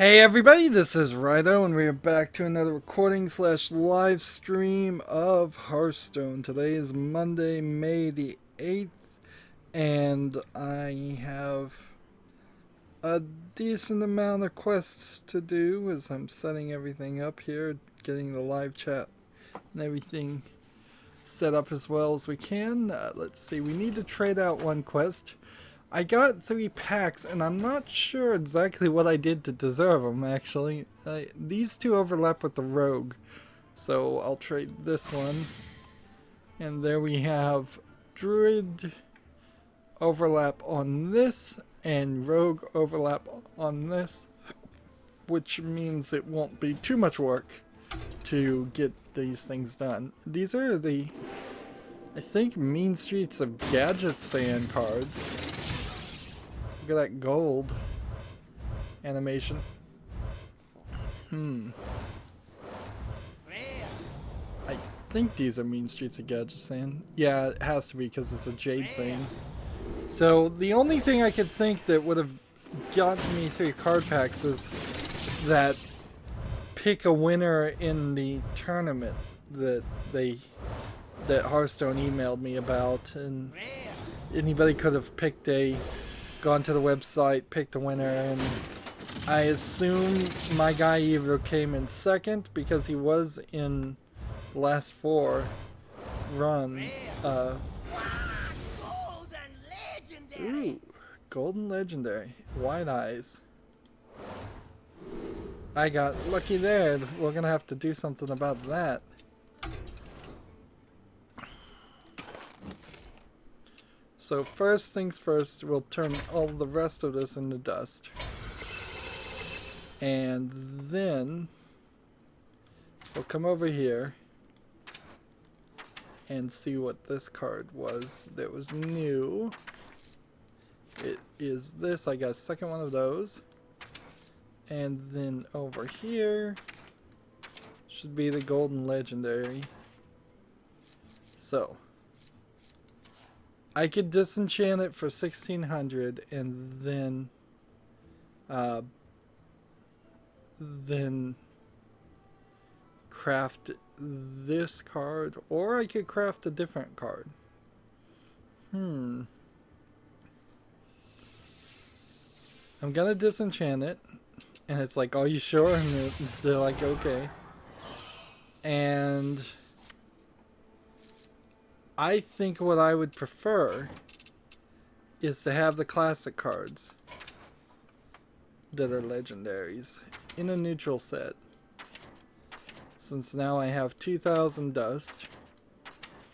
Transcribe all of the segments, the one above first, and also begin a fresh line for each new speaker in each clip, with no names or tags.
Hey everybody, this is Rydo, and we are back to another recording slash live stream of Hearthstone. Today is Monday, May the 8th, and I have a decent amount of quests to do as I'm setting everything up here, getting the live chat and everything set up as well as we can. Let's see, we need to trade out one quest. I got 3 packs, and I'm not sure exactly what I did to deserve them, actually. These two overlap with the Rogue, so I'll trade this one. And there we have Druid overlap on this, and Rogue overlap on this, which means it won't be too much work to get these things done. These are the, I think, Mean Streets of Gadget cards. Look at that gold animation. I think these are Mean Streets of Gadgetzan. Yeah, it has to be because it's a Jade thing. So the only thing I could think that would have gotten me 3 card packs is that pick a winner in the tournament that Hearthstone emailed me about, and anybody could have picked gone to the website, picked a winner, and I assume my guy either came in second because he was in the last 4 runs. Ooh, golden legendary, white eyes. I got lucky there. We're gonna have to do something about that. So first things first, we'll turn all the rest of this into dust. And then we'll come over here and see what this card was that was new. It is this. I got a second one of those. And then over here should be the golden legendary. So I could disenchant it for 1600 and then craft this card, or I could craft a different card. I'm gonna disenchant it, and it's like, are you sure? And they're like, okay. And I think what I would prefer is to have the classic cards that are legendaries in a neutral set. Since now I have 2000 dust,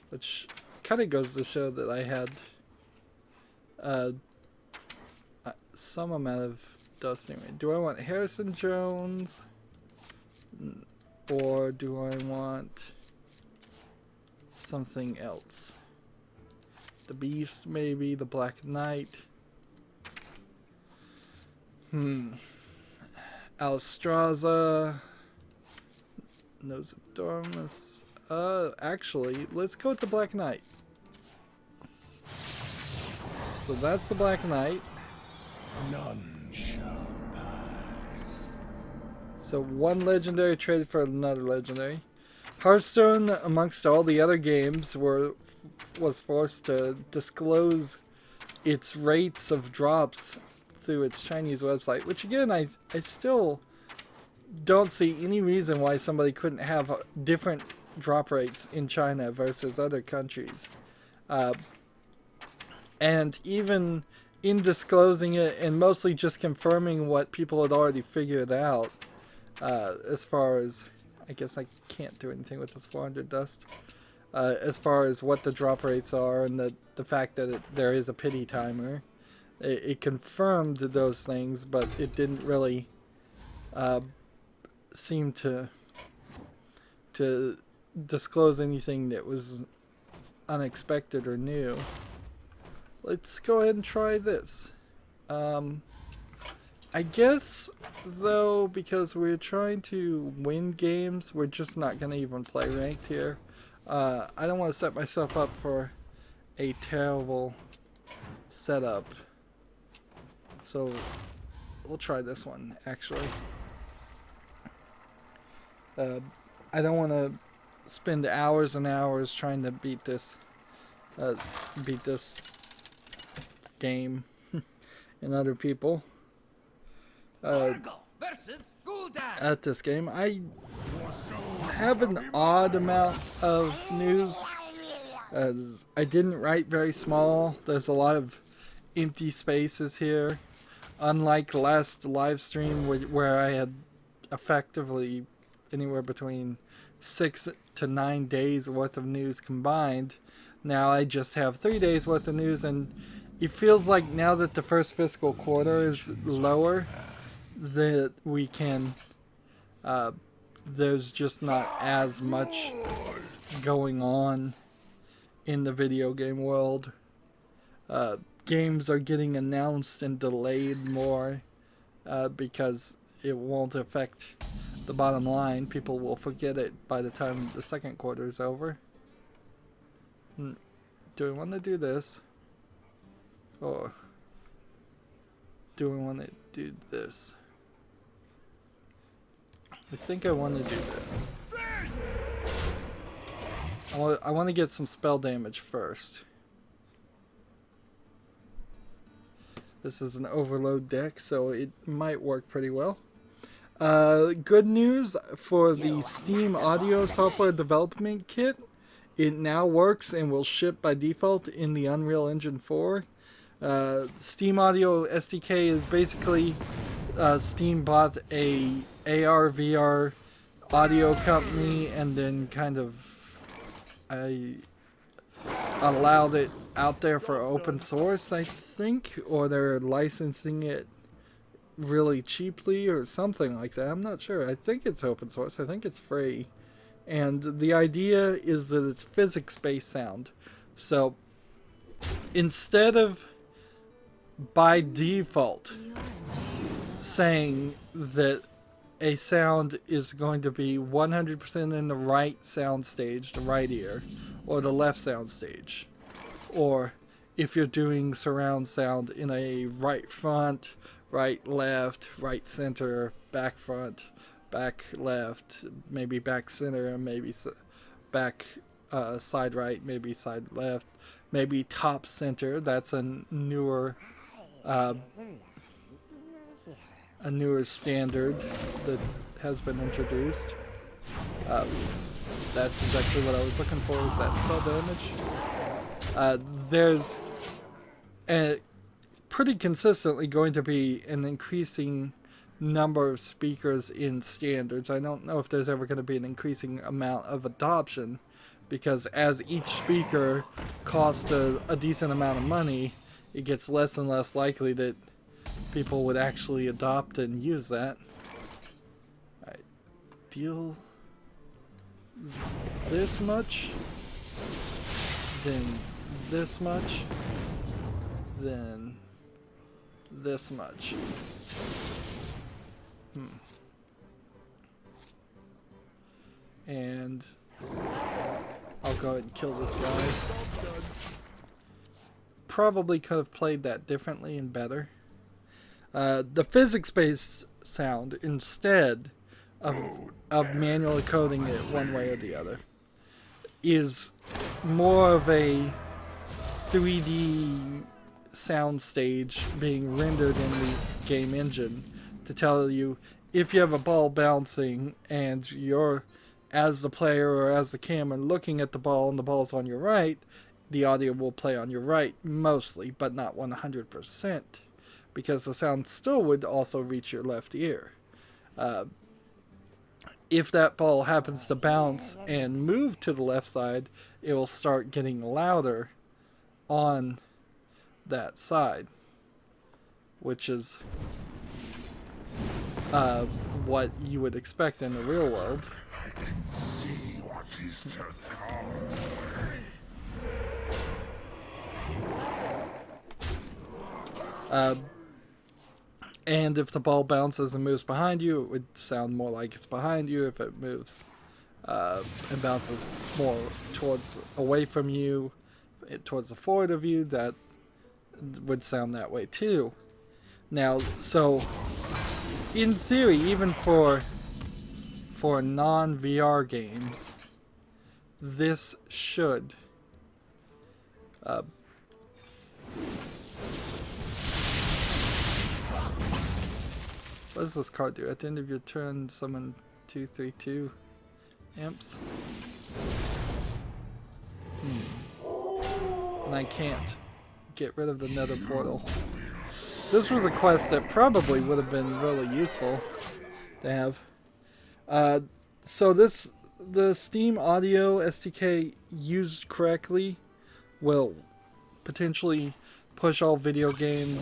which kind of goes to show that I had some amount of dust anyway. Do I want Harrison Jones, or do I want something else? The Beast, maybe. The Black Knight. Alistraza. Nosadormus. Actually, let's go with the Black Knight. So that's the Black Knight.
None shall pass.
So one legendary traded for another legendary. Hearthstone, amongst all the other games, was forced to disclose its rates of drops through its Chinese website, which again, I still don't see any reason why somebody couldn't have different drop rates in China versus other countries. And even in disclosing it and mostly just confirming what people had already figured out, as far as, I guess I can't do anything with this 400 dust, as far as what the drop rates are and the fact that there is a pity timer. It confirmed those things, but it didn't really seem to disclose anything that was unexpected or new. Let's go ahead and try this. I guess, though, because we're trying to win games, we're just not going to even play ranked here. I don't want to set myself up for a terrible setup. So we'll try this one, actually. I don't want to spend hours and hours trying to beat this game and other people at this game. I have an odd amount of news. I didn't write very small. There's a lot of empty spaces here. Unlike last live stream where I had effectively anywhere between 6 to 9 days worth of news combined, now I just have 3 days worth of news, and it feels like now that the first fiscal quarter is lower, that we can there's just not as much going on in the video game world. Games are getting announced and delayed more because it won't affect the bottom line. People will forget it by the time the second quarter is over. Do we want to do this? Or do we want to do this? I think I want to do this. I want to get some spell damage first. This is an overload deck, so it might work pretty well. Good news for the Steam Audio Software Development Kit. It now works and will ship by default in the Unreal Engine 4. Steam Audio SDK is basically Steam bought a AR VR audio company and then kind of allowed it out there for open source, I think, or they're licensing it really cheaply or something like that. I'm not sure. I think it's open source. I think it's free. And the idea is that it's physics-based sound. So instead of by default saying that a sound is going to be 100% in the right sound stage, the right ear, or the left sound stage, or if you're doing surround sound in a right front, right left, right center, back front, back left, maybe back center, maybe back side right, maybe side left, maybe top center. That's a newer standard that has been introduced. That's exactly what I was looking for, is that spell damage. There's pretty consistently going to be an increasing number of speakers in standards. I don't know if there's ever going to be an increasing amount of adoption, because as each speaker costs a decent amount of money, it gets less and less likely that people would actually adopt and use that. Alright, deal this much, then this much, then this much. And I'll go ahead and kill this guy. Probably could have played that differently and better. The physics-based sound, instead of manually coding it one way or the other, is more of a 3D sound stage being rendered in the game engine to tell you if you have a ball bouncing and you're, as the player or as the camera, looking at the ball and the ball's on your right, the audio will play on your right mostly, but not 100%, because the sound still would also reach your left ear. If that ball happens to bounce and move to the left side, it will start getting louder on that side, which is what you would expect in the real world.
I can see what is to come.
And if the ball bounces and moves behind you, it would sound more like it's behind you. If it moves and bounces more away from you, towards the forward of you, that would sound that way too. Now, so in theory, even for for non-VR games, this should what does this card do? At the end of your turn, summon 2/3/2 imps. And I can't get rid of the nether portal. This was a quest that probably would have been really useful to have. So the Steam Audio SDK used correctly will potentially push all video game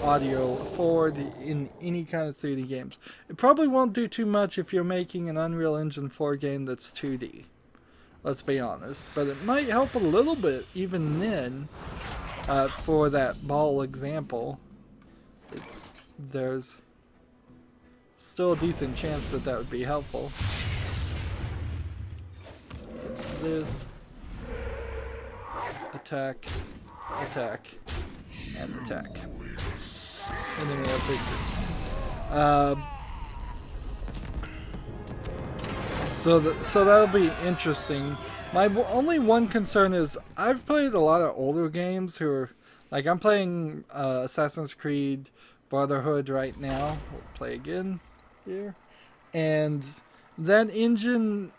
audio forward in any kind of 3D games. It probably won't do too much if you're making an Unreal Engine 4 game that's 2D. Let's be honest. But it might help a little bit even then for that ball example. There's still a decent chance that that would be helpful. Let's get this. Attack, attack, and attack. And then we have victory. So that'll be interesting. My only one concern is I've played a lot of older games who are like I'm playing Assassin's Creed Brotherhood right now. We'll play again here, and that engine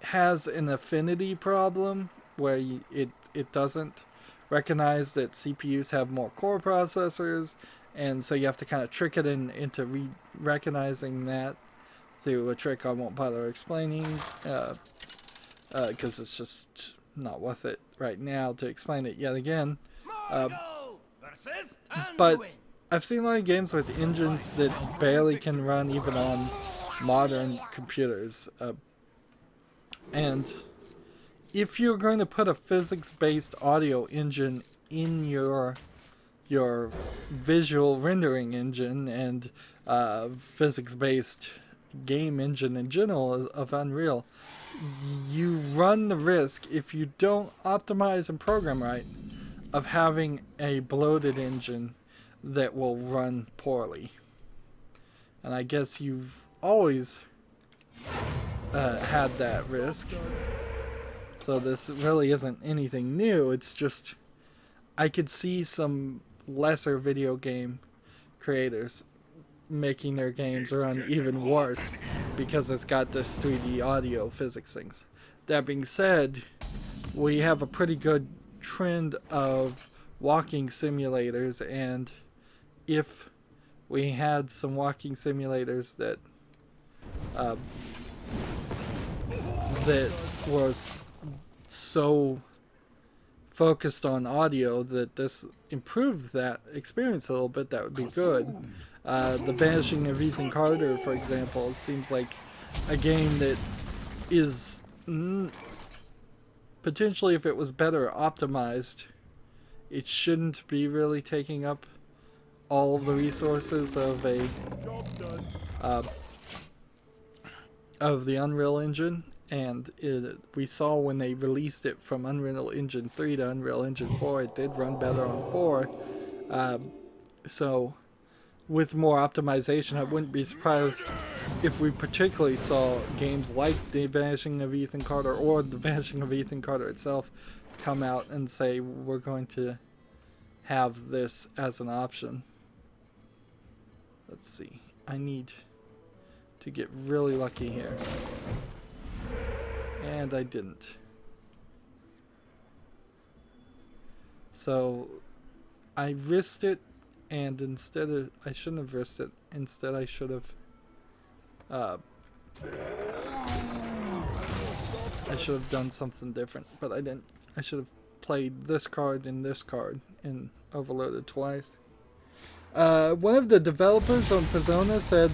has an affinity problem where it doesn't recognize that CPUs have more core processors, and so you have to kind of trick it into recognizing that through a trick I won't bother explaining because it's just not worth it right now to explain it yet again. But I've seen a lot of games with engines that barely can run even on modern computers. And if you're going to put a physics-based audio engine in your visual rendering engine and physics-based game engine in general of Unreal, you run the risk, if you don't optimize and program right, of having a bloated engine that will run poorly. And I guess you've always had that risk. So this really isn't anything new. It's just I could see some lesser video game creators making their games run even worse because it's got this 3D audio physics things. That being said, we have a pretty good trend of walking simulators, and if we had some walking simulators that that was so focused on audio that this improved that experience a little bit, that would be good. The Vanishing of Ethan Carter, for example, seems like a game that is potentially, if it was better optimized, it shouldn't be really taking up all of the resources of a of the Unreal Engine. And we saw when they released it from Unreal Engine 3 to Unreal Engine 4, it did run better on 4. So with more optimization, I wouldn't be surprised if we particularly saw games like The Vanishing of Ethan Carter or The Vanishing of Ethan Carter itself come out and say, we're going to have this as an option. Let's see. I need to get really lucky here. And I didn't. So I risked it, and instead of, I shouldn't have risked it. Instead I should have done something different, but I didn't. I should have played this card and overloaded twice. One of the developers on Persona said,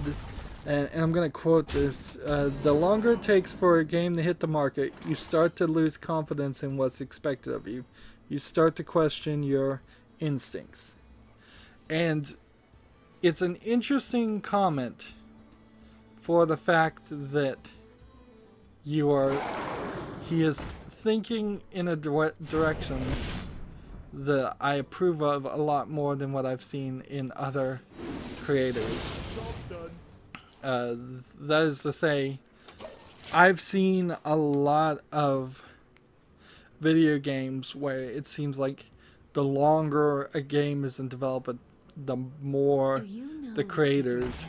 and I'm going to quote this, the longer it takes for a game to hit the market, you start to lose confidence in what's expected of you. You start to question your instincts. And it's an interesting comment for the fact that he is thinking in a direction that I approve of a lot more than what I've seen in other creators. Uh, that is to say, I've seen a lot of video games where it seems like the longer a game is in development, the more the creators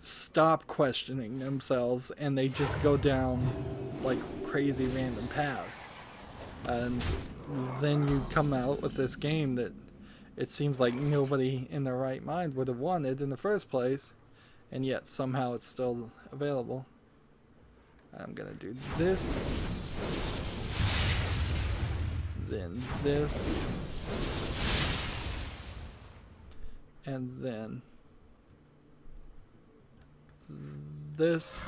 stop questioning themselves and they just go down like crazy random paths. And then you come out with this game that it seems like nobody in their right mind would have wanted in the first place, and yet somehow it's still available. I'm gonna do this, then this, and then this.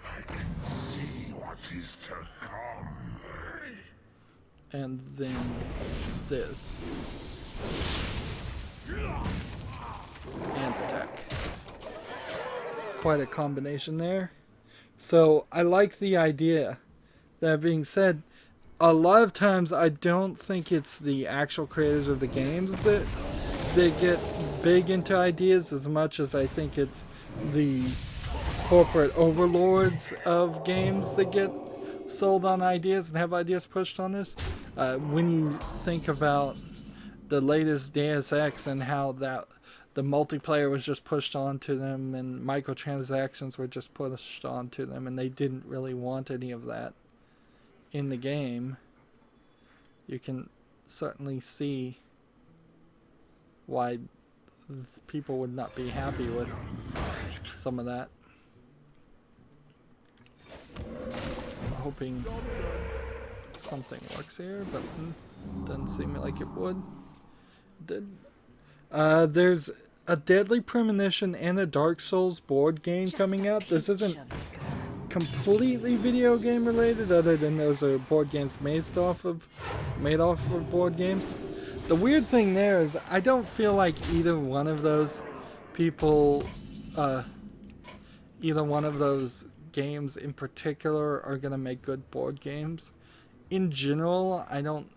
I can see what is to come.
And then this. And attack. Quite a combination there. So I like the idea. That being said, a lot of times I don't think it's the actual creators of the games that they get big into ideas as much as I think it's the corporate overlords of games that get sold on ideas and have ideas pushed on this. When you think about the latest Deus Ex and how that the multiplayer was just pushed onto them and microtransactions were just pushed onto them, and they didn't really want any of that in the game, you can certainly see why people would not be happy with some of that. I'm hoping something works here, but doesn't seem like it would. It did. There's a Deadly Premonition and a Dark Souls board game coming out. This isn't completely video game related, other than those are board games made off of board games. The weird thing there is I don't feel like either one of those people, either one of those games in particular are gonna make good board games. In general, I don't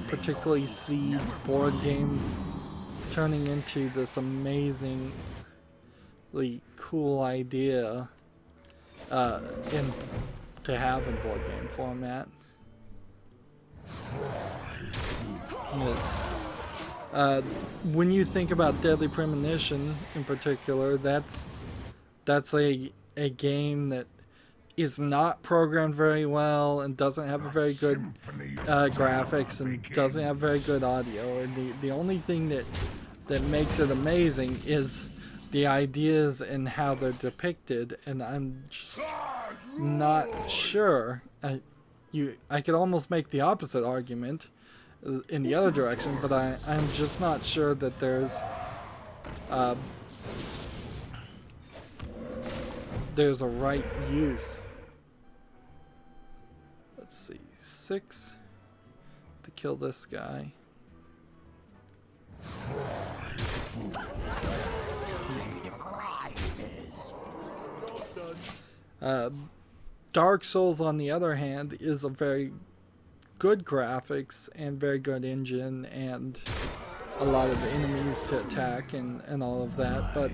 particularly see board games turning into this amazingly cool idea to have in board game format. When you think about Deadly Premonition in particular, that's a game that is not programmed very well and doesn't have a very good graphics and doesn't have very good audio. And the only thing that makes it amazing is the ideas and how they're depicted. And I'm just not sure. I could almost make the opposite argument in the other direction, but I'm just not sure that there's a right use. Let's see, 6 to kill this guy. Dark Souls, on the other hand, is a very good graphics and very good engine and a lot of enemies to attack and all of that, but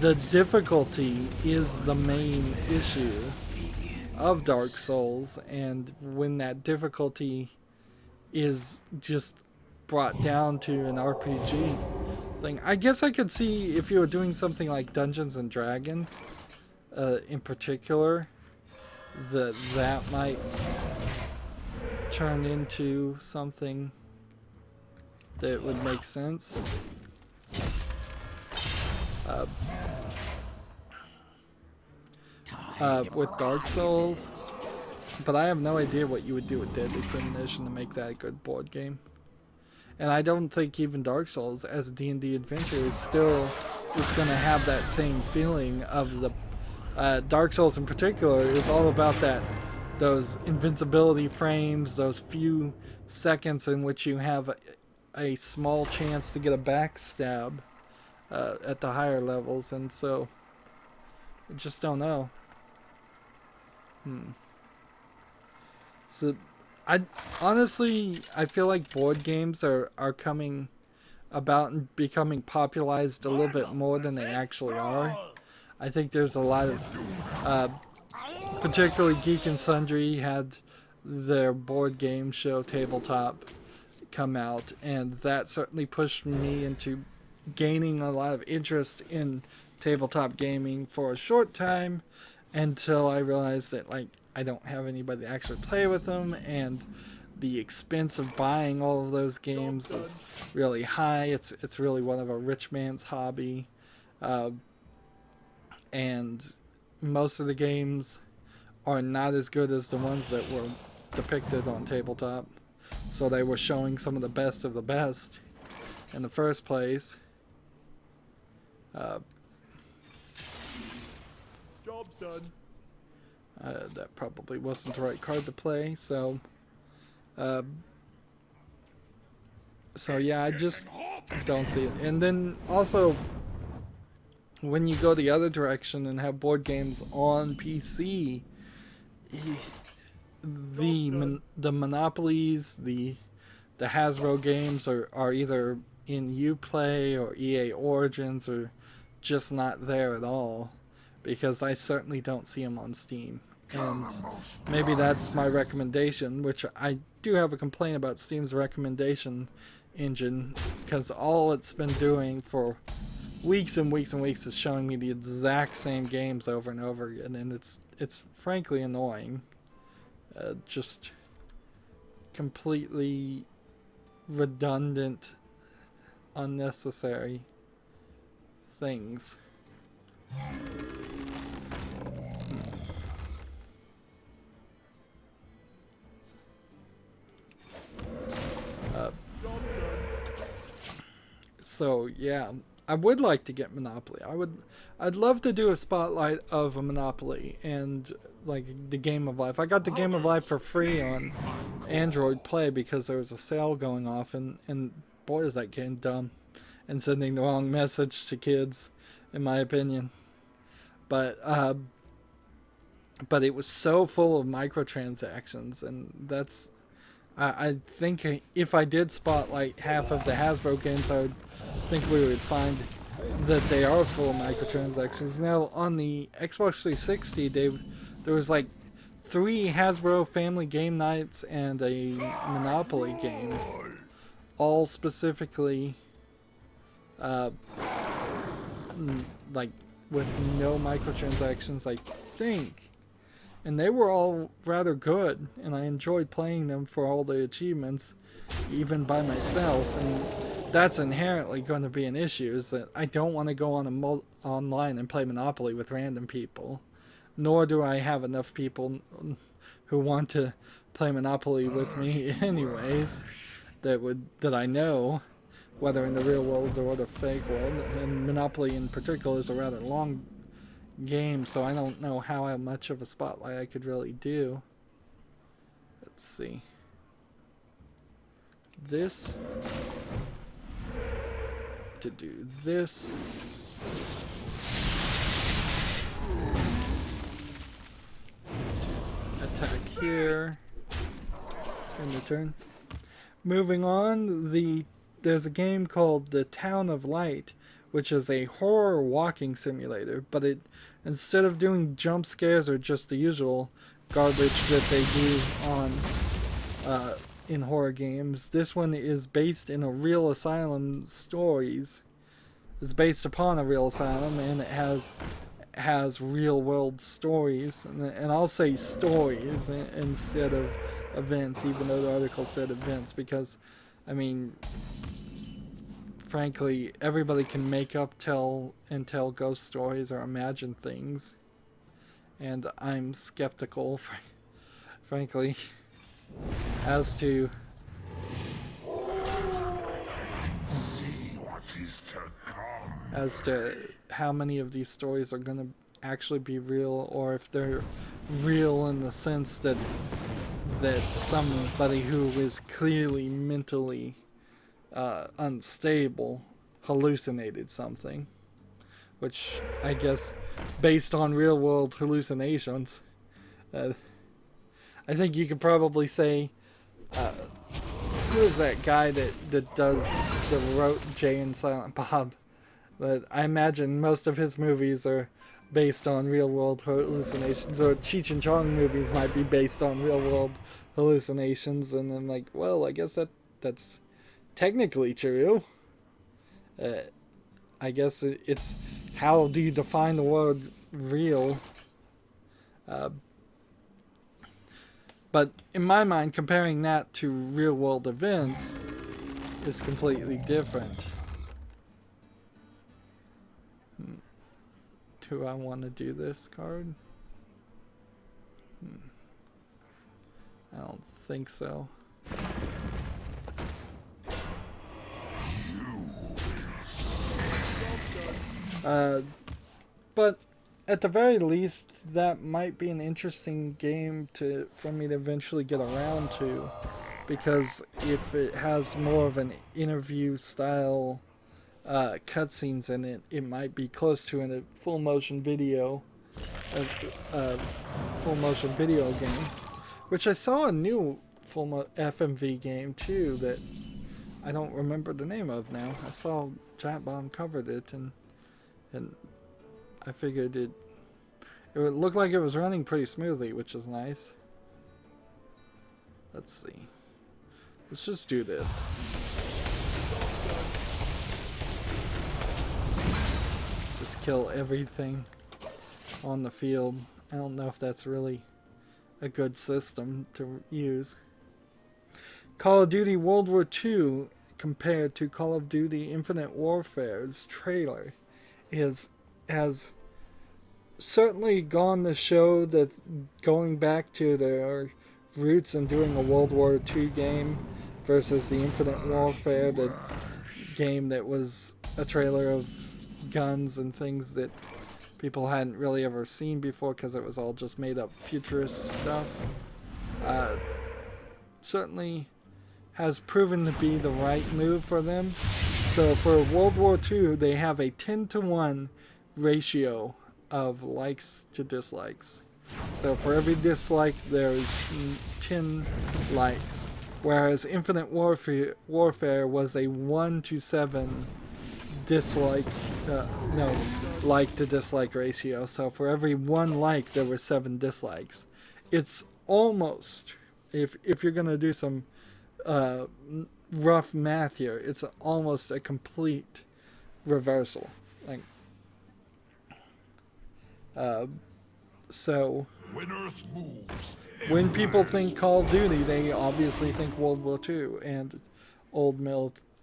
the difficulty is the main issue of Dark Souls, and when that difficulty is just brought down to an RPG thing, I guess I could see if you were doing something like Dungeons and Dragons in particular, that might turn into something that would make sense. With Dark Souls, but I have no idea what you would do with Deadly Premonition to make that a good board game. And I don't think even Dark Souls as a D&D adventure is going to have that same feeling of the Dark Souls in particular is all about those invincibility frames, those few seconds in which you have a small chance to get a backstab at the higher levels, and so I just don't know. So I honestly feel like board games are coming about becoming popularized a little bit more than they actually are. I think there's a lot of, particularly Geek and Sundry had their board game show Tabletop come out, and that certainly pushed me into gaining a lot of interest in tabletop gaming for a short time, until I realized that like I don't have anybody to actually play with them, and the expense of buying all of those games is really high. It's really one of a rich man's hobby, uh, and most of the games are not as good as the ones that were depicted on tabletop. So they were showing some of the best in the first place.
Job's done.
That probably wasn't the right card to play, so yeah, I just don't see it. And then also, when you go the other direction and have board games on PC, the monopolies, the Hasbro games are either in Uplay or EA Origins, or just not there at all, because I certainly don't see them on Steam. And maybe that's my recommendation, which I do have a complaint about Steam's recommendation engine, because all it's been doing for weeks and weeks and weeks is showing me the exact same games over and over again, and it's frankly annoying. Just completely redundant, unnecessary things. So yeah, I would like to get Monopoly. I'd love to do a spotlight of a Monopoly and like the Game of Life. I got the Game of Life for free on Android Play because there was a sale going off, and boy is that game dumb and sending the wrong message to kids, in my opinion. But it was so full of microtransactions, and that's I think if I did spotlight half of the Hasbro games, I would think we would find that they are full of microtransactions. Now, on the Xbox 360, there was like 3 Hasbro family game nights and a Monopoly game, all specifically like with no microtransactions, I think. And they were all rather good, and I enjoyed playing them for all the achievements, even by myself. And that's inherently going to be an issue, is that I don't want to go on online and play Monopoly with random people, nor do I have enough people who want to play Monopoly with me anyways, that I know, whether in the real world or the fake world. And Monopoly in particular is a rather long game, so I don't know how much of a spotlight I could really do. Let's see. This to do this. To attack here. In the turn. Moving on, there's a game called The Town of Light, which is a horror walking simulator, but instead of doing jump scares or just the usual garbage that they do on in horror games, this one is based in a real asylum stories. It's based upon a real asylum, and it has real world stories, and I'll say stories instead of events, even though the article said events, because I mean, frankly, everybody can make up, tell ghost stories or imagine things, and I'm skeptical, frankly, as to how many of these stories are going to actually be real, or if they're real in the sense that somebody who is clearly mentally unstable hallucinated something, which I guess based on real world hallucinations, I think you could probably say who is that guy that wrote Jay and Silent Bob? That I imagine most of his movies are based on real world hallucinations, or Cheech and Chong movies might be based on real world hallucinations. And I'm like, well, I guess that's technically true. Uh, I guess it's how do you define the word real? But in my mind, comparing that to real world events is completely different. Do I want to do this card? I don't think so. But at the very least, that might be an interesting game for me to eventually get around to, because if it has more of an interview style cutscenes in it, it might be close to a full motion video game, which I saw a new FMV game too that I don't remember the name of now. I saw Giant Bomb covered it, and I figured it would look like it was running pretty smoothly, which is nice. Let's see. Let's just do this. Just kill everything on the field. I don't know if that's really a good system to use. Call of Duty World War II compared to Call of Duty Infinite Warfare's trailer has certainly gone to show that going back to their roots and doing a World War II game versus the Infinite Warfare, the game that was a trailer of guns and things that people hadn't really ever seen before because it was all just made up futurist stuff, certainly has proven to be the right move for them. So for World War II, they have a 10-to-1 ratio of likes to dislikes. So for every dislike, there's 10 likes. Whereas Infinite Warfare was a 1-to-7 dislike, like to dislike ratio. So for every 1 like, there were 7 dislikes. It's almost, if you're gonna do some rough math here, it's almost a complete reversal. Like, so when people think Call of Duty, they obviously think World War II and old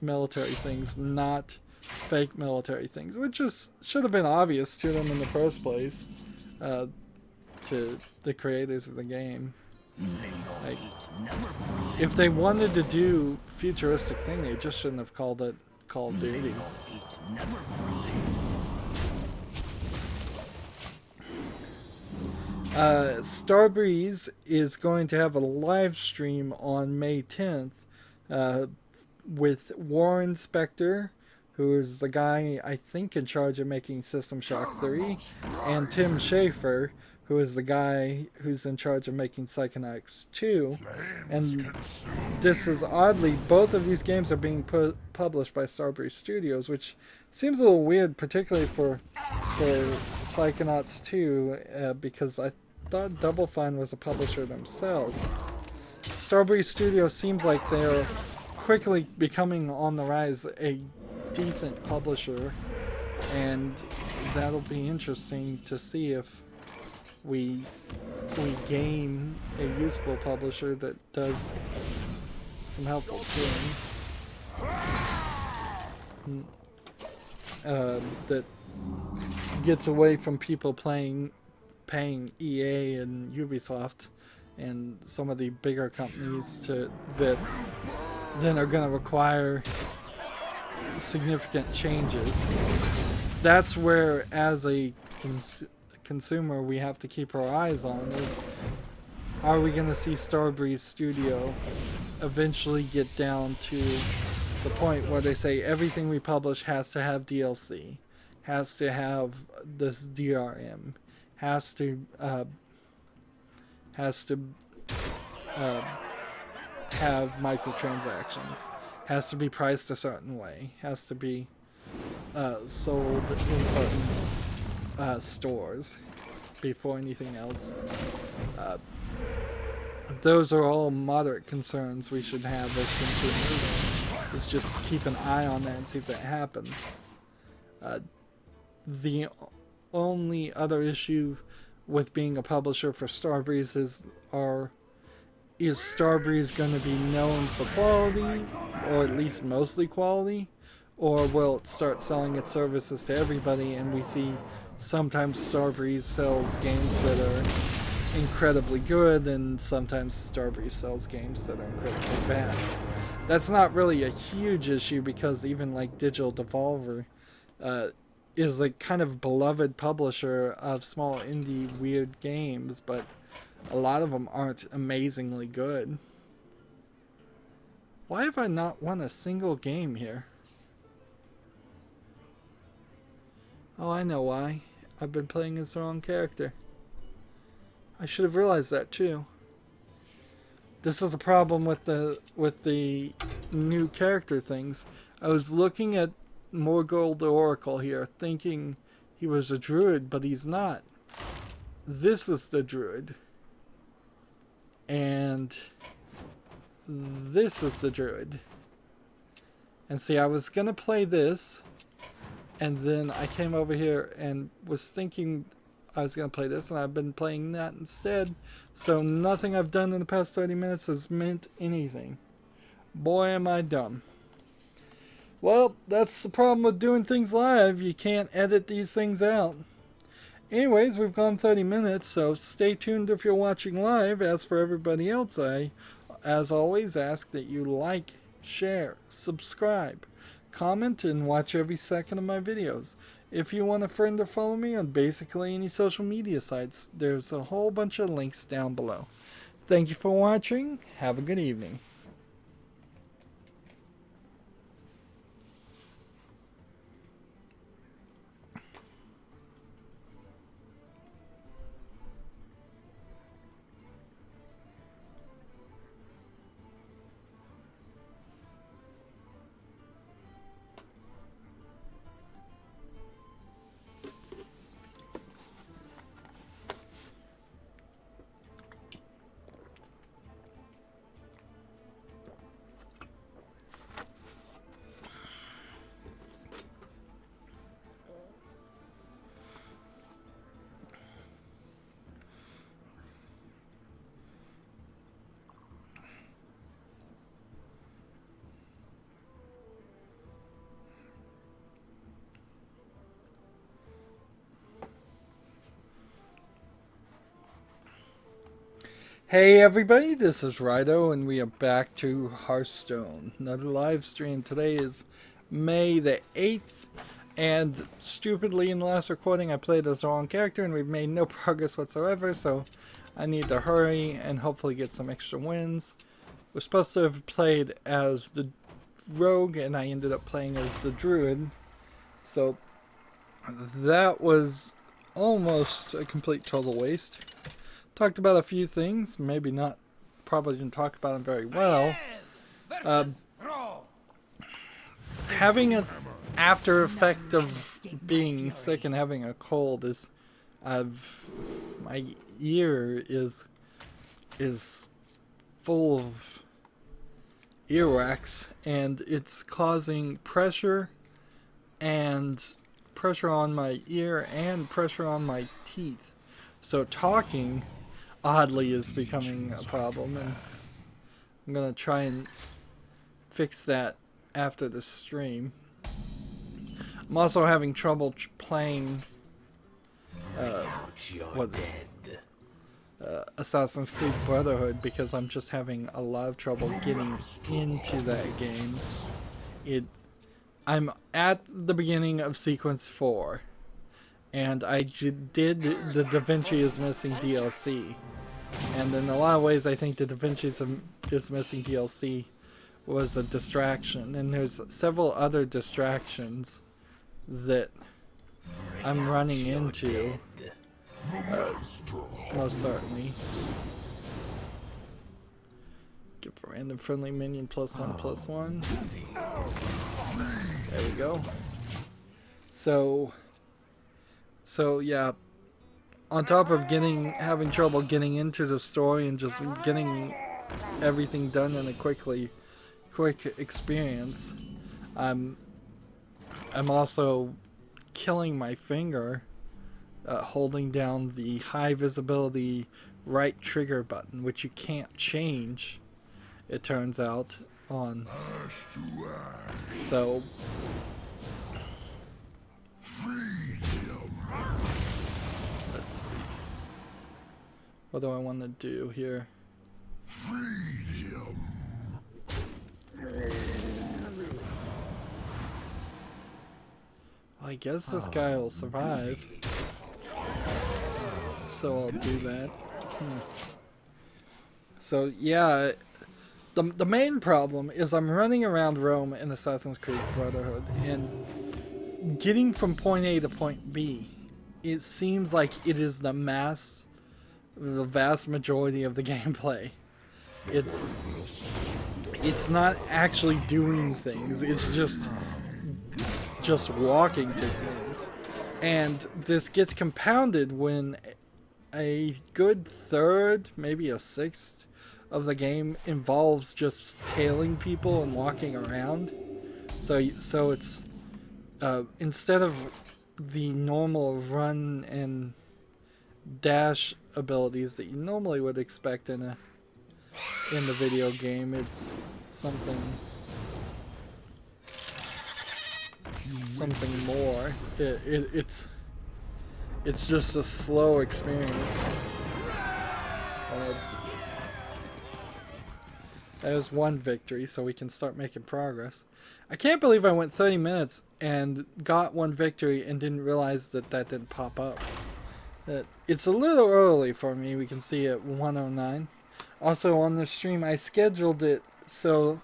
military things, not fake military things, which should have been obvious to them in the first place, to the creators of the game. Like, if they wanted to do futuristic thing, they just shouldn't have called it Call of Duty. Starbreeze is going to have a live stream on May 10th with Warren Spector, who is the guy I think in charge of making System Shock 3, and Tim Schafer, who is the guy who's in charge of making Psychonauts 2. And this is oddly, both of these games are being published by Starbreeze Studios, which seems a little weird, particularly for Psychonauts 2, because I thought Double Fine was a publisher themselves. Starbreeze Studios seems like they're quickly becoming on the rise a decent publisher, and that'll be interesting to see if we gain a useful publisher that does some helpful things, that gets away from people paying EA and Ubisoft and some of the bigger companies that then are going to require significant changes. That's where, as a consumer, we have to keep our eyes on is, are we going to see Starbreeze Studio eventually get down to the point where they say everything we publish has to have DLC, has to have this DRM, has to have microtransactions. Has to be priced a certain way. Has to be sold in certain stores before anything else. Those are all moderate concerns we should have as consumers. Is just keep an eye on that and see if that happens. The only other issue with being a publisher for Starbreeze is Starbreeze going to be known for quality, or at least mostly quality, or will it start selling its services to everybody? And we see sometimes Starbreeze sells games that are incredibly good, and sometimes Starbreeze sells games that are incredibly bad. That's not really a huge issue because even like Digital Devolver is a kind of beloved publisher of small indie weird games, but a lot of them aren't amazingly good. Why have I not won a single game here? Oh, I know why. I've been playing as the wrong character. I should have realized that too. This is a problem with the new character things. I was looking at Morgold the Oracle here, thinking he was a druid, but he's not. This is the druid. And this is the druid. And see, I was gonna play this, and then I came over here and was thinking I was gonna play this, and I've been playing that instead. So nothing I've done in the past 30 minutes has meant anything. Boy, am I dumb. Well, that's the problem with doing things live. You can't edit these things out. Anyways, we've gone 30 minutes, so stay tuned if you're watching live. As for everybody else, I, as always, ask that you like, share, subscribe, comment, and watch every second of my videos. If you want a friend or follow me on basically any social media sites, there's a whole bunch of links down below. Thank you for watching. Have a good evening. Hey everybody, this is Rydo, and we are back to Hearthstone. Another live stream. Today is May the 8th, and stupidly in the last recording I played as the wrong character and we've made no progress whatsoever, so I need to hurry and hopefully get some extra wins. We're supposed to have played as the rogue, and I ended up playing as the druid, so that was almost a complete total waste. Talked about a few things, maybe not, probably didn't talk about them very well. Having an after effect of being sick and having a cold is, my ear is full of earwax, and it's causing pressure on my ear and pressure on my teeth. So talking oddly is becoming a problem, and I'm gonna try and fix that after the stream. I'm also having trouble playing Assassin's Creed Brotherhood because I'm just having a lot of trouble getting into that game. I'm at the beginning of sequence 4, and I did the Da Vinci is Missing DLC. And in a lot of ways, I think the Da Vinci is Missing DLC was a distraction. And there's several other distractions that I'm running into, most certainly. Give a random friendly minion +1/+1. There we go. So yeah, on top of having trouble getting into the story and just getting everything done in a quick experience, I'm also killing my finger holding down the high visibility right trigger button, which you can't change, it turns out, on. So let's see. What do I want to do here? Well, I guess this guy will survive. So I'll do that. So yeah, the main problem is I'm running around Rome in Assassin's Creed Brotherhood, and getting from point A to point B, it seems like it is the vast majority of the gameplay. It's not actually doing things. It's just walking to things. And this gets compounded when a good third, maybe a sixth of the game involves just tailing people and walking around. So it's instead of the normal run and dash abilities that you normally would expect in the video game, it's something more. It's just a slow experience. There's one victory, so we can start making progress. I can't believe I went 30 minutes and got one victory and didn't realize that didn't pop up. It's a little early for me. We can see at 1:09. Also on the stream, I scheduled it so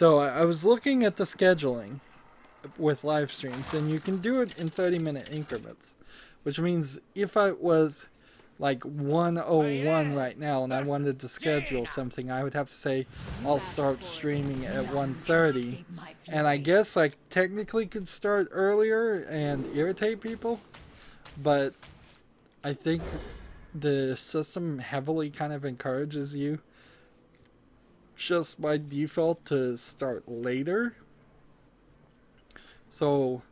I was looking at the scheduling with live streams, and you can do it in 30-minute increments, which means if I was like 1:01 right now and I wanted to schedule something, I would have to say I'll start streaming at 1:30, and I guess I technically could start earlier and irritate people, but I think the system heavily kind of encourages you just by default to start later. So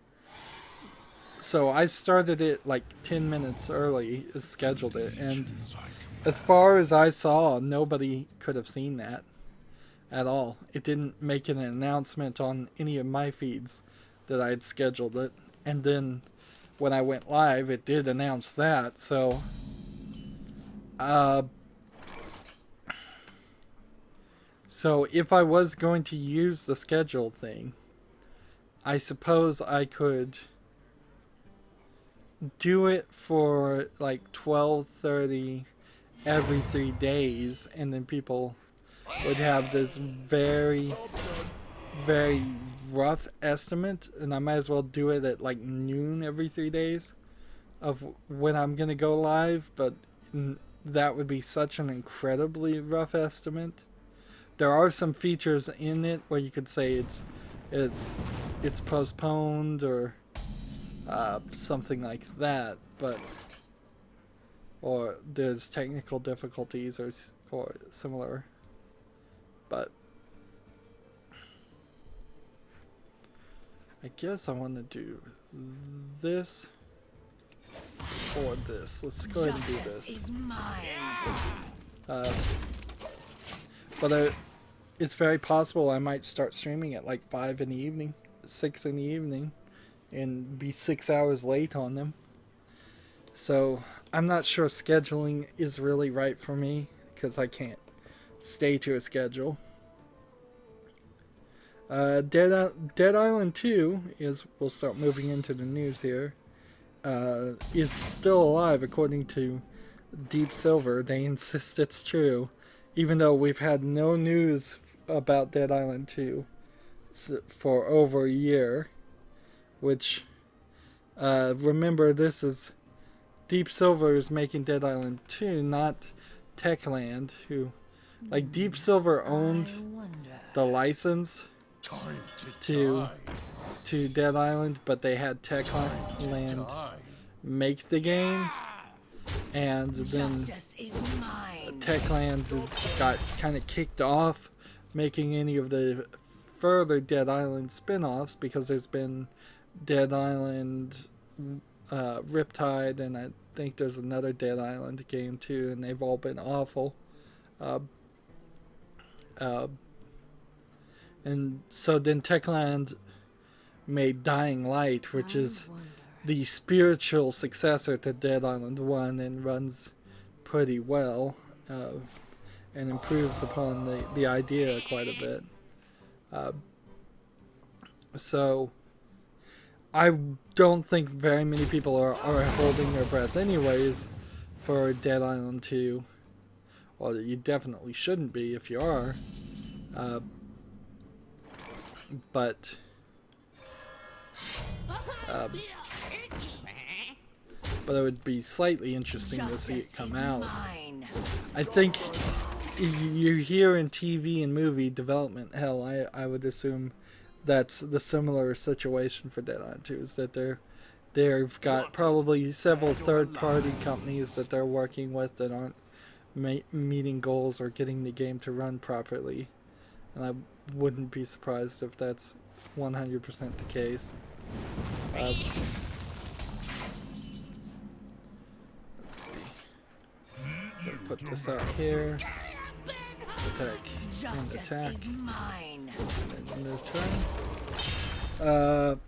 I started it like 10 minutes early, scheduled it, and as far as I saw, nobody could have seen that at all. It didn't make an announcement on any of my feeds that I had scheduled it, and then when I went live, it did announce that. So if I was going to use the schedule thing, I suppose I could do it for like 12:30 every 3 days, and then people would have this very, very rough estimate, and I might as well do it at like noon every 3 days of when I'm gonna go live, but that would be such an incredibly rough estimate. There are some features in it where you could say it's postponed or something like that, or there's technical difficulties or similar, but I guess I want to do this or this. Let's go ahead and do this. But it's very possible I might start streaming at like 5 in the evening, 6 in the evening, and be 6 hours late on them. So I'm not sure scheduling is really right for me because I can't stay to a schedule. Dead Island 2 we'll start moving into the news here, is still alive according to Deep Silver. They insist it's true, even though we've had no news about Dead Island 2 for over a year, which, remember, this is Deep Silver is making Dead Island 2, not Techland, who Like Deep Silver owned
I wonder.
the license
Time to
to
die.
to Dead Island, but they had Techland
Die.
make the game, and then
Justice is mine.
Techland got kind of kicked off making any of the further Dead Island spin-offs because there's been Dead Island, Riptide, and I think there's another Dead Island game too, and they've all been awful. And so then Techland made Dying Light, which is the spiritual successor to Dead Island 1 and runs pretty well, and improves upon the idea quite a bit. So I don't think very many people are holding their breath anyways for Dead Island 2. Well, you definitely shouldn't be if you are. But it would be slightly interesting to see it come out. I think you hear in TV and movie development hell, I would assume that's the similar situation for Dead Island 2, is that they've got probably several third-party companies that they're working with that aren't meeting goals or getting the game to run properly, and I wouldn't be surprised if that's 100% the case. Let's see. Put this out here. Attack and attack. And then turn.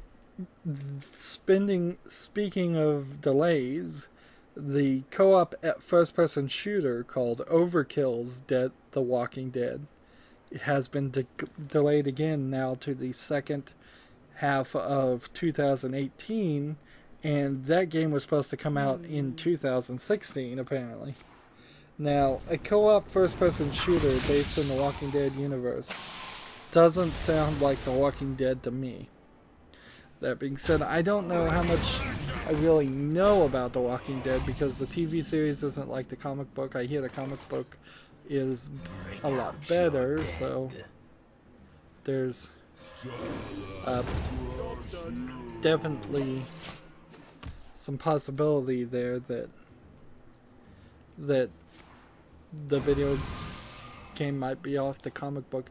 Speaking of delays, the co-op first-person shooter called Overkill's The Walking Dead has been delayed again now to the second half of 2018, and that game was supposed to come out in 2016 apparently. Now, a co-op first-person shooter based in the Walking Dead universe doesn't sound like The Walking Dead to me. That being said, I don't know how much I really know about The Walking Dead because the TV series isn't like the comic book. I hear the comic book is a lot better, so there's definitely some possibility there that the video game might be off the comic book.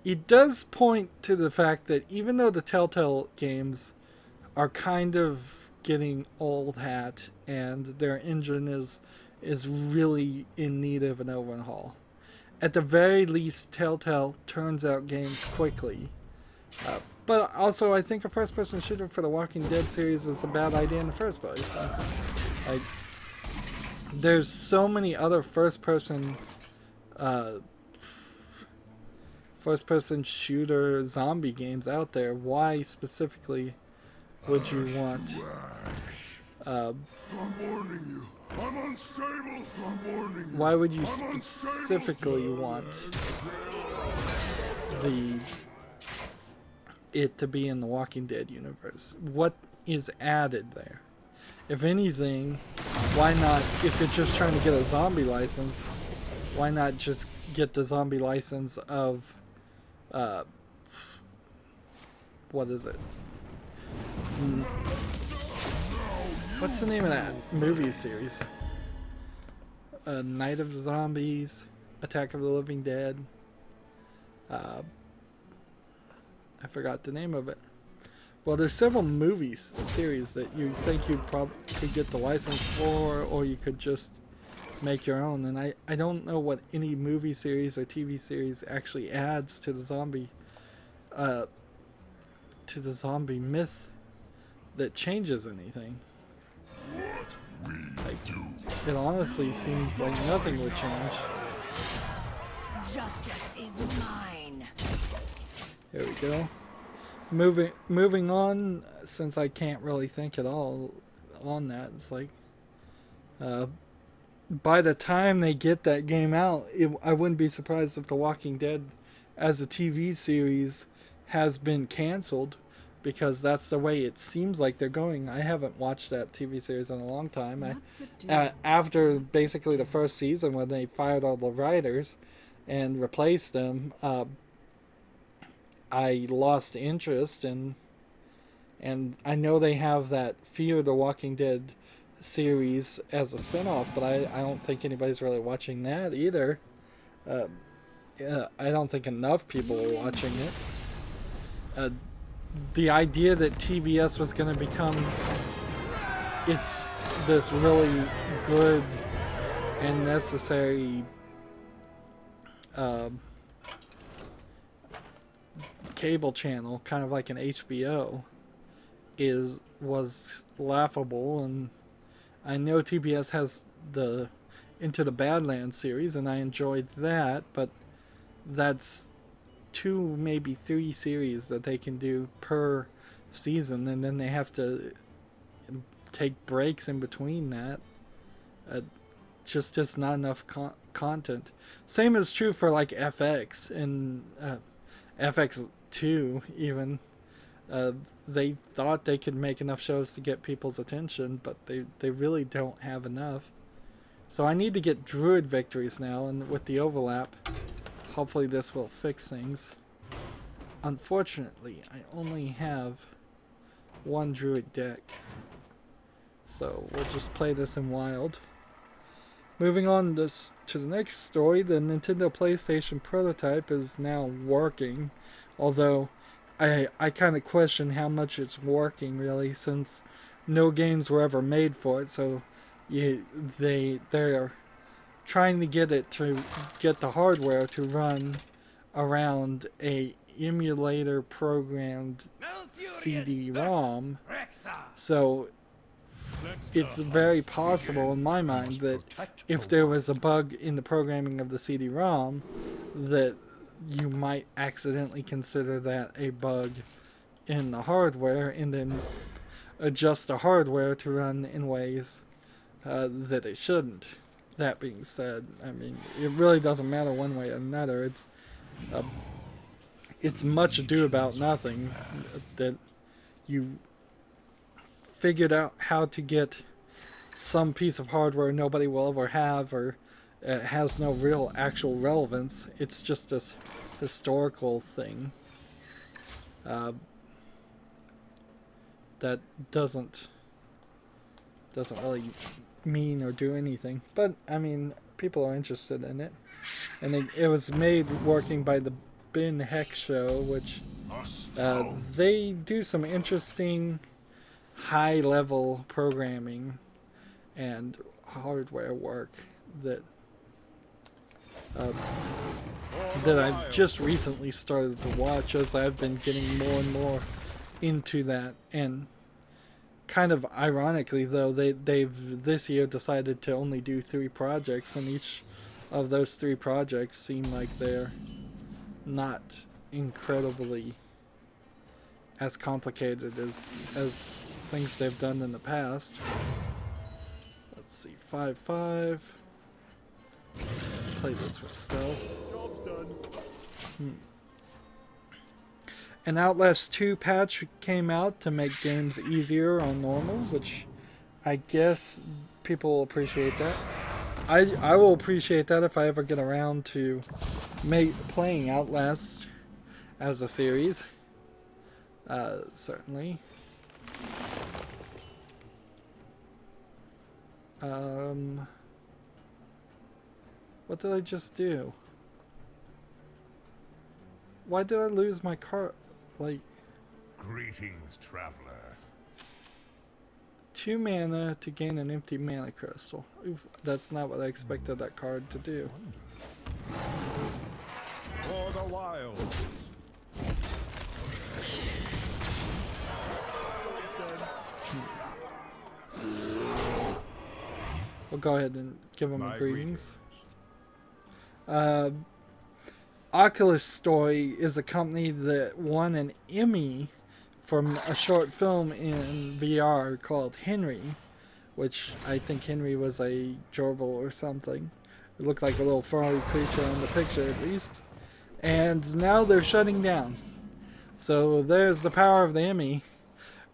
It does point to the fact that even though the Telltale games are kind of getting old hat and their engine is really in need of an overhaul, at the very least Telltale turns out games quickly. But also I think a first-person shooter for the Walking Dead series is a bad idea in the first place. Like, there's so many other first-person shooter zombie games out there. Why specifically would you want
I'm warning you. I'm unstable. I'm warning you.
why would you specifically want it to be in the Walking Dead universe? What is added there? If anything, why not, if you're just trying to get a zombie license, why not just get the zombie license of what is it? What's the name of that movie series? Night of the Zombies, Attack of the Living Dead. I forgot the name of it. Well, there's several movies series that you think you probably could get the license for, or you could just make your own. And I don't know what any movie series or TV series actually adds to the zombie myth that changes anything. It honestly seems like nothing would change.
Justice is mine.
Here we go. Moving on, since I can't really think at all on that, it's like by the time they get that game out, I wouldn't be surprised if The Walking Dead as a TV series has been canceled, because that's the way it seems like they're going. I haven't watched that TV series in a long time. After basically the first season when they fired all the writers and replace them, I lost interest, and I know they have that Fear the Walking Dead series as a spinoff, but I don't think anybody's really watching that either. I don't think enough people are watching it. The idea that TBS was going to become this really good and necessary cable channel, kind of like an HBO, was laughable. And I know TBS has the Into the Badlands series, and I enjoyed that, but that's 2, maybe 3 series that they can do per season, and then they have to take breaks in between that. Just not enough content. Same is true for like FX and FX2 even. They thought they could make enough shows to get people's attention, but they really don't have enough. So I need to get Druid victories now, and with the overlap, hopefully this will fix things. Unfortunately, I only have 1 Druid deck, so we'll just play this in Wild. Moving on to the next story, the Nintendo PlayStation prototype is now working, although I kind of question how much it's working really, since no games were ever made for it. So they're trying to get it to get the hardware to run around a emulator programmed CD-ROM. So it's very possible in my mind that if there was a bug in the programming of the CD-ROM, that you might accidentally consider that a bug in the hardware, and then adjust the hardware to run in ways that it shouldn't. That being said, I mean, it really doesn't matter one way or another. It's much ado about nothing that you figured out how to get some piece of hardware nobody will ever have, or has no real actual relevance. It's just this historical thing that doesn't really mean or do anything. But I mean, people are interested in it, and it was made working by the Ben Heck Show, which they do some interesting high-level programming and hardware work that I've just recently started to watch, as I've been getting more and more into that. And kind of ironically, though, they've this year decided to only do 3 projects, and each of those 3 projects seem like they're not incredibly as complicated as things they've done in the past. Let's see, 5-5. Play this with stealth.
Job's done.
An Outlast 2 patch came out to make games easier on normal, which I guess people will appreciate that. I will appreciate that if I ever get around to playing Outlast as a series. Certainly. What did I just do? Why did I lose my card? Like,
Greetings, traveler.
2 mana to gain an empty mana crystal. Oof, that's not what I expected that card to do.
For the wilds.
We'll go ahead and give them
My
greetings. Oculus Story is a company that won an Emmy from a short film in VR called Henry, which I think Henry was a gerbil or something. It looked like a little furry creature in the picture, at least. And now they're shutting down. So there's the power of the Emmy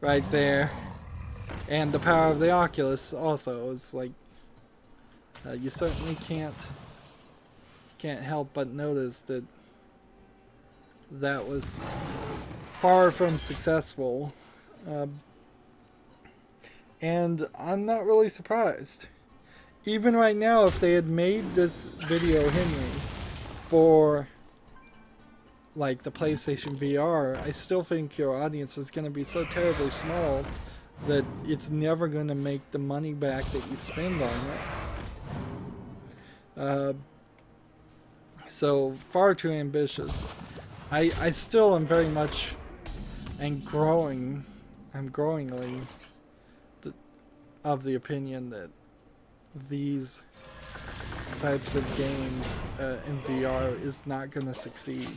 right there. And the power of the Oculus also. It's like, you certainly can't can't help but notice that that was far from successful. And I'm not really surprised. Even right now, if they had made this video Henry for like the PlayStation VR, I still think your audience is going to be so terribly small that it's never going to make the money back that you spend on it. So far too ambitious. I still am very much and growingly of the opinion that these types of games in VR is not going to succeed.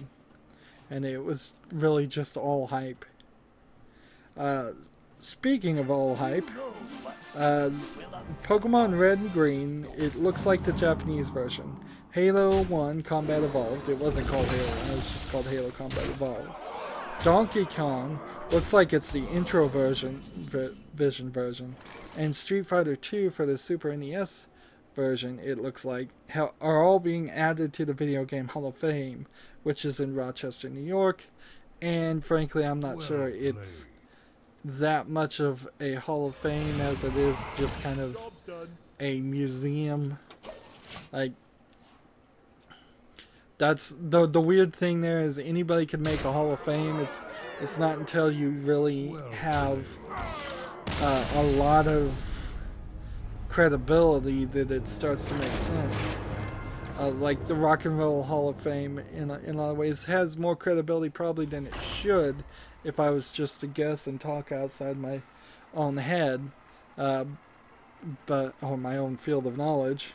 And it was really just all hype. Speaking of all hype, Pokemon Red and Green, it looks like the Japanese version. Halo 1 Combat Evolved, it wasn't called Halo 1, it was just called Halo Combat Evolved. Donkey Kong, looks like it's the intro version, Vision version. And Street Fighter 2 for the Super NES version, it looks like, are all being added to the Video Game Hall of Fame, which is in Rochester, New York. And frankly, I'm not sure it's that much of a Hall of Fame as it is just kind of a museum. Like, that's the weird thing there is anybody could make a Hall of Fame. It's not until you really have a lot of credibility that it starts to make sense. Like the Rock and Roll Hall of Fame, in a lot of ways, has more credibility probably than it should, if I was just to guess and talk outside my own head, or my own field of knowledge.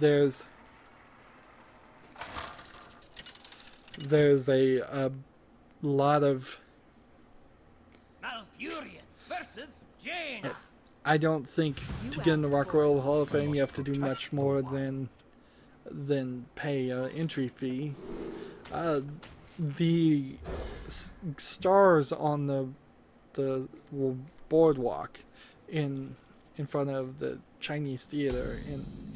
There's a lot of.
Malfurion versus Jane.
I don't think to get in the Rock and Roll Hall of Fame you have to do much more than pay an entry fee. The stars on the boardwalk in front of the Chinese Theater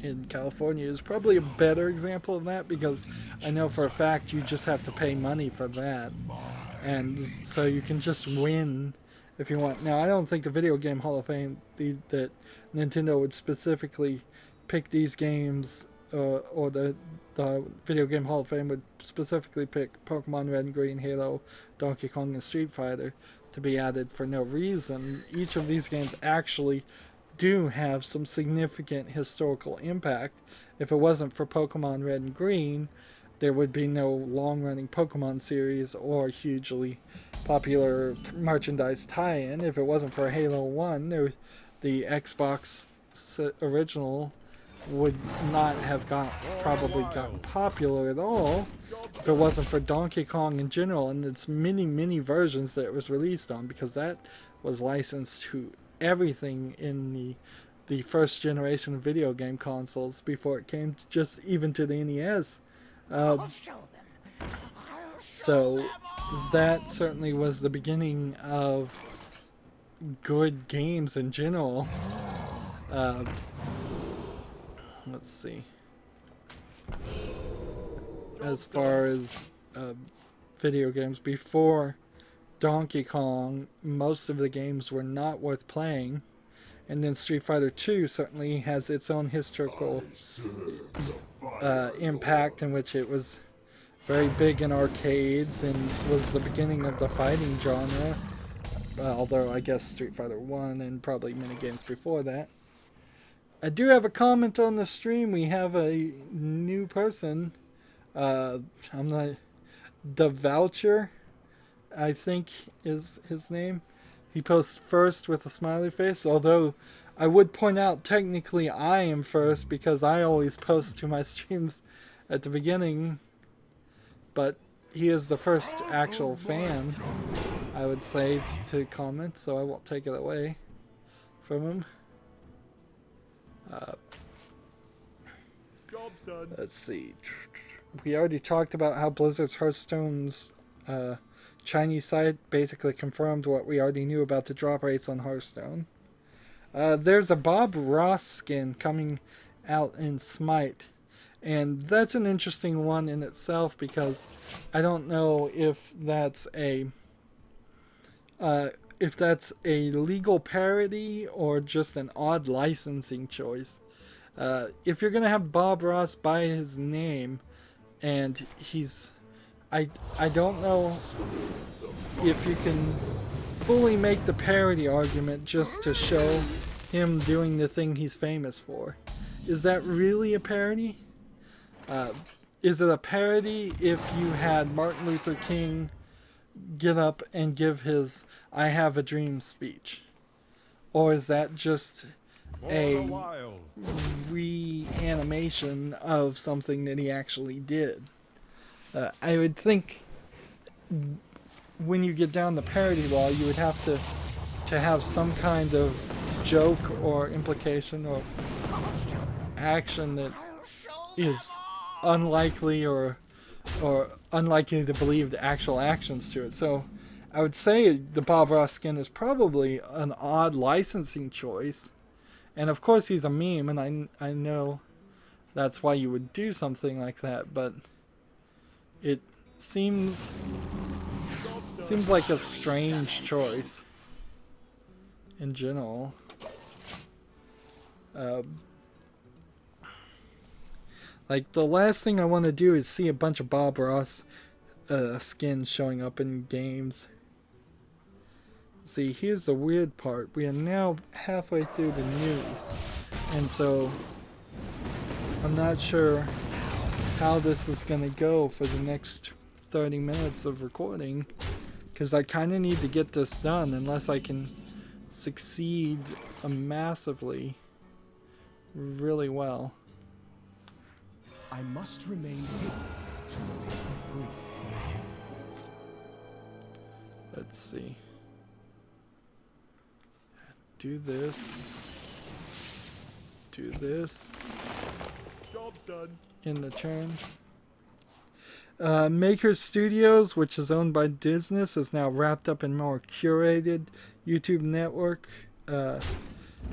in California is probably a better example of that, because I know for a fact you just have to pay money for that, and so you can just win if you want. Now, I don't think the Video Game Hall of Fame that Nintendo would specifically pick these games, or the Video Game Hall of Fame would specifically pick Pokemon Red and Green, Halo, Donkey Kong, and Street Fighter to be added for no reason. Each of these games actually do have some significant historical impact. If it wasn't for Pokemon Red and Green, there would be no long-running Pokemon series or hugely popular merchandise tie-in. If it wasn't for Halo 1, the Xbox original would not have probably gotten popular at all if it wasn't for Donkey Kong in general and its many versions that it was released on, because that was licensed to everything in the first generation of video game consoles before it came just even to the NES. So that certainly was the beginning of good games in general. Let's see. As far as video games, before Donkey Kong, most of the games were not worth playing. And then Street Fighter 2 certainly has its own historical impact, in which it was very big in arcades and was the beginning of the fighting genre. Although I guess Street Fighter 1 and probably many games before that. I do have a comment on the stream. We have a new person. I'm not... The Voucher, I think is his name. He posts first with a smiley face, although I would point out technically I am first because I always post to my streams at the beginning, but he is the first actual fan, I would say, to comment, so I won't take it away from him.
Job's done.
Let's see. We already talked about how Blizzard's Hearthstone's Chinese site basically confirmed what we already knew about the drop rates on Hearthstone. There's a Bob Ross skin coming out in Smite, and that's an interesting one in itself because I don't know if that's a legal parody or just an odd licensing choice. If you're gonna have Bob Ross by his name, and I don't know if you can fully make the parody argument just to show him doing the thing he's famous for. Is that really a parody? Is it a parody if you had Martin Luther King get up and give his "I Have a Dream" speech? Or is that just a reanimation of something that he actually did? I would think when you get down the parody law, you would have to have some kind of joke or implication or action that is unlikely or unlikely to believe the actual actions to it. So I would say the Bob Ross skin is probably an odd licensing choice. And of course he's a meme, and I know that's why you would do something like that, but it seems like a strange choice in general. Like, the last thing I want to do is see a bunch of Bob Ross skins showing up in games. See, here's the weird part. We are now halfway through the news, and so I'm not sure how this is going to go for the next 30 minutes of recording, because I kind of need to get this done unless I can succeed massively really well.
I must remain hidden to remain free.
Let's see. Do this. Do this.
Job done.
In the turn. Maker Studios, which is owned by Disney, is now wrapped up in more curated YouTube network.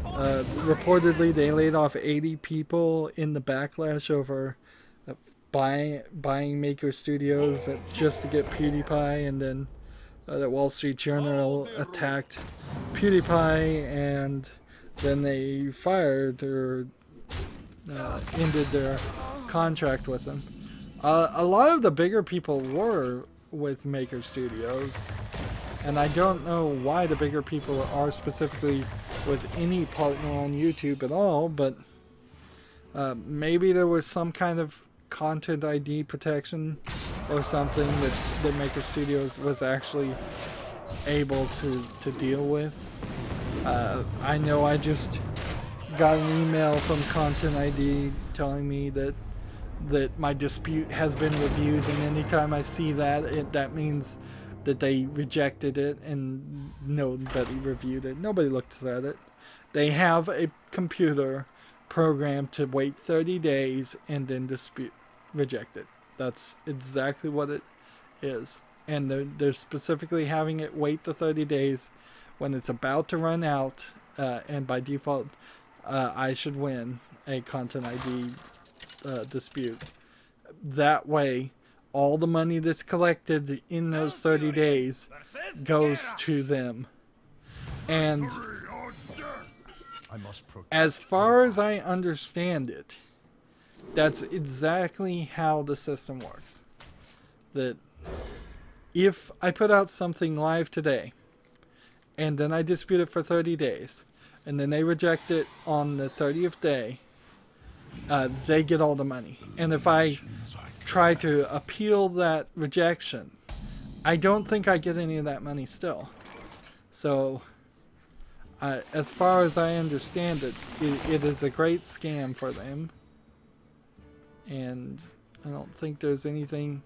Reportedly, they laid off 80 people in the backlash over buying Maker Studios just to get PewDiePie, and then the Wall Street Journal attacked PewDiePie, and then they fired or ended their contract with him. A lot of the bigger people were with Maker Studios, and I don't know why the bigger people are specifically with any partner on YouTube at all, but maybe there was some kind of content ID protection or something that Maker Studios was actually able to deal with. I know I just got an email from Content ID telling me that my dispute has been reviewed, and anytime I see that, that means that they rejected it and nobody reviewed it. Nobody looked at it. They have a computer programmed to wait 30 days and then reject it. That's exactly what it is. And they're specifically having it wait the 30 days when it's about to run out, and by default, I should win a Content ID dispute. That way, all the money that's collected in those 30 days goes to them. And as far as I understand it, that's exactly how the system works. That if I put out something live today, and then I dispute it for 30 days, and then they reject it on the 30th day, they get all the money. And if I try to appeal that rejection, I don't think I get any of that money still. So, as far as I understand it, it is a great scam for them. And I don't think there's anything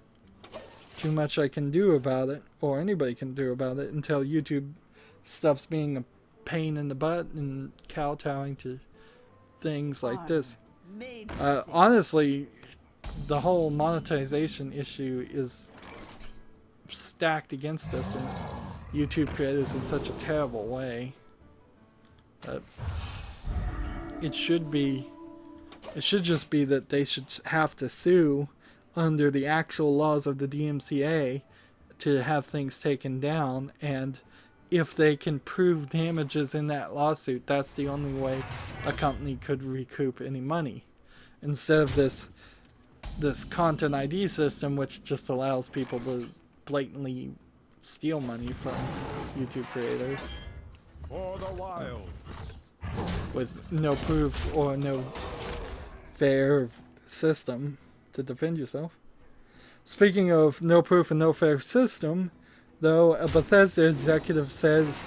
too much I can do about it, or anybody can do about it, until YouTube stops being a pain in the butt and kowtowing to things like this. Honestly, the whole monetization issue is stacked against us and YouTube creators in such a terrible way. It should just be that they should have to sue under the actual laws of the DMCA to have things taken down, and if they can prove damages in that lawsuit, that's the only way a company could recoup any money. Instead of this content ID system, which just allows people to blatantly steal money from YouTube creators
For the wild.
with no proof or no fair system to defend yourself. Speaking of no proof and no fair system, though, a Bethesda executive says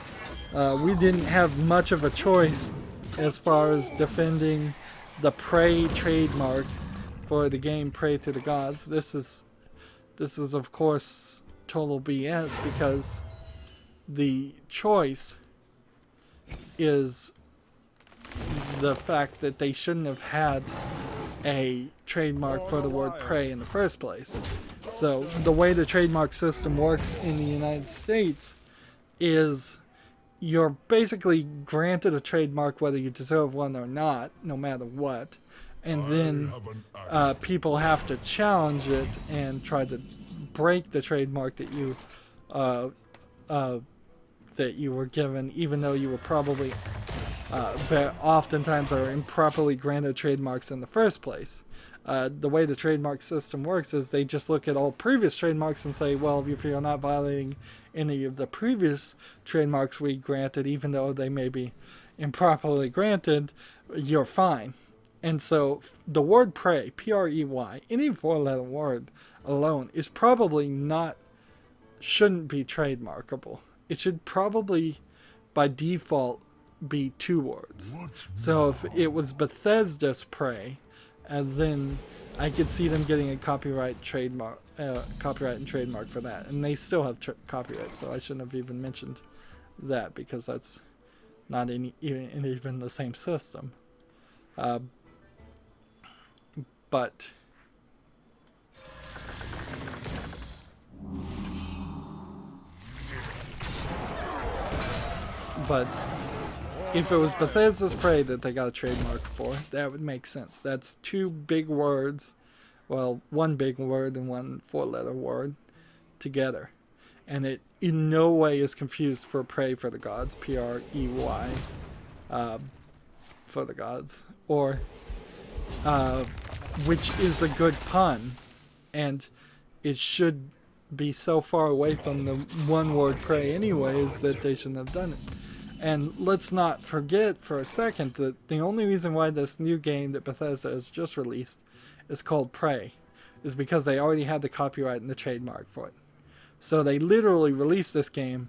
we didn't have much of a choice as far as defending the Prey trademark for the game Pray to the Gods. This is of course total BS, because the choice is the fact that they shouldn't have had a trademark for the word pray in the first place. So the way the trademark system works in the United States is you're basically granted a trademark whether you deserve one or not, no matter what, and then people have to challenge it and try to break the trademark that you were given, even though you were probably oftentimes are improperly granted trademarks in the first place. The way the trademark system works is they just look at all previous trademarks and say, well, if you're not violating any of the previous trademarks we granted, even though they may be improperly granted, you're fine. And so the word pray, P-R-E-Y, any four-letter word alone is probably shouldn't be trademarkable. It should probably, by default, be two words. So if it was Bethesda's Prey, and then I could see them getting a copyright and trademark for that, and they still have copyright, so I shouldn't have even mentioned that, because that's not even the same system. But if it was Bethesda's Prey that they got a trademark for, that would make sense. That's two big words, well, one big word and one four-letter word together. And it in no way is confused for Pray for the Gods, P-R-E-Y, for the Gods, or which is a good pun, and it should be so far away from the one word pray anyways that they shouldn't have done it. And let's not forget for a second that the only reason why this new game that Bethesda has just released is called Prey is because they already had the copyright and the trademark for it. So they literally released this game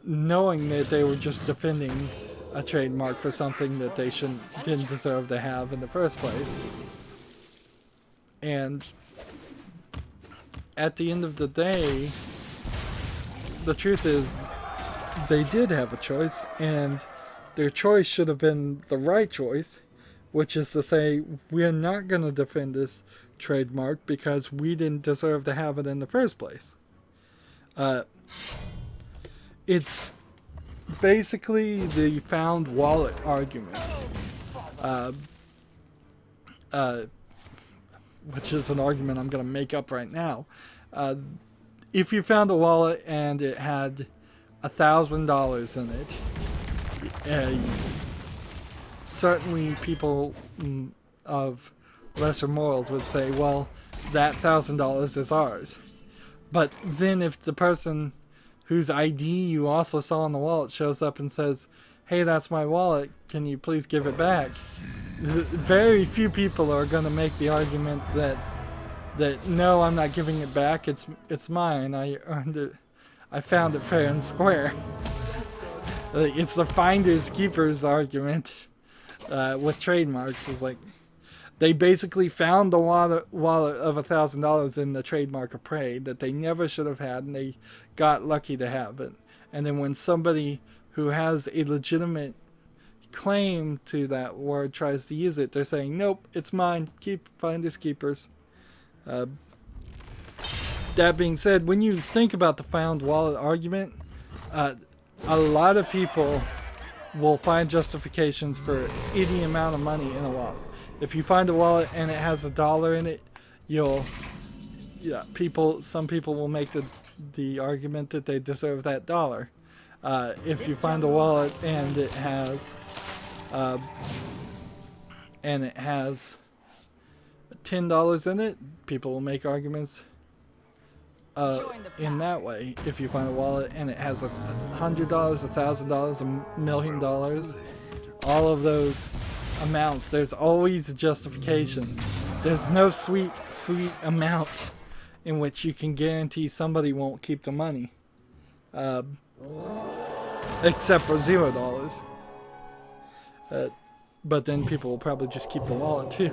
knowing that they were just defending a trademark for something that they didn't deserve to have in the first place. And at the end of the day, the truth is they did have a choice, and their choice should have been the right choice, which is to say, we're not going to defend this trademark because we didn't deserve to have it in the first place. It's basically the found wallet argument, which is an argument I'm going to make up right now. If you found a wallet and it had $1,000 in it, certainly people of lesser morals would say, well, that $1,000 is ours. But then if the person whose ID you also saw on the wallet shows up and says, hey, that's my wallet, can you please give it back? Very few people are going to make the argument that no, I'm not giving it back, it's mine, I earned it, I found it fair and square. It's the finders keepers argument with trademarks. Is like they basically found the wallet of $1,000 in the trademark of Prey that they never should have had, and they got lucky to have it. And then when somebody who has a legitimate claim to that word tries to use it, they're saying, nope, it's mine, keep finders keepers. That being said, when you think about the found wallet argument, a lot of people will find justifications for any amount of money in a wallet. If you find a wallet and it has $1 in it, some people will make the argument that they deserve that dollar. If you find a wallet and it has $10 in it, people will make arguments in that way. If you find a wallet and it has $100, $1,000, $1,000,000, all of those amounts, there's always a justification. There's no sweet amount in which you can guarantee somebody won't keep the money, except for $0. But then people will probably just keep the wallet too.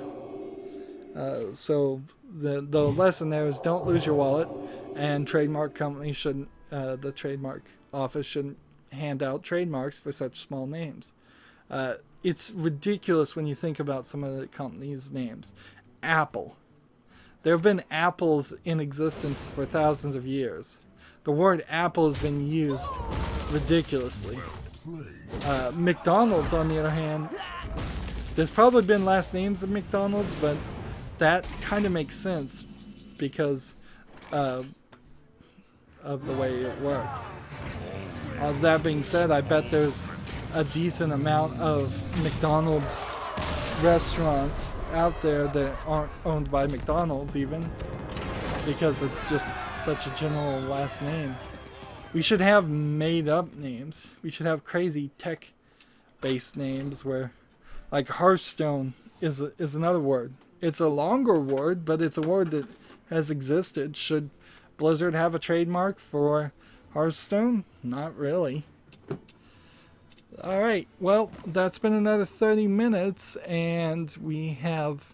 So the lesson there is don't lose your wallet, and trademark companies shouldn't, the trademark office shouldn't hand out trademarks for such small names. It's ridiculous when you think about some of the companies' names. Apple. There have been apples in existence for thousands of years. The word apple has been used ridiculously. McDonald's, on the other hand, there's probably been last names of McDonald's, but that kind of makes sense because of the way it works. That being said, I bet there's a decent amount of McDonald's restaurants out there that aren't owned by McDonald's even, because it's just such a general last name. We should have made up names. We should have crazy tech based names where, like, Hearthstone is another word. It's a longer word, but it's a word that has existed. Should Blizzard have a trademark for Hearthstone? Not really. Alright, well, that's been another 30 minutes, and we have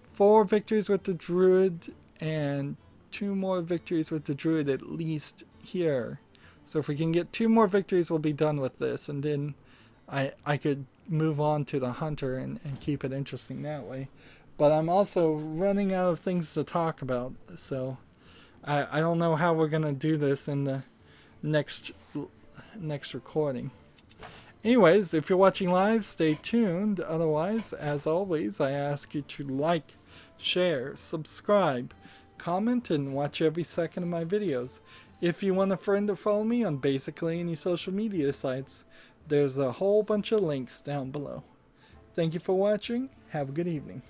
4 victories with the Druid, and 2 more victories with the Druid at least here. So if we can get 2 more victories, we'll be done with this, and then I could move on to the Hunter and keep it interesting that way. But I'm also running out of things to talk about, so I don't know how we're going to do this in the next recording. Anyways, if you're watching live, stay tuned. Otherwise, as always, I ask you to like, share, subscribe, comment, and watch every second of my videos. If you want a friend to follow me on basically any social media sites, there's a whole bunch of links down below. Thank you for watching. Have a good evening.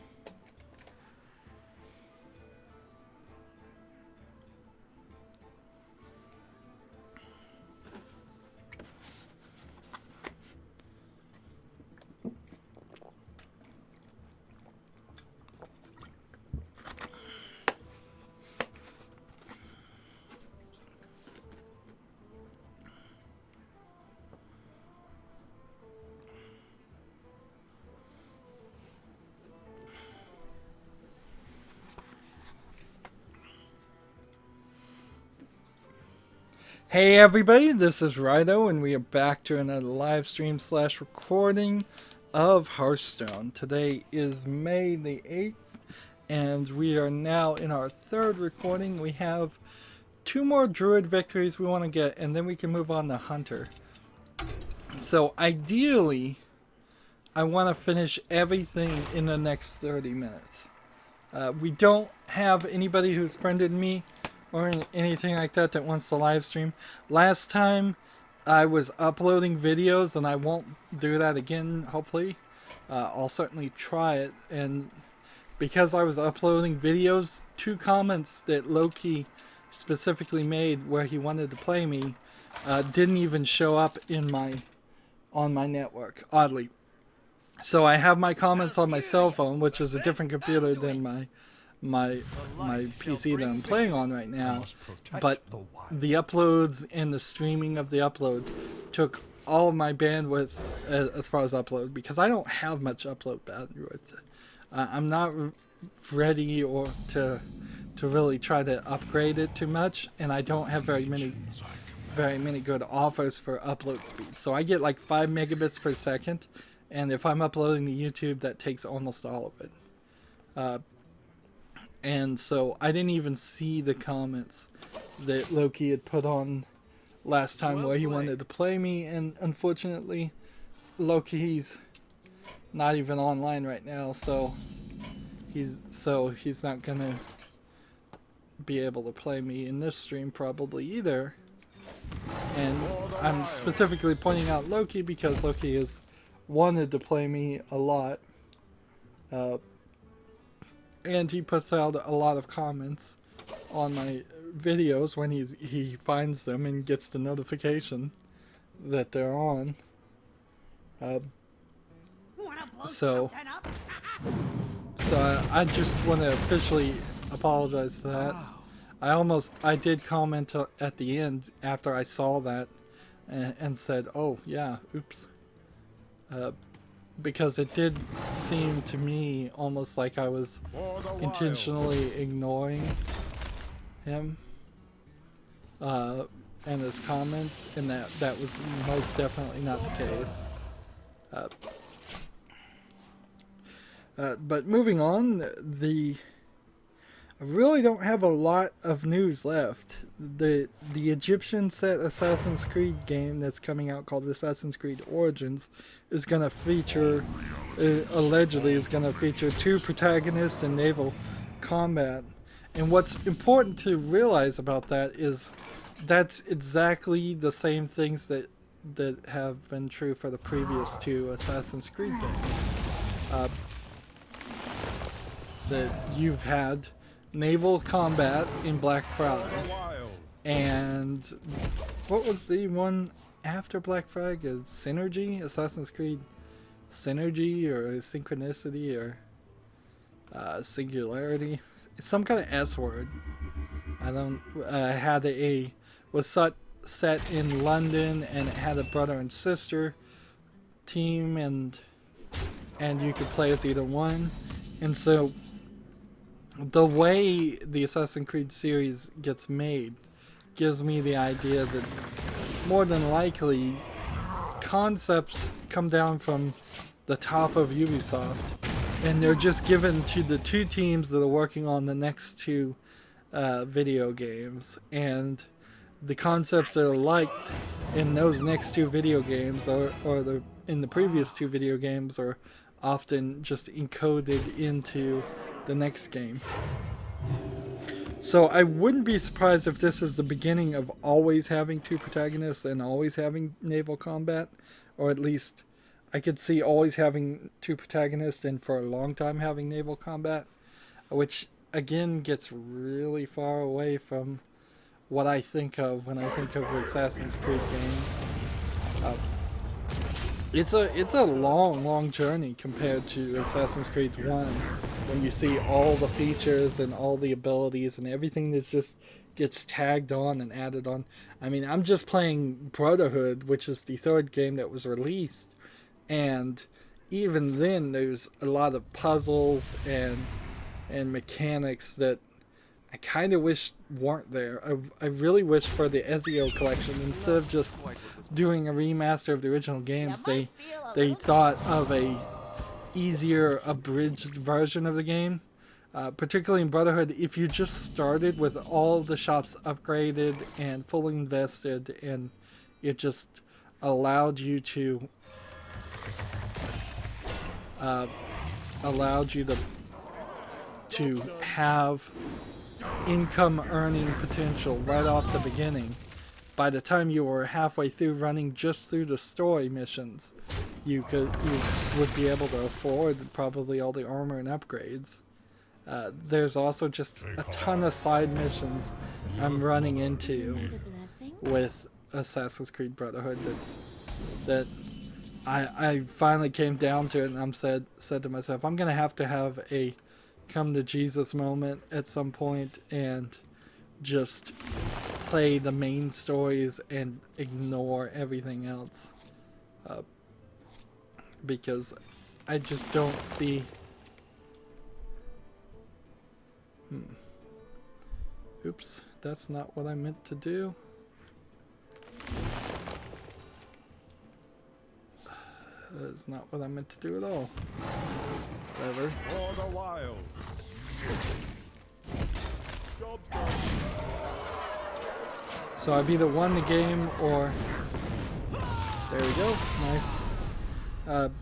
Hey everybody, this is Rydo, and we are back to another live stream / recording of Hearthstone. Today is May the 8th, and we are now in our 3rd recording. We have 2 more Druid victories we want to get, and then we can move on to Hunter. So ideally, I want to finish everything in the next 30 minutes. We don't have anybody who's friended me or anything like that that wants to live stream. Last time I was uploading videos, and I won't do that again, hopefully. I'll certainly try it, and because I was uploading videos, 2 comments that Loki specifically made where he wanted to play me didn't even show up in on my network, oddly. So I have my comments on my cell phone, which is a different computer than my PC that I'm playing on right now, but the uploads and the streaming of the upload took all of my bandwidth as far as upload, because I don't have much upload bandwidth. I'm not ready to really try to upgrade it too much, and I don't have very many good offers for upload speed. So I get like 5 megabits per second, and if I'm uploading to YouTube, that takes almost all of it. And so I didn't even see the comments that Loki had put on last time where he wanted to play me, and unfortunately Loki's not even online right now, so he's not gonna be able to play me in this stream probably either. And I'm specifically pointing out Loki because Loki has wanted to play me a lot, and he puts out a lot of comments on my videos when he finds them and gets the notification that they're on. So I just want to officially apologize for that. I did comment at the end after I saw that and said, oh yeah, oops. Because it did seem to me almost like I was intentionally ignoring him and his comments, and that was most definitely not the case. But moving on, I really don't have a lot of news left. The Egyptian set Assassin's Creed game that's coming out called Assassin's Creed Origins is going to feature, allegedly is going to feature 2 protagonists in naval combat. And what's important to realize about that is that's exactly the same things that have been true for the previous 2 Assassin's Creed games. That you've had naval combat in Black Flag, and what was the one after Black Flag? Is Synergy? Assassin's Creed Synergy or Synchronicity or Singularity? It's some kind of S word. I don't. Was set in London, and it had a brother and sister team, and you could play as either one, and so. The way the Assassin's Creed series gets made gives me the idea that more than likely concepts come down from the top of Ubisoft, and they're just given to the 2 teams that are working on the next 2 video games, and the concepts that are liked in those next 2 video games or in the previous 2 video games are often just encoded into the next game. So I wouldn't be surprised if this is the beginning of always having 2 protagonists and always having naval combat, or at least I could see always having 2 protagonists and for a long time having naval combat, which again gets really far away from what I think of when I think of Assassin's Creed games. It's a long journey compared to Assassin's Creed 1, when you see all the features and all the abilities and everything that just gets tagged on and added on. I mean, I'm just playing Brotherhood, which is the 3rd game that was released, and even then there's a lot of puzzles and mechanics that I kind of wish weren't there. I really wish for the Ezio collection, instead of just doing a remaster of the original games, they thought of a easier abridged version of the game. Particularly in Brotherhood, if you just started with all the shops upgraded and fully invested, and it just allowed you to have income earning potential right off the beginning. By the time you were halfway through running just through the story missions, you would be able to afford probably all the armor and upgrades. There's also just a ton of side missions I'm running into with Assassin's Creed Brotherhood that I finally came down to it, and I'm said to myself, I'm gonna have a come to Jesus moment at some point and just play the main stories and ignore everything else, because I just don't see oops, that's not what I meant to do. That's not what I meant to do at all. Whatever.
For the wild. Job's done.
So I've either won the game or... There we go. Nice. But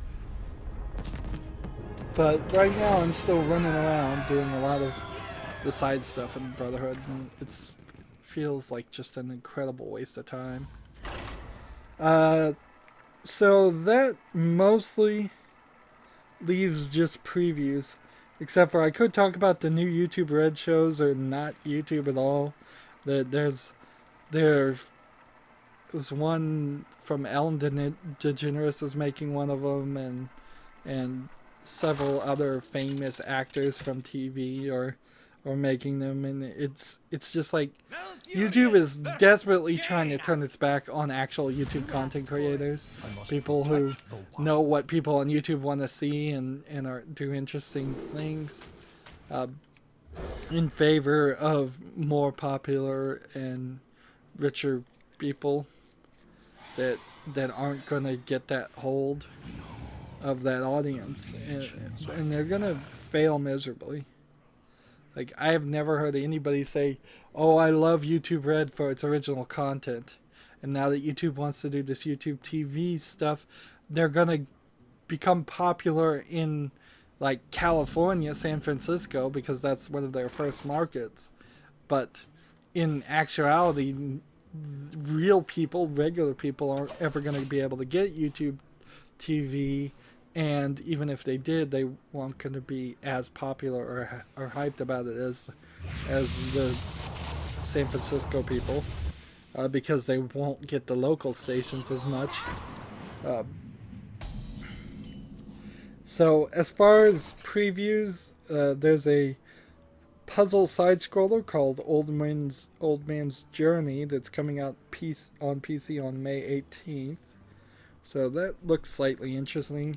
right now I'm still running around doing a lot of the side stuff in Brotherhood, and it feels like just an incredible waste of time. So that mostly leaves just previews, except for I could talk about the new YouTube Red shows, or not YouTube at all. There was one from Ellen DeGeneres is making one of them, and several other famous actors from TV are making them, and it's just like YouTube is desperately trying to turn its back on actual YouTube content creators, people who know what people on YouTube want to see and do interesting things, in favor of more popular and richer people that aren't going to get that hold of that audience, and they're going to fail miserably. Like, I have never heard anybody say, oh, I love YouTube Red for its original content. And now that YouTube wants to do this YouTube TV stuff, they're going to become popular in, like, California, San Francisco, because that's one of their first markets. But in actuality, real people, regular people, aren't ever going to be able to get YouTube TV. And even if they did, they weren't going to be as popular or hyped about it as the San Francisco people, because they won't get the local stations as much. So as far as previews, there's a puzzle side scroller called Old Man's Journey that's coming out on PC on May 18th. So that looks slightly interesting.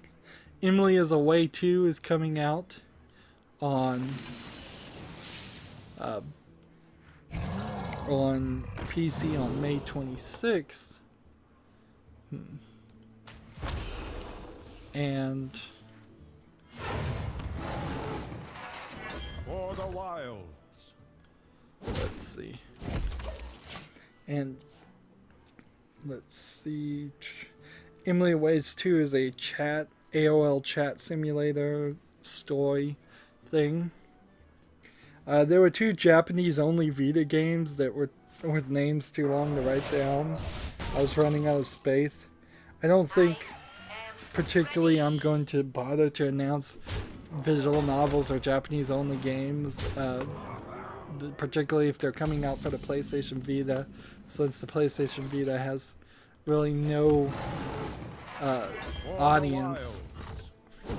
Emily is Away 2 is coming out on PC on May 26th. And
For the wilds.
let's see. And let's see. Emily Aways 2 is a AOL chat simulator story thing. There were 2 Japanese-only Vita games that were with names too long to write down. I was running out of space. I don't think particularly I'm going to bother to announce visual novels or Japanese-only games, particularly if they're coming out for the PlayStation Vita, since the PlayStation Vita has really no audience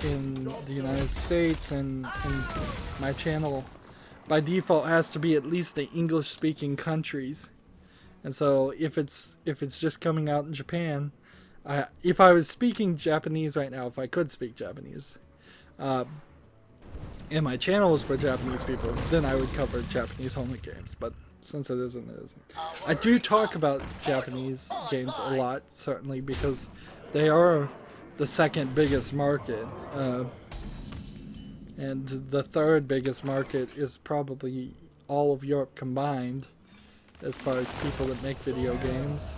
in the United States, and my channel by default has to be at least the English speaking countries. And so if it's just coming out in Japan, if I was speaking Japanese right now, if I could speak Japanese, and my channel was for Japanese people, then I would cover Japanese only games. But since it isn't, it isn't. I do talk about Japanese games a lot, certainly, because they are the second biggest market, and the third biggest market is probably all of Europe combined, as far as people that make video games.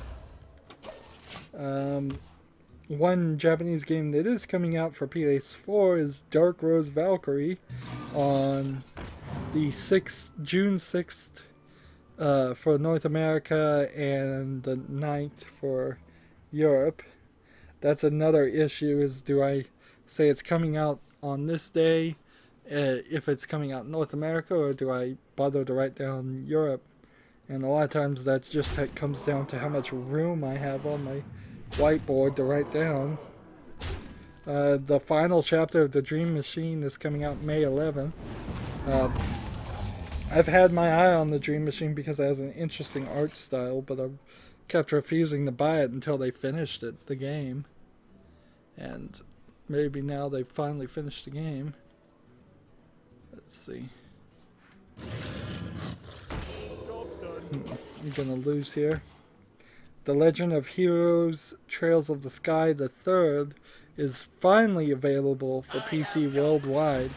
One Japanese game that is coming out for PS4 is Dark Rose Valkyrie on the June 6th for North America and the 9th for Europe. That's another issue, is do I say it's coming out on this day if it's coming out in North America, or do I bother to write down Europe? And a lot of times that's just, it comes down to how much room I have on my whiteboard to write down. The final chapter of The Dream Machine is coming out May 11th. I've had my eye on The Dream Machine because it has an interesting art style, but I've kept refusing to buy it until they finished the game. And maybe now they've finally finished the game. Let's see. I'm gonna lose here. The Legend of Heroes Trails of the Sky the Third is finally available for PC worldwide.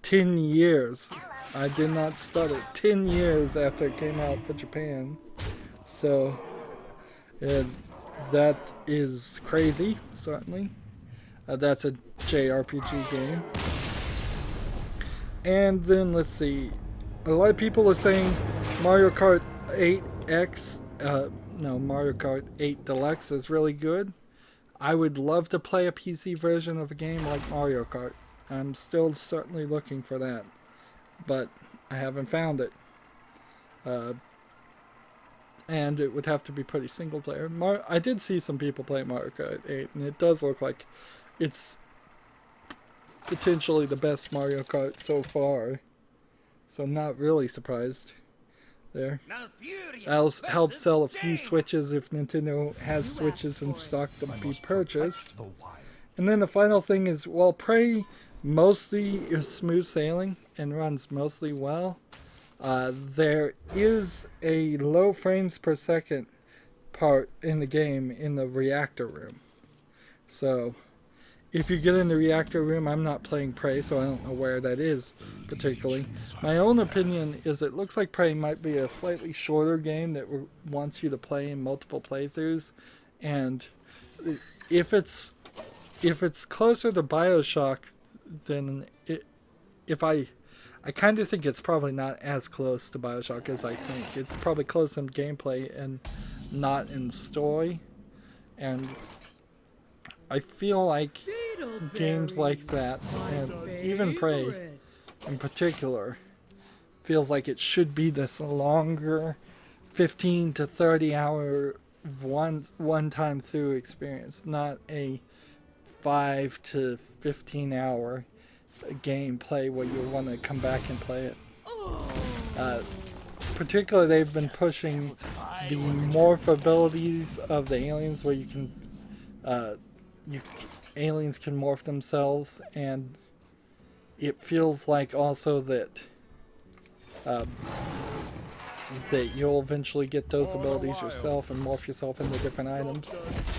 10 years. I did not stutter. 10 years after it came out for Japan. So, that is crazy, certainly. That's a JRPG game. And then let's see. A lot of people are saying Mario Kart 8X, no, Mario Kart 8 Deluxe is really good. I would love to play a PC version of a game like Mario Kart. I'm still certainly looking for that, but I haven't found it. And it would have to be pretty single player. I did see some people play Mario Kart 8, and it does look like it's potentially the best Mario Kart so far. So I'm not really surprised there. I'll help sell a few Switches if Nintendo has Switches in stock to be purchased. And then the final thing is, while Prey mostly is smooth sailing and runs mostly well, there is a low frames per second part in the game in the reactor room. So if you get in the reactor room, I'm not playing Prey, so I don't know where that is particularly. My own opinion is it looks like Prey might be a slightly shorter game that wants you to play in multiple playthroughs. And if it's closer to BioShock, then I kind of think it's probably not as close to BioShock as I think. It's probably close in gameplay and not in story. And I feel like games like that, and even Prey in particular, feels like it should be this longer 15 to 30 hour one time through experience, not a 5 to 15 hour gameplay where you want to come back and play it. Particularly, they've been pushing the morph abilities of the aliens, where you can aliens can morph themselves, and it feels like also that that you'll eventually get those abilities yourself and morph yourself into different items.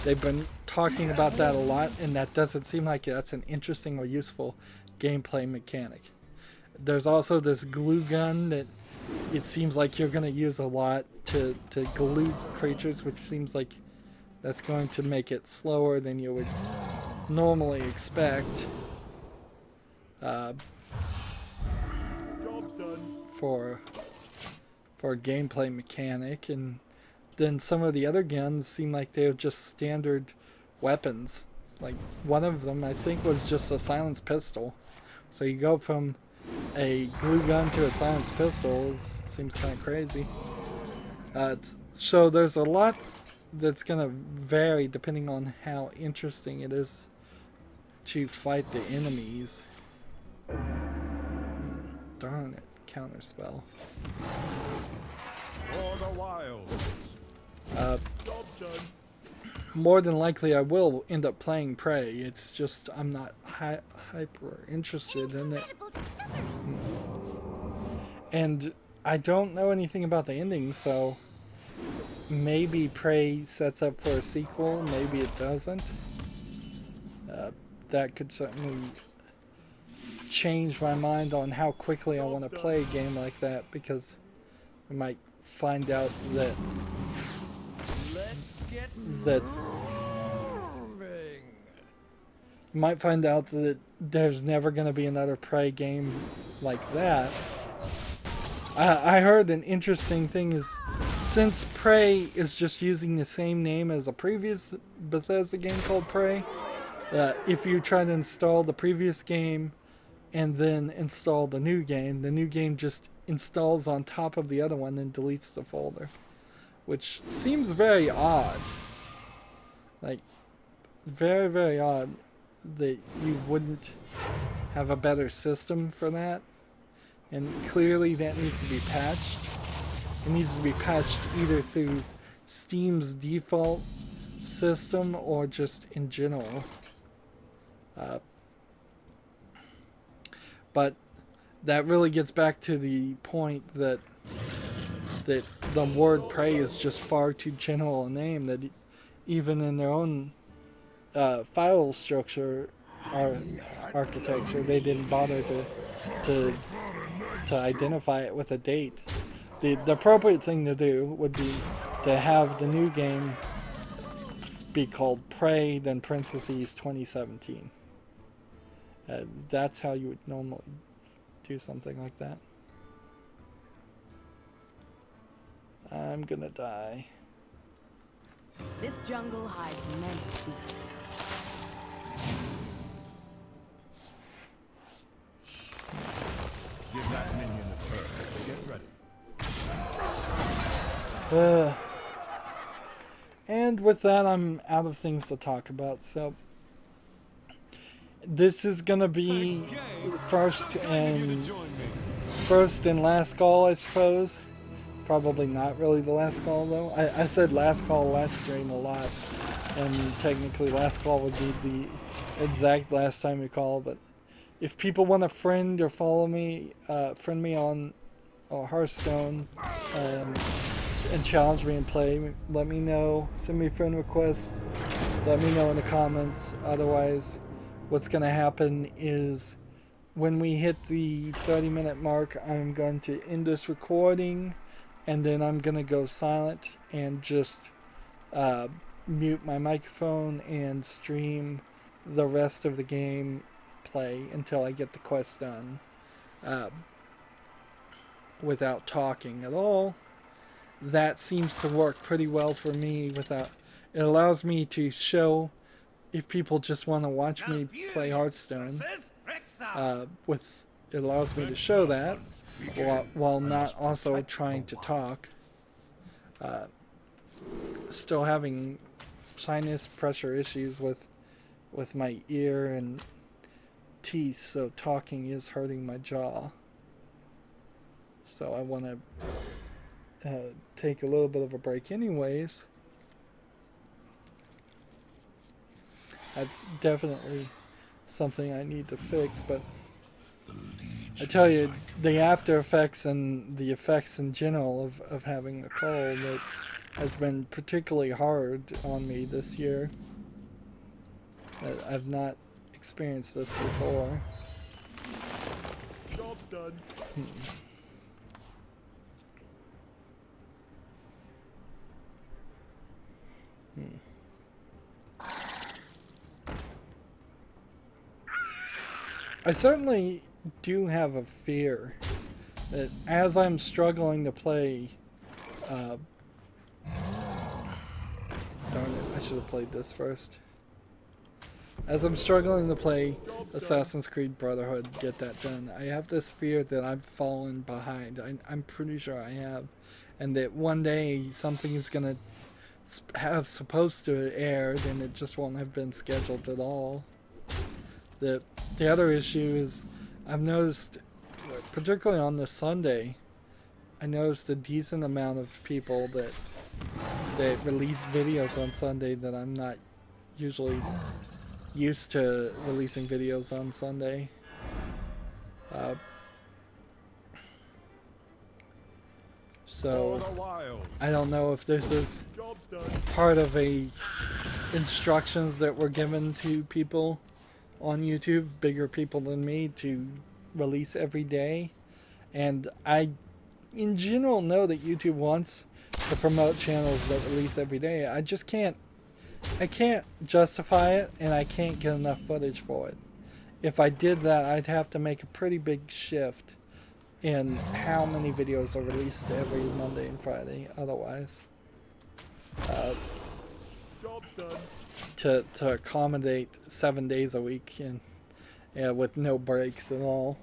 They've been talking about that a lot, and that doesn't seem like that's an interesting or useful gameplay mechanic. There's also this glue gun that it seems like you're going to use a lot to glue creatures, which seems like that's going to make it slower than you would normally expect for a gameplay mechanic. And then some of the other guns seem like they're just standard weapons. Like one of them I think was just a silenced pistol. So you go from a glue gun to a silenced pistol. Seems kind of crazy. So there's a lot that's going to vary depending on how interesting it is to fight the enemies. Darn it, counterspell.
For the wild.
More than likely I will end up playing Prey. It's just I'm not hyper interested in it. And I don't know anything about the ending, so maybe Prey sets up for a sequel, maybe it doesn't. That could certainly change my mind on how quickly I want to play a game like that, because I might find out that there's never going to be another Prey game like that. I heard an interesting thing is, since Prey is just using the same name as a previous Bethesda game called Prey, if you try to install the previous game and then install the new game just installs on top of the other one and deletes the folder, which seems very odd. Like, very, very odd that you wouldn't have a better system for that. And clearly that needs to be patched. It needs to be patched either through Steam's default system or just in general. But that really gets back to the point that the word Prey is just far too general a name, that even in their own file structure architecture, they didn't bother to identify it with a date. The appropriate thing to do would be to have the new game be called Prey, then parentheses 2017. That's how you would normally do something like that. I'm gonna die.
This jungle hides many secrets.
Give that minion a turn. Get ready.
And with that, I'm out of things to talk about. So this is gonna be first and last call, I suppose. Probably not really the last call though. I said last call last stream a lot, and technically last call would be the exact last time you call. But if people want to friend or follow me, friend me on Hearthstone, and challenge me and play, let me know. Send me friend requests. Let me know in the comments. Otherwise, what's gonna happen is when we hit the 30-minute mark, I'm going to end this recording, and then I'm gonna go silent and just mute my microphone and stream the rest of the game play until I get the quest done, without talking at all. That seems to work pretty well for me. It allows me to show, if people just want to watch me play Hearthstone, it allows me to show that while not also trying to talk. Still having sinus pressure issues with my ear and teeth, so talking is hurting my jaw. So I want to take a little bit of a break anyways. That's definitely something I need to fix, but I tell you, the after effects and the effects in general of having a cold, that has been particularly hard on me this year. I've not experienced this before.
Job done.
I certainly do have a fear that as I'm struggling to play, darn it, I should have played this first. As I'm struggling to play Assassin's Creed Brotherhood, get that done, I have this fear that I've fallen behind. I'm pretty sure I have. And that one day something is going to have supposed to air, and it just won't have been scheduled at all. The other issue is I've noticed, particularly on this Sunday, I noticed a decent amount of people that release videos on Sunday that I'm not usually used to releasing videos on Sunday. So I don't know if this is part of a instructions that were given to people on YouTube, bigger people than me, to release every day. And I in general know that YouTube wants to promote channels that release every day. I just can't justify it, and I can't get enough footage for it. If I did that, I'd have to make a pretty big shift in how many videos are released every Monday and Friday otherwise, to accommodate 7 days a week and with no breaks at all.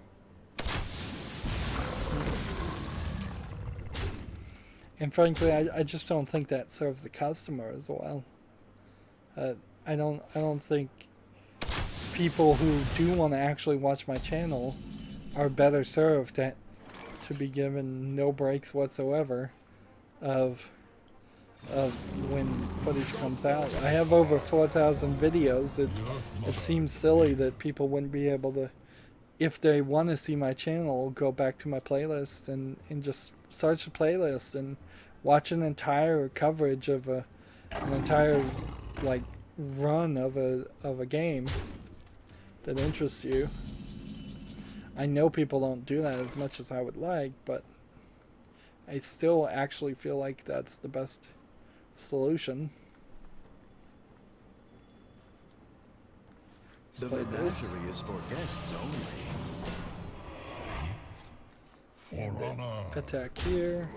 And frankly, I just don't think that serves the customer as well. I don't think people who do want to actually watch my channel are better served to be given no breaks whatsoever of when footage comes out. I have over 4,000 videos. It seems silly that people wouldn't be able to, if they want to see my channel, go back to my playlist and just search the playlist and watch an entire coverage of an entire like run of a game that interests you. I know people don't do that as much as I would like, but I still actually feel like that's the best solution.
The
play this.
menagerie is for guests only.
For honor.
Attack here.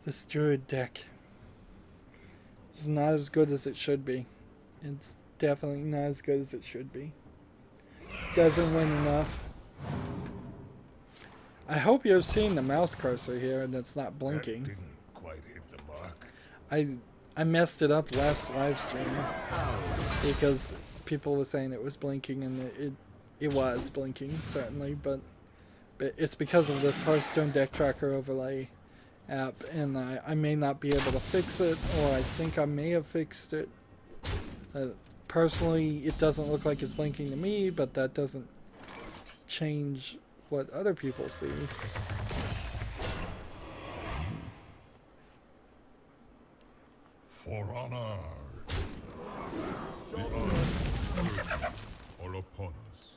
This druid deck is not as good as it should be. It's definitely not as good as it should be. Doesn't win enough. I hope you're seeing the mouse cursor here and it's not
That
blinking.
didn't quite hit the mark.
I messed it up last live stream because people were saying it was blinking, and it was blinking certainly, but it's because of this Hearthstone deck tracker overlay app, and I may not be able to fix it, or I think I may have fixed it. Personally, it doesn't look like it's blinking to me, but that doesn't change what other people see.
For honor. The honor all upon us.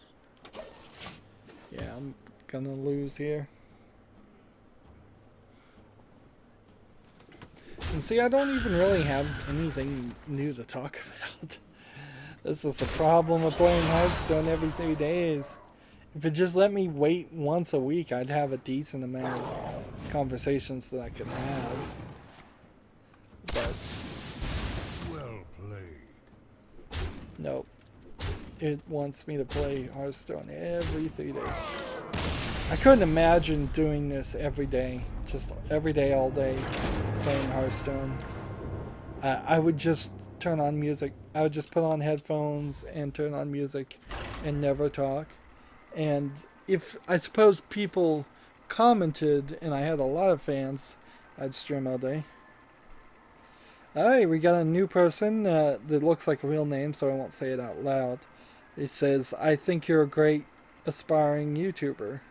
Yeah, I'm gonna lose here. And see, I don't even really have anything new to talk about. This is the problem of playing Hearthstone every 3 days. If it just let me wait once a week, I'd have a decent amount of conversations that I could have. But
Well played.
nope. It wants me to play Hearthstone every 3 days. I couldn't imagine doing this every day. Just every day, all day, playing Hearthstone. I would just turn on music. I would just put on headphones and turn on music and never talk. And if, I suppose, people commented and I had a lot of fans, I'd stream all day. Alright, we got a new person that looks like a real name, so I won't say it out loud. It says, "I think you're a great aspiring YouTuber."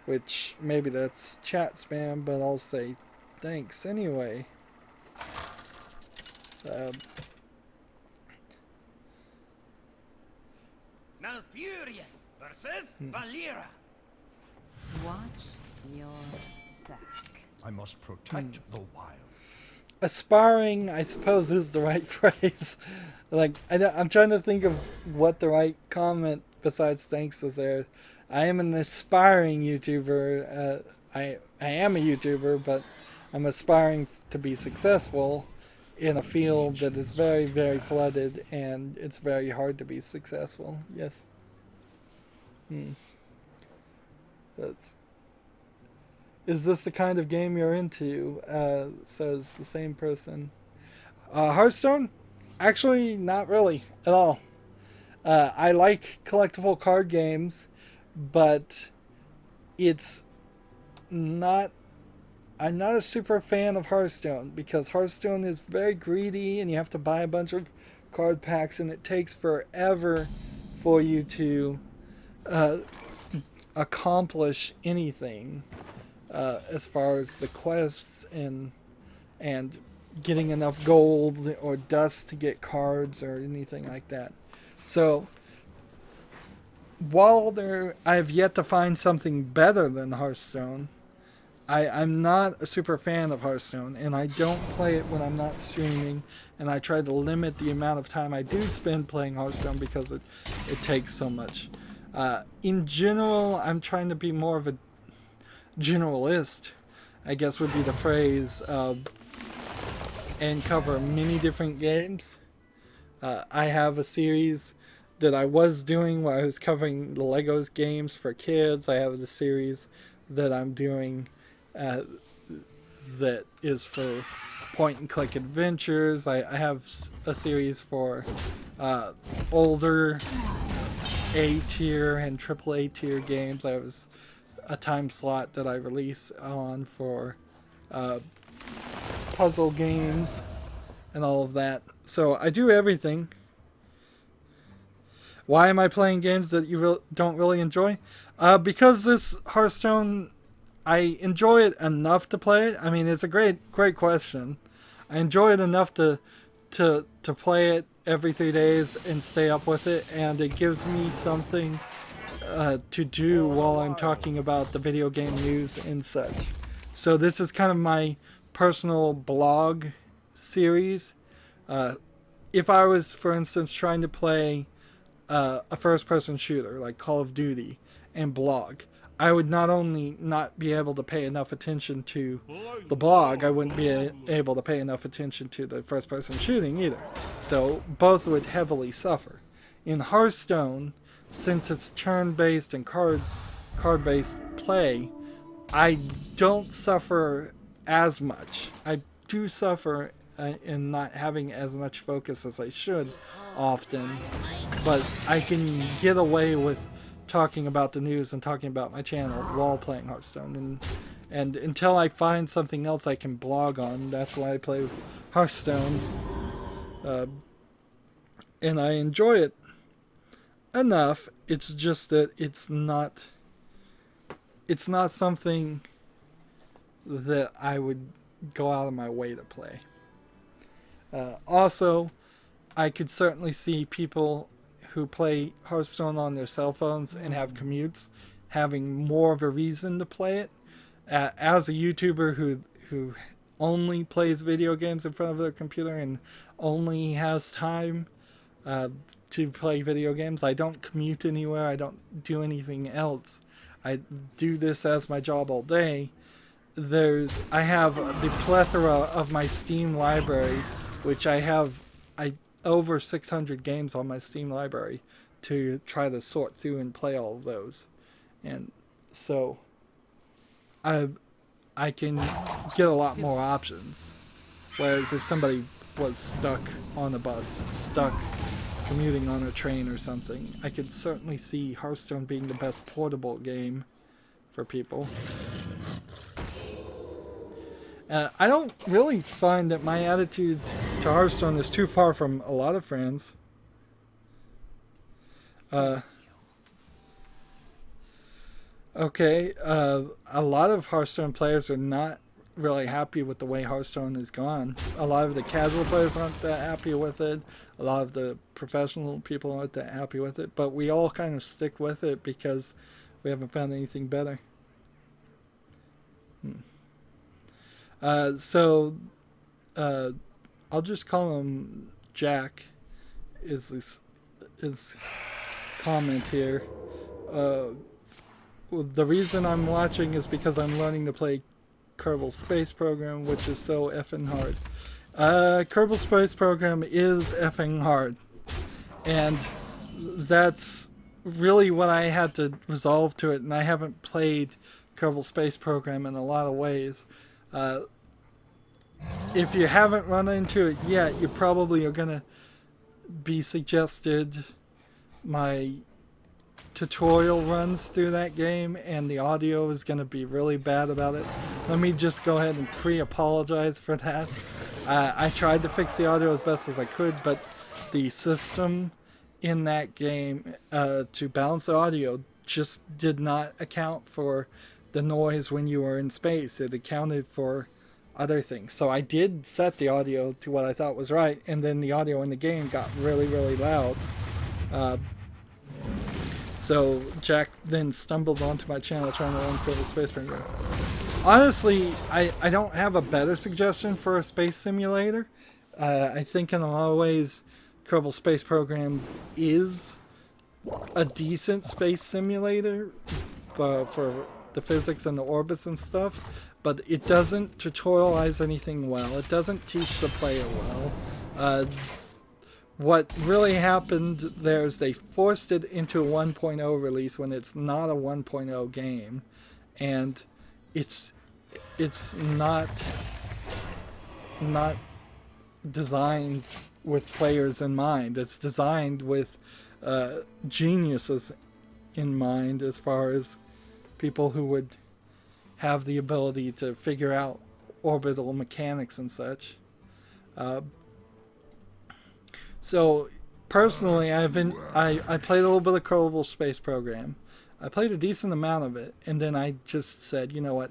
Which, maybe that's chat spam, but I'll say thanks anyway.
Malfurion versus Valera.
Watch your back.
I must protect the wild.
Aspiring, I suppose, is the right phrase. Like, I'm trying to think of what the right comment besides thanks is there. I am an aspiring YouTuber. I am a YouTuber, but I'm aspiring to be successful in a field that is very, very flooded, and it's very hard to be successful. Yes. Is this the kind of game you're into? Says the same person. Hearthstone? Actually, not really at all. I like collectible card games, but it's not. I'm not a super fan of Hearthstone because Hearthstone is very greedy and you have to buy a bunch of card packs and it takes forever for you to accomplish anything as far as the quests and getting enough gold or dust to get cards or anything like that. So while I have yet to find something better than Hearthstone, I'm not a super fan of Hearthstone, and I don't play it when I'm not streaming, and I try to limit the amount of time I do spend playing Hearthstone because it takes so much. In general, I'm trying to be more of a generalist, I guess would be the phrase, and cover many different games. I have a series that I was doing where I was covering the Legos games for kids. I have the series that I'm doing that is for point-and-click adventures. I have a series for older A-tier and AAA tier games. I have a time slot that I release on for puzzle games and all of that. So I do everything. Why am I playing games that you don't really enjoy? Because this Hearthstone, I enjoy it enough to play it. I mean, it's a great question. I enjoy it enough to play it every 3 days and stay up with it, and it gives me something to do while I'm talking about the video game news and such. So this is kind of my personal blog series. If I was, for instance, trying to play a first-person shooter like Call of Duty and blog, I would not only not be able to pay enough attention to the blog, I wouldn't be able to pay enough attention to the first-person shooting either. So both would heavily suffer. In Hearthstone, since it's turn-based and card-based play, I don't suffer as much. I do suffer in not having as much focus as I should often, but I can get away with talking about the news and talking about my channel while playing Hearthstone, and until I find something else I can blog on, that's why I play Hearthstone, and I enjoy it enough. It's just that it's not something that I would go out of my way to play. Also, I could certainly see people who play Hearthstone on their cell phones and have commutes having more of a reason to play it. As a YouTuber who only plays video games in front of their computer and only has time to play video games, I don't commute anywhere, I don't do anything else. I do this as my job all day. I have the plethora of my Steam library, which I have over 600 games on my Steam library to try to sort through and play all of those. And so I can get a lot more options. Whereas if somebody was stuck on a bus, stuck commuting on a train or something, I could certainly see Hearthstone being the best portable game for people. I don't really find that my attitude to Hearthstone is too far from a lot of friends. Okay, a lot of Hearthstone players are not really happy with the way Hearthstone has gone. A lot of the casual players aren't that happy with it. A lot of the professional people aren't that happy with it. But we all kind of stick with it because we haven't found anything better. So I'll just call him Jack. Is his comment here? The reason I'm watching is because I'm learning to play Kerbal Space Program, which is so effing hard. Kerbal Space Program is effing hard, and that's really what I had to resolve to it. And I haven't played Kerbal Space Program in a lot of ways. If you haven't run into it yet, you probably are gonna be suggested my tutorial runs through that game, and the audio is gonna be really bad about it. Let me just go ahead and pre-apologize for that. I tried to fix the audio as best as I could, but the system in that game to balance the audio just did not account for the noise when you were in space. It accounted for other things. So I did set the audio to what I thought was right, and then the audio in the game got really, really loud. So Jack then stumbled onto my channel trying to learn Kerbal Space Program. Honestly, I don't have a better suggestion for a space simulator. I think in a lot of ways Kerbal Space Program is a decent space simulator for the physics and the orbits and stuff, but it doesn't tutorialize anything well. It doesn't teach the player well. What really happened there is they forced it into a 1.0 release when it's not a 1.0 game, and it's not designed with players in mind. It's designed with geniuses in mind, as far as people who would have the ability to figure out orbital mechanics and such. So personally, I played a little bit of Kerbal Space Program. I played a decent amount of it, and then I just said, you know what?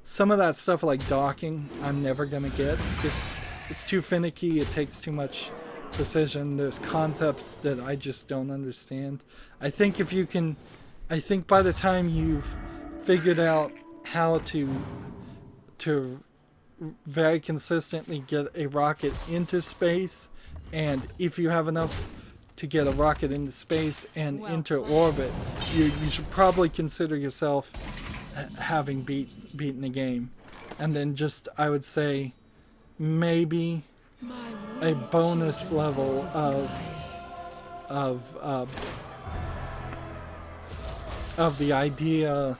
Some of that stuff like docking, I'm never gonna get. It's too finicky. It takes too much precision. There's concepts that I just don't understand. I think by the time you've figured out how to very consistently get a rocket into space, and if you have enough to get a rocket into space and into orbit, you should probably consider yourself having beaten the game. And then just, I would say, maybe a bonus level of the idea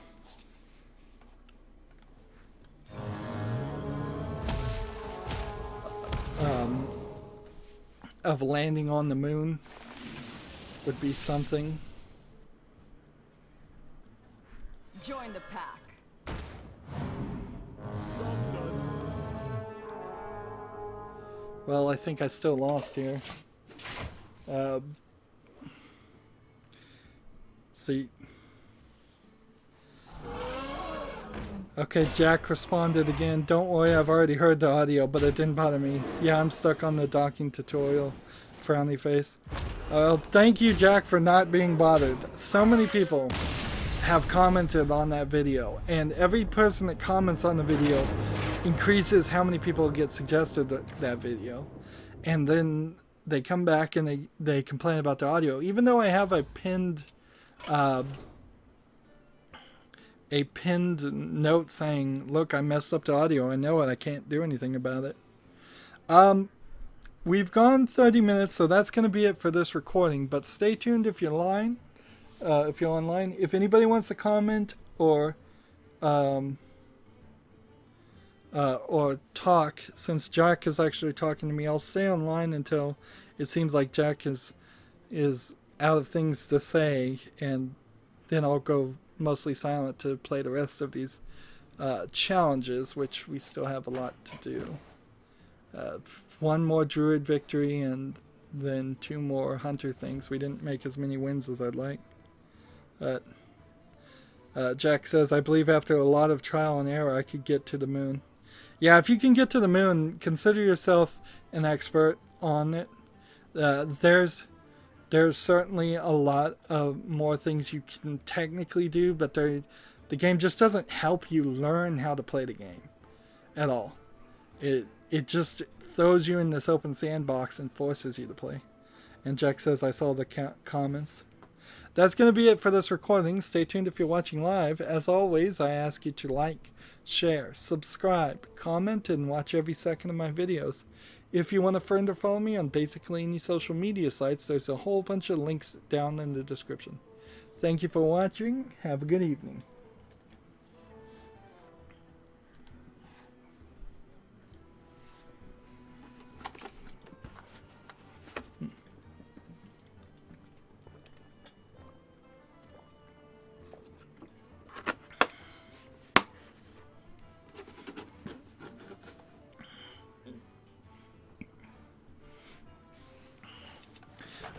of landing on the moon would be something.
Join the pack.
Well, I think I still lost here. See. Okay, Jack responded again. Don't worry, I've already heard the audio, but it didn't bother me. Yeah, I'm stuck on the docking tutorial. Frowny face. Thank you, Jack, for not being bothered. So many people have commented on that video, and every person that comments on the video increases how many people get suggested that video. And then they come back and they complain about the audio. Even though I have a pinned note saying, look, I messed up the audio, I know it, I can't do anything about it. We've gone 30 minutes, so that's going to be it for this recording, but stay tuned if you're online. If anybody wants to comment or talk, since Jack is actually talking to me, I'll stay online until it seems like Jack is out of things to say, and then I'll go mostly silent to play the rest of these challenges, which we still have a lot to do. One more druid victory and then 2 more hunter things. We didn't make as many wins as I'd like. But Jack says, I believe after a lot of trial and error I could get to the moon. Yeah, if you can get to the moon, consider yourself an expert on it. There's certainly a lot of more things you can technically do, but the game just doesn't help you learn how to play the game at all. It just throws you in this open sandbox and forces you to play. And Jack says, I saw the comments. That's going to be it for this recording. Stay tuned if you're watching live. As always, I ask you to like, share, subscribe, comment, and watch every second of my videos. If you want to friend or follow me on basically any social media sites, there's a whole bunch of links down in the description. Thank you for watching. Have a good evening.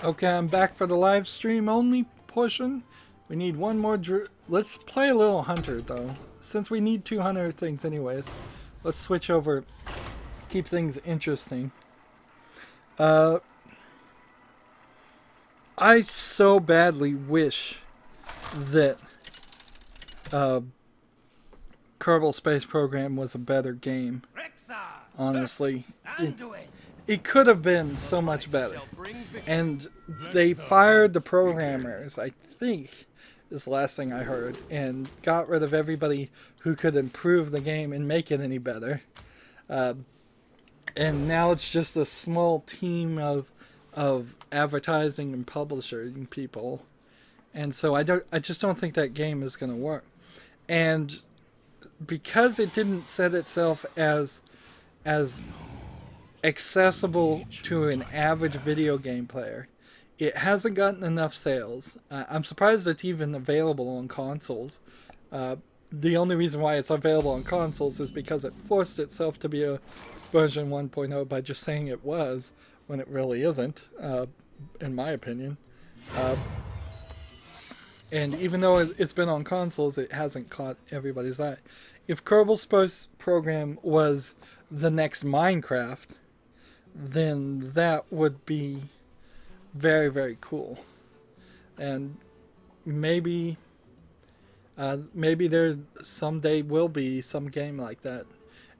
Okay, I'm back for the live stream only portion. We need one more let's play a little hunter though. Since we need 200 things anyways, let's switch over, keep things interesting. I so badly wish that Kerbal Space Program was a better game. Honestly. It could have been so much better. And they fired the programmers, I think, is the last thing I heard, and got rid of everybody who could improve the game and make it any better. And now it's just a small team of advertising and publishing people. And so I just don't think that game is going to work. And because it didn't set itself as accessible to an average video game player, it hasn't gotten enough sales. I'm surprised it's even available on consoles. The only reason why it's available on consoles is because it forced itself to be a version 1.0 by just saying it was, when it really isn't, in my opinion. And even though it's been on consoles, it hasn't caught everybody's eye. If Kerbal Space Program was the next Minecraft, then that would be very, very cool. And maybe there someday will be some game like that.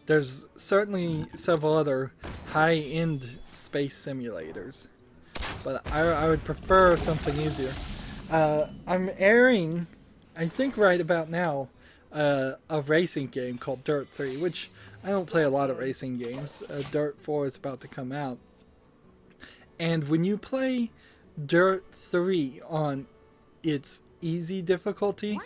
there's certainly several other high-end space simulators, but I would prefer something easier. I'm airing, I think right about now, a racing game called Dirt 3, which I don't play a lot of racing games. Dirt 4 is about to come out. And when you play Dirt 3 on its easy difficulty,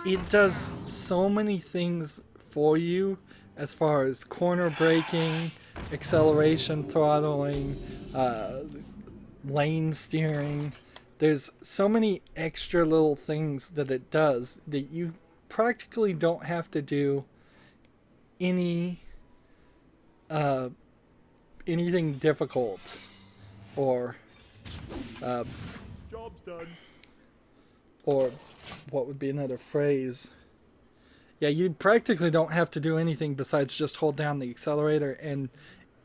it does so many things for you as far as corner braking, acceleration throttling, lane steering. There's so many extra little things that it does that you practically don't have to do anything difficult or
Job's done.
or what would be another phrase? Yeah, you practically don't have to do anything besides just hold down the accelerator and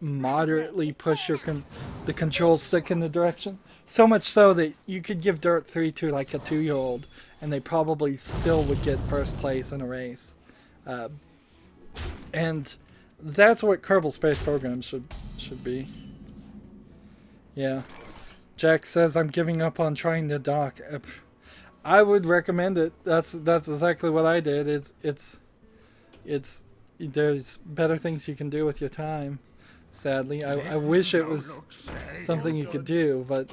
moderately push your the control stick in the direction. So much so that you could give Dirt 3 to like a 2-year-old and they probably still would get first place in a race. And that's what Kerbal Space Program should be. Yeah. Jack says I'm giving up on trying to dock. I would recommend it. That's exactly what I did. It's there's better things you can do with your time. Sadly, I wish it was something you could do, but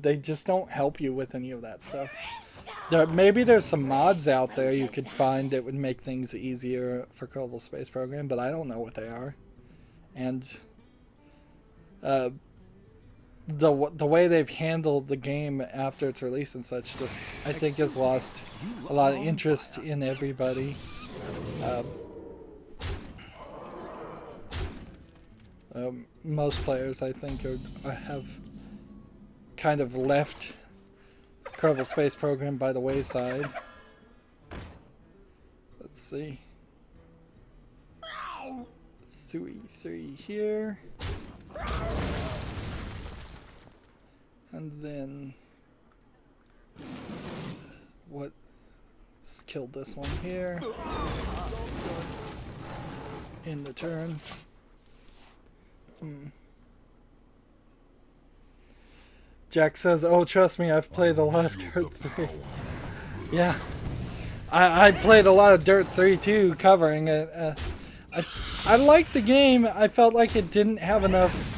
they just don't help you with any of that stuff. Maybe there's some mods out there you could find that would make things easier for Kerbal Space Program, but I don't know what they are. And the way they've handled the game after its release and such, just I think has lost a lot of interest in everybody. Most players, I think, have kind of left Kerbal Space Program by the wayside. Let's see. 3 here. And then let's kill this one here. In the turn. Jack says, oh, trust me, I've played a lot of Dirt 3. Yeah. I played a lot of Dirt 3 too, covering it. I liked the game. I felt like it didn't have enough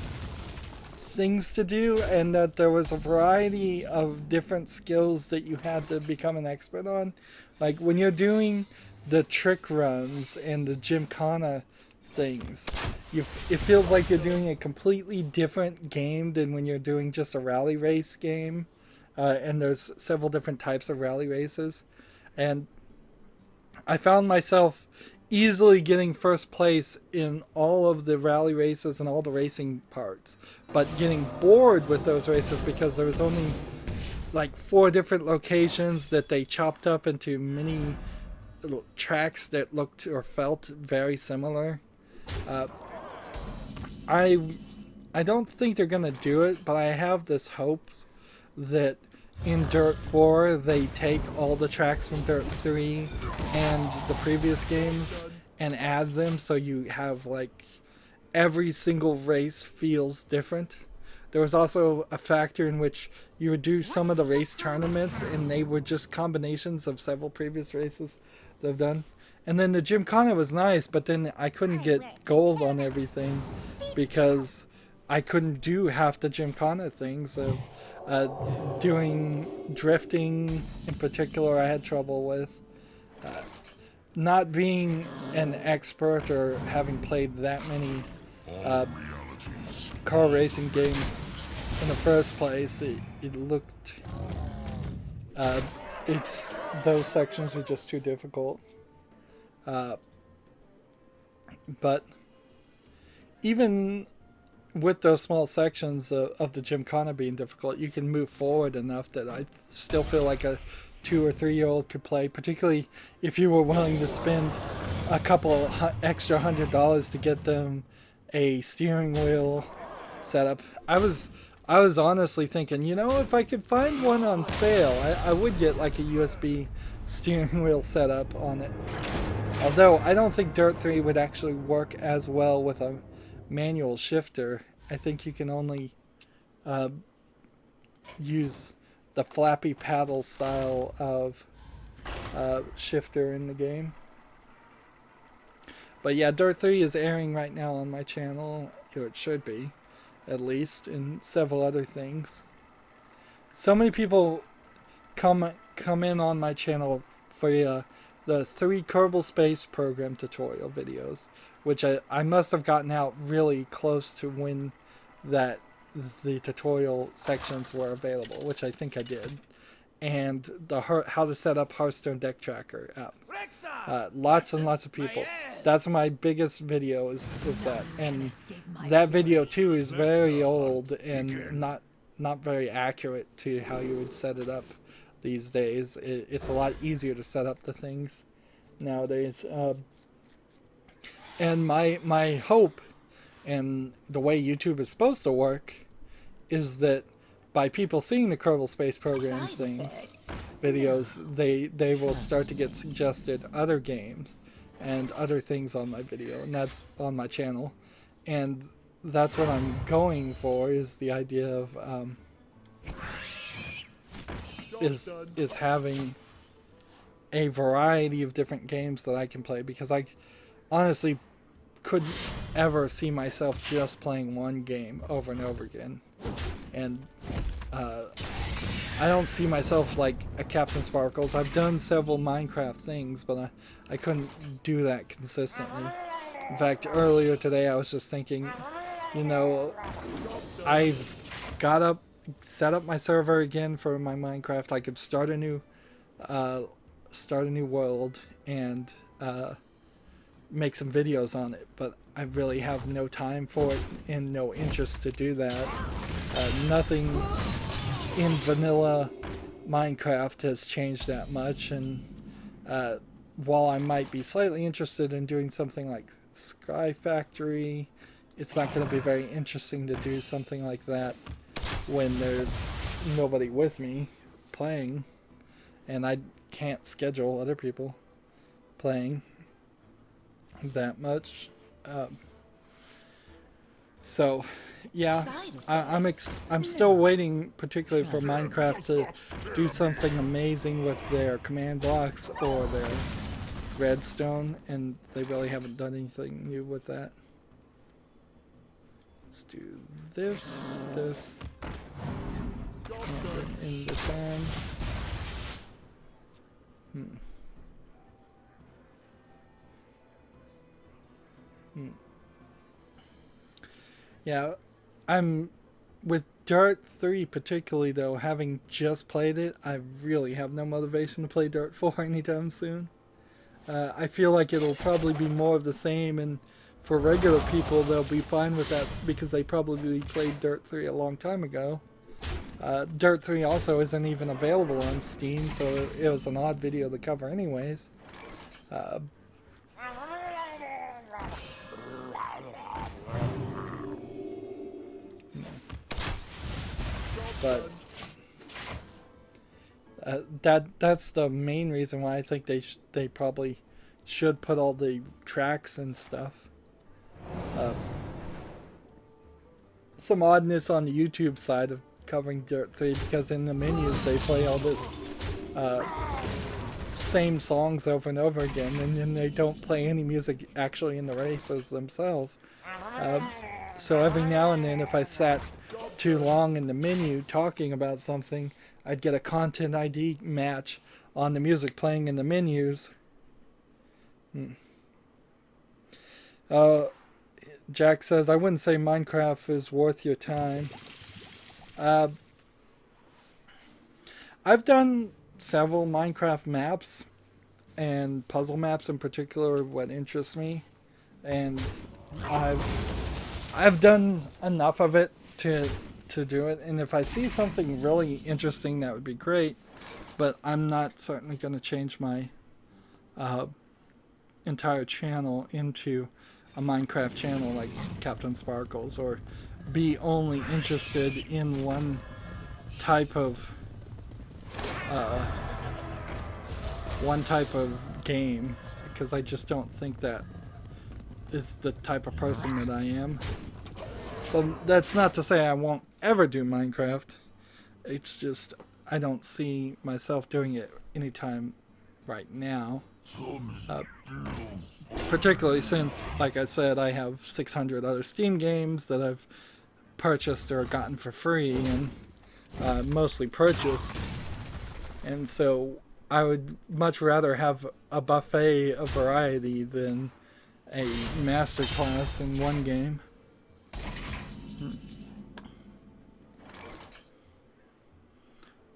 things to do, and that there was a variety of different skills that you had to become an expert on. Like when you're doing the trick runs and the Gymkhana things, it feels like you're doing a completely different game than when you're doing just a rally race game. And there's several different types of rally races, and I found myself easily getting first place in all of the rally races and all the racing parts, but getting bored with those races because there was only like 4 different locations that they chopped up into many little tracks that looked or felt very similar. I don't think they're gonna do it, but I have this hopes that in Dirt 4 they take all the tracks from Dirt 3 and the previous games and add them so you have like every single race feels different. There was also a factor in which you would do some of the race tournaments and they were just combinations of several previous races they've done. And then the Gymkhana was nice, but then I couldn't get gold on everything because I couldn't do half the Gymkhana things. So doing drifting in particular I had trouble with. Not being an expert or having played that many car racing games in the first place, it looked those sections were just too difficult. But even with those small sections of the Gymkhana being difficult, you can move forward enough that I still feel like a 2 or 3-year-old could play, particularly if you were willing to spend a couple extra $100 to get them a steering wheel setup. I I was honestly thinking, you know, if I could find one on sale, I would get like a USB steering wheel setup on it. Although I don't think Dirt 3 would actually work as well with a manual shifter. I think you can only use the flappy paddle style of shifter in the game. But yeah, Dirt 3 is airing right now on my channel, or it should be, at least, and several other things. So many people come in on my channel for the 3 Kerbal Space Program tutorial videos, which I must have gotten out really close to when the tutorial sections were available, which I think I did. And the how to set up Hearthstone deck tracker app. Lots and lots of people. That's my biggest video is that. And that video too is very old and not very accurate to how you would set it up these days. It's a lot easier to set up the things nowadays. And my hope, and the way YouTube is supposed to work, is that by people seeing the Kerbal Space Program videos, they will start to get suggested other games and other things on my video, and that's on my channel. And that's what I'm going for, is the idea of is having a variety of different games that I can play, because I honestly couldn't ever see myself just playing one game over and over again. And I don't see myself like a Captain Sparkles. I've done several Minecraft things, but I couldn't do that consistently. In fact, earlier today I was just thinking, you know, I've set up my server again for my Minecraft. I could start a new world and make some videos on it, but I really have no time for it and no interest to do that. Nothing in vanilla Minecraft has changed that much, and while I might be slightly interested in doing something like Sky Factory, it's not going to be very interesting to do something like that when there's nobody with me playing, and I can't schedule other people playing that much. So yeah, I'm still waiting, particularly for Minecraft to do something amazing with their command blocks or their redstone, and they really haven't done anything new with that. Let's do this, and in the turn. Yeah, I'm with Dirt 3 particularly, though, having just played it, I really have no motivation to play Dirt 4 anytime soon. I feel like it'll probably be more of the same, and for regular people they'll be fine with that because they probably played Dirt 3 a long time ago. Dirt 3 also isn't even available on Steam, so it was an odd video to cover anyways. But that's the main reason why I think they probably should put all the tracks and stuff. Some oddness on the YouTube side of covering Dirt 3, because in the menus they play all this same songs over and over again, and then they don't play any music actually in the races themselves. So every now and then, if I sat too long in the menu talking about something, I'd get a content ID match on the music playing in the menus. Jack says, I wouldn't say Minecraft is worth your time. I've done several Minecraft maps, and puzzle maps in particular are what interests me, and I've done enough of it to do it, and if I see something really interesting, that would be great, but I'm not certainly going to change my entire channel into a Minecraft channel like Captain Sparkles or be only interested in one type of game, because I just don't think that is the type of person that I am. But that's not to say I won't ever do Minecraft. It's just I don't see myself doing it anytime right now. Particularly since, like I said, I have 600 other Steam games that I've purchased or gotten for free, and mostly purchased. And so I would much rather have a buffet of variety than a masterclass in one game.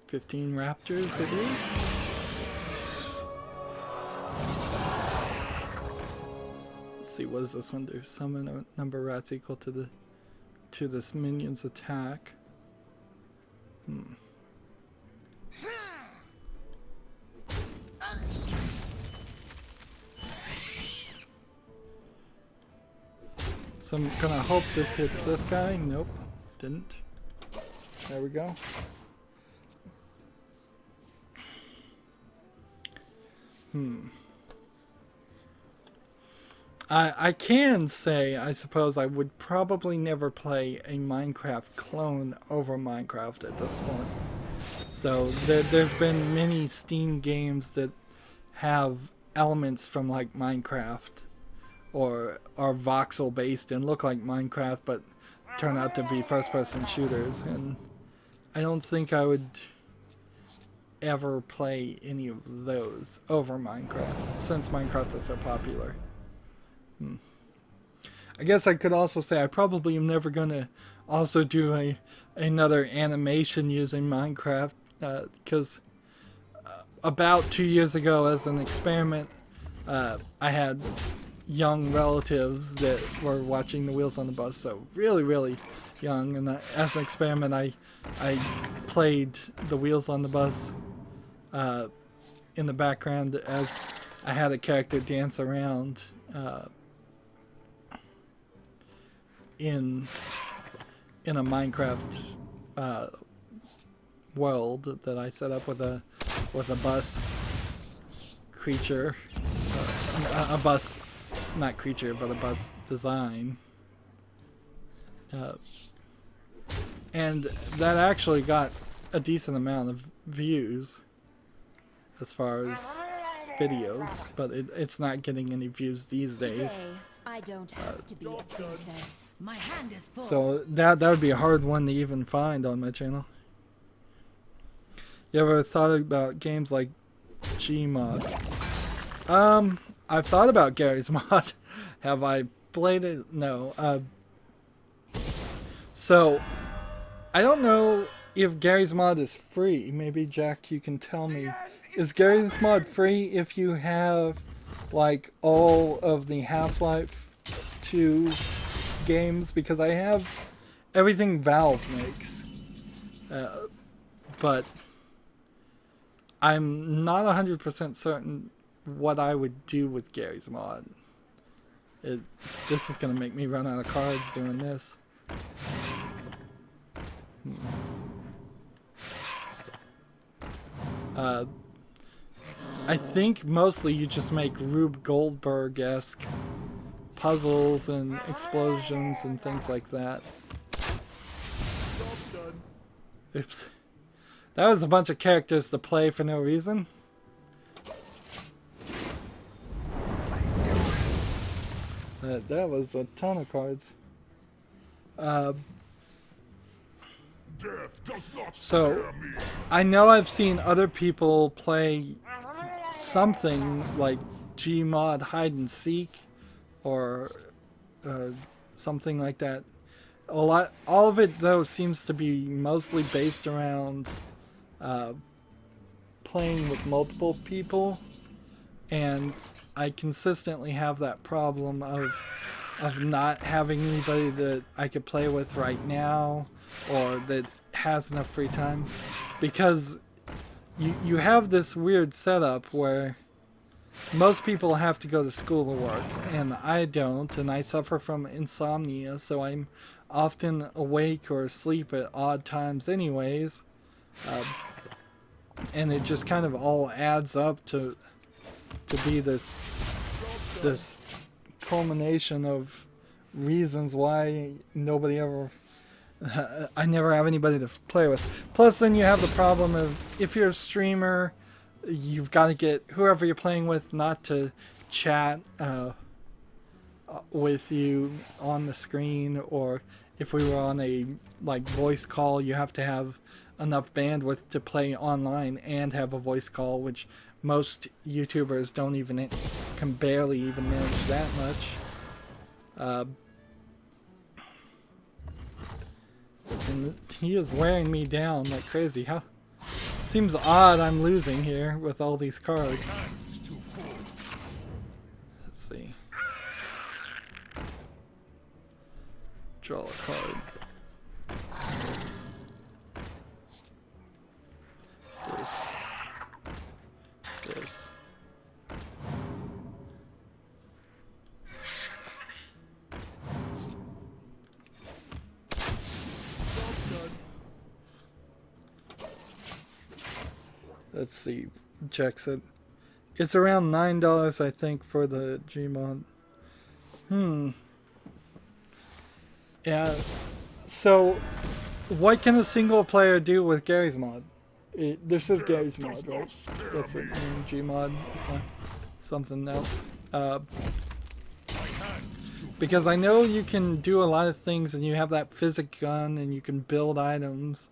15 raptors it is. Let's see, what does this one do? Summon a number of rats equal to this minion's attack. So I'm gonna hope this hits this guy. Nope, didn't. There we go. I can say, I suppose, I would probably never play a Minecraft clone over Minecraft at this point. So there's been many Steam games that have elements from like Minecraft, or are voxel based and look like Minecraft but turn out to be first person shooters, and I don't think I would ever play any of those over Minecraft since Minecraft is so popular. I guess I could also say I probably am never gonna also do another animation using Minecraft, because about 2 years ago, as an experiment, I had young relatives that were watching the Wheels on the Bus, so really young, and as an experiment I played the Wheels on the Bus in the background as I had a character dance around in a Minecraft world that I set up with a bus creature, a bus, not creature, but a bus design, and that actually got a decent amount of views as far as videos, but it's not getting any views these days.
Today, I don't have to be a princess. My hand is full.
So that would be a hard one to even find on my channel. You ever thought about games like Gmod? I've thought about Gary's Mod. Have I played it? No. So I don't know if Gary's Mod is free. Maybe Jack, you can tell me. Is Gary's Mod free if you have like all of the Half-Life 2 games? Because I have everything Valve makes, but I'm not 100% certain what I would do with Gary's Mod. This is gonna make me run out of cards doing this. I think mostly you just make Rube Goldberg-esque puzzles and explosions and things like that. Oops. That was a bunch of characters to play for no reason. That was a ton of cards. So, I know I've seen other people play something like Gmod Hide and Seek, or something like that. All of it though seems to be mostly based around playing with multiple people, and I consistently have that problem of not having anybody that I could play with right now, or that has enough free time, because you have this weird setup where most people have to go to school to work, and I don't, and I suffer from insomnia, so I'm often awake or asleep at odd times anyways. And it just kind of all adds up to be this culmination of reasons why nobody ever I never have anybody to play with. Plus then you have the problem of if you're a streamer, you've got to get whoever you're playing with not to chat with you on the screen, or if we were on a like voice call, you have to have enough bandwidth to play online and have a voice call, which most YouTubers can barely even manage that much. And he is wearing me down like crazy. How seems odd I'm losing here with all these cards. Let's see. Draw a card. This. Let's see. Checks it. It's around $9, I think, for the Gmod. Yeah. So, what can a single player do with Gary's mod? This is Gary's mod, right? That's what I mean, Gmod. It's not something else. Because I know you can do a lot of things, and you have that physic gun, and you can build items,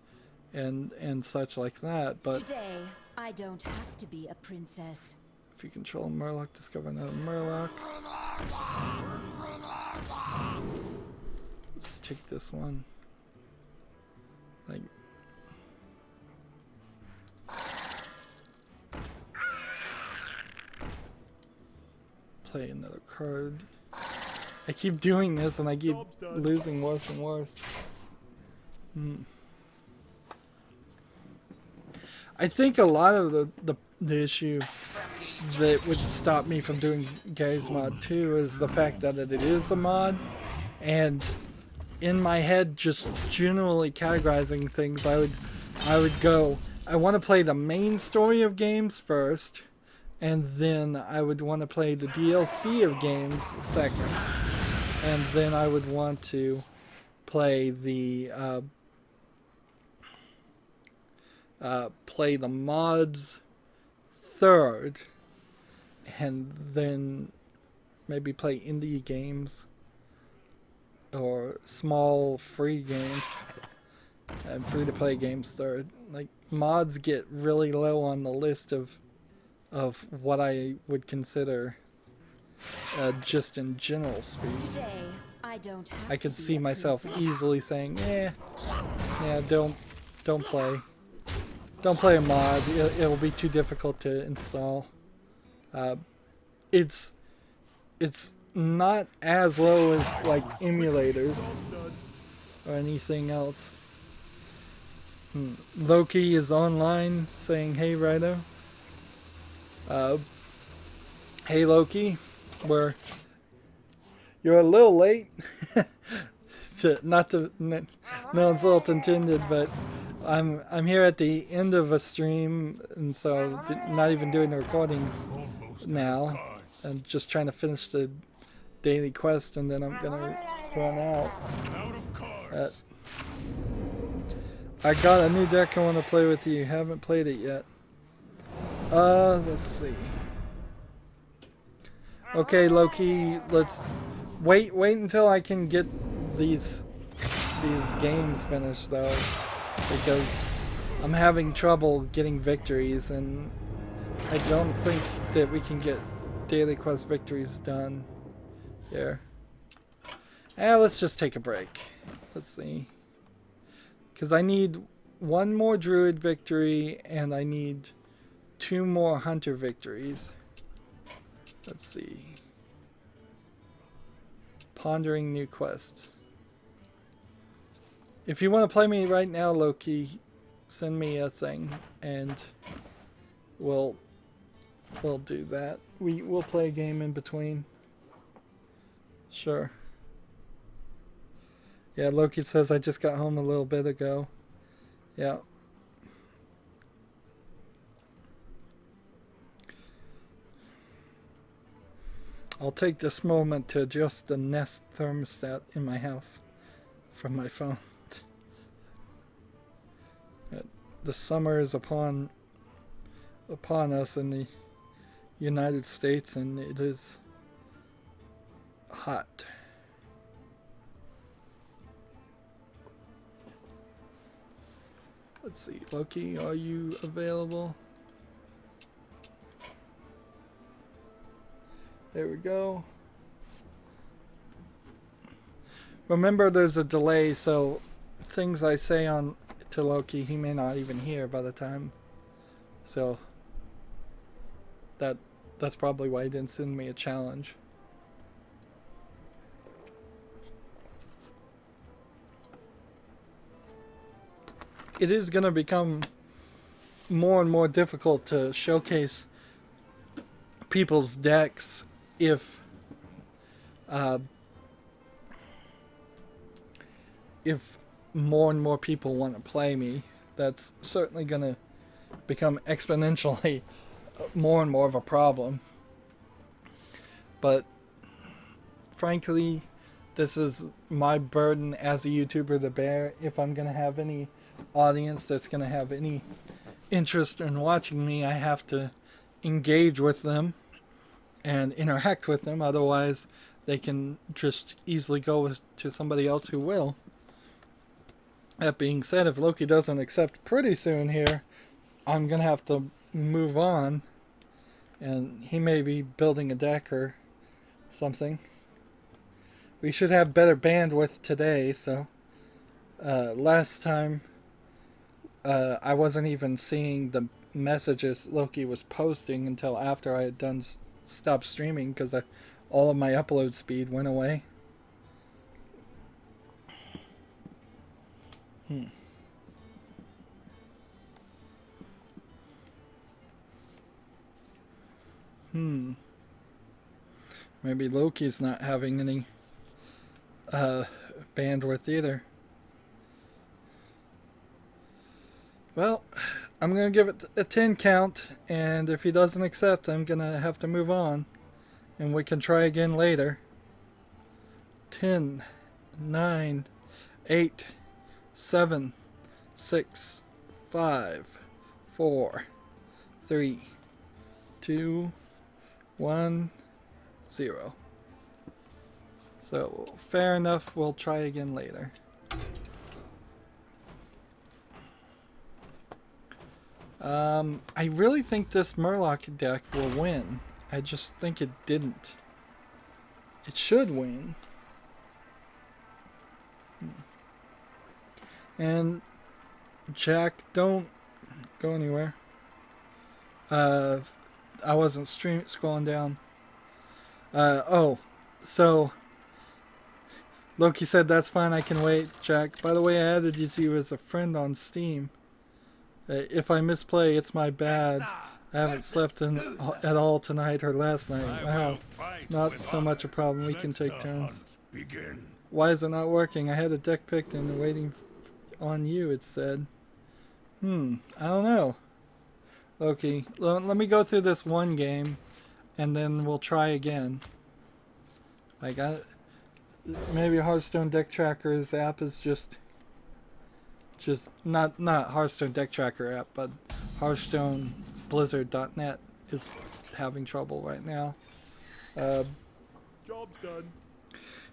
and such like that. But
Today, I don't have to be a princess.
if you control a Murloc, discover another Murloc. Let's take this one. Like. Play another card. I keep doing this and I keep losing worse and worse. I think a lot of the issue that would stop me from doing Gary's mod too is the fact that it is a mod, and in my head just generally categorizing things, I would go, I want to play the main story of games first, and then I would want to play the DLC of games second, and then I would want to play the mods third, and then maybe play indie games or small free games and free to play games third. Like, mods get really low on the list of what I would consider just in general speed.
Today, I don't have
I could
to be
see
a
myself
princess.
easily saying, yeah, don't play. Don't play a mod. It'll be too difficult to install. It's not as low as like emulators or anything else. Loki is online saying, "Hey Rydo." Hey Loki, you're a little late. No insult intended, but I'm here at the end of a stream, and so not even doing the recordings now. I'm just trying to finish the daily quest, and then I'm gonna run out. I got a new deck I want to play with you. Haven't played it yet. Let's see. Okay, Loki, let's wait until I can get these games finished though, because I'm having trouble getting victories, and I don't think that we can get daily quest victories done here. Let's just take a break. Let's see. Because I need one more druid victory, and I need 2 more hunter victories. Let's see. Pondering new quests. If you want to play me right now, Loki, send me a thing, and we'll do that. We'll play a game in between. Sure. Yeah, Loki says I just got home a little bit ago. Yeah. I'll take this moment to adjust the Nest thermostat in my house from my phone. The summer is upon us in the United States, and it is hot. Let's see, Loki, are you available? There we go. Remember, there's a delay, so things I say on to Loki, he may not even hear by the time. So that's probably why he didn't send me a challenge. It is going to become more and more difficult to showcase people's decks if more and more people want to play me. That's certainly going to become exponentially more and more of a problem. But frankly, this is my burden as a YouTuber to bear. If I'm going to have any audience that's going to have any interest in watching me, I have to engage with them and interact with them. Otherwise, they can just easily go to somebody else who will. That being said, if Loki doesn't accept pretty soon here, I'm going to have to move on. And he may be building a deck or something. We should have better bandwidth today, so last time I wasn't even seeing the messages Loki was posting until after I had stopped streaming, because all of my upload speed went away. Maybe Loki's not having any bandwidth either. Well, I'm going to give it a 10 count, and if he doesn't accept, I'm going to have to move on, and we can try again later. 10, 9, 8, 7, 6, 5, 4, 3, 2, 1, 0. So, fair enough, we'll try again later. I really think this Murloc deck will win. I just think it didn't. It should win. And Jack, don't go anywhere. I wasn't scrolling down. So Loki said that's fine, I can wait. Jack, by the way, I added you as a friend on Steam. If I misplay, it's my bad. I haven't slept at all tonight or last night. Wow, not so much a problem. We can take turns. Why is it not working? I had a deck picked and waiting on you, it said. I don't know. Okay, let me go through this one game, and then we'll try again. Maybe Hearthstone Deck Tracker's app is just not Hearthstone Deck Tracker app, but Hearthstone Blizzard.net is having trouble right now.
Job's done.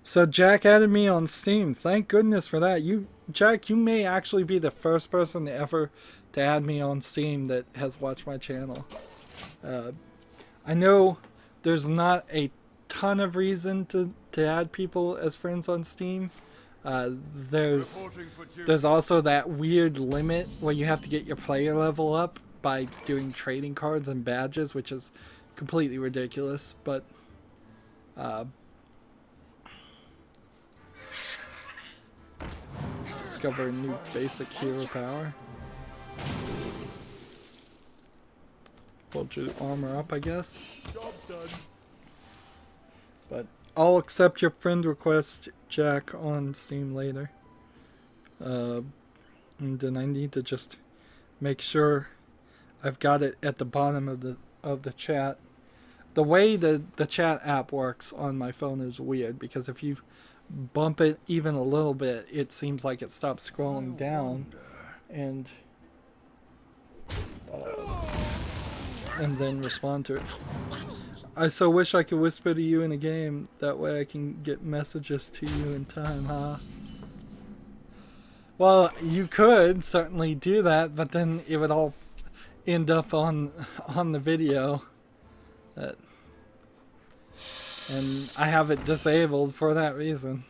So Jack added me on Steam. Thank goodness for that. Jack, you may actually be the first person to add me on Steam that has watched my channel. I know there's not a ton of reason to add people as friends on Steam. There's also that weird limit where you have to get your player level up by doing trading cards and badges, which is completely ridiculous. But discover a new basic hero power. Hold your armor up, I guess.
Job's done.
But I'll accept your friend request, Jack, on Steam later. And then I need to just make sure I've got it at the bottom of the chat. The way the chat app works on my phone is weird, because if you bump it even a little bit, it seems like it stops scrolling down, and then respond to it. I so wish I could whisper to you in a game. That way I can get messages to you in time, huh? Well, you could certainly do that, but then it would all end up on the video. And I have it disabled for that reason.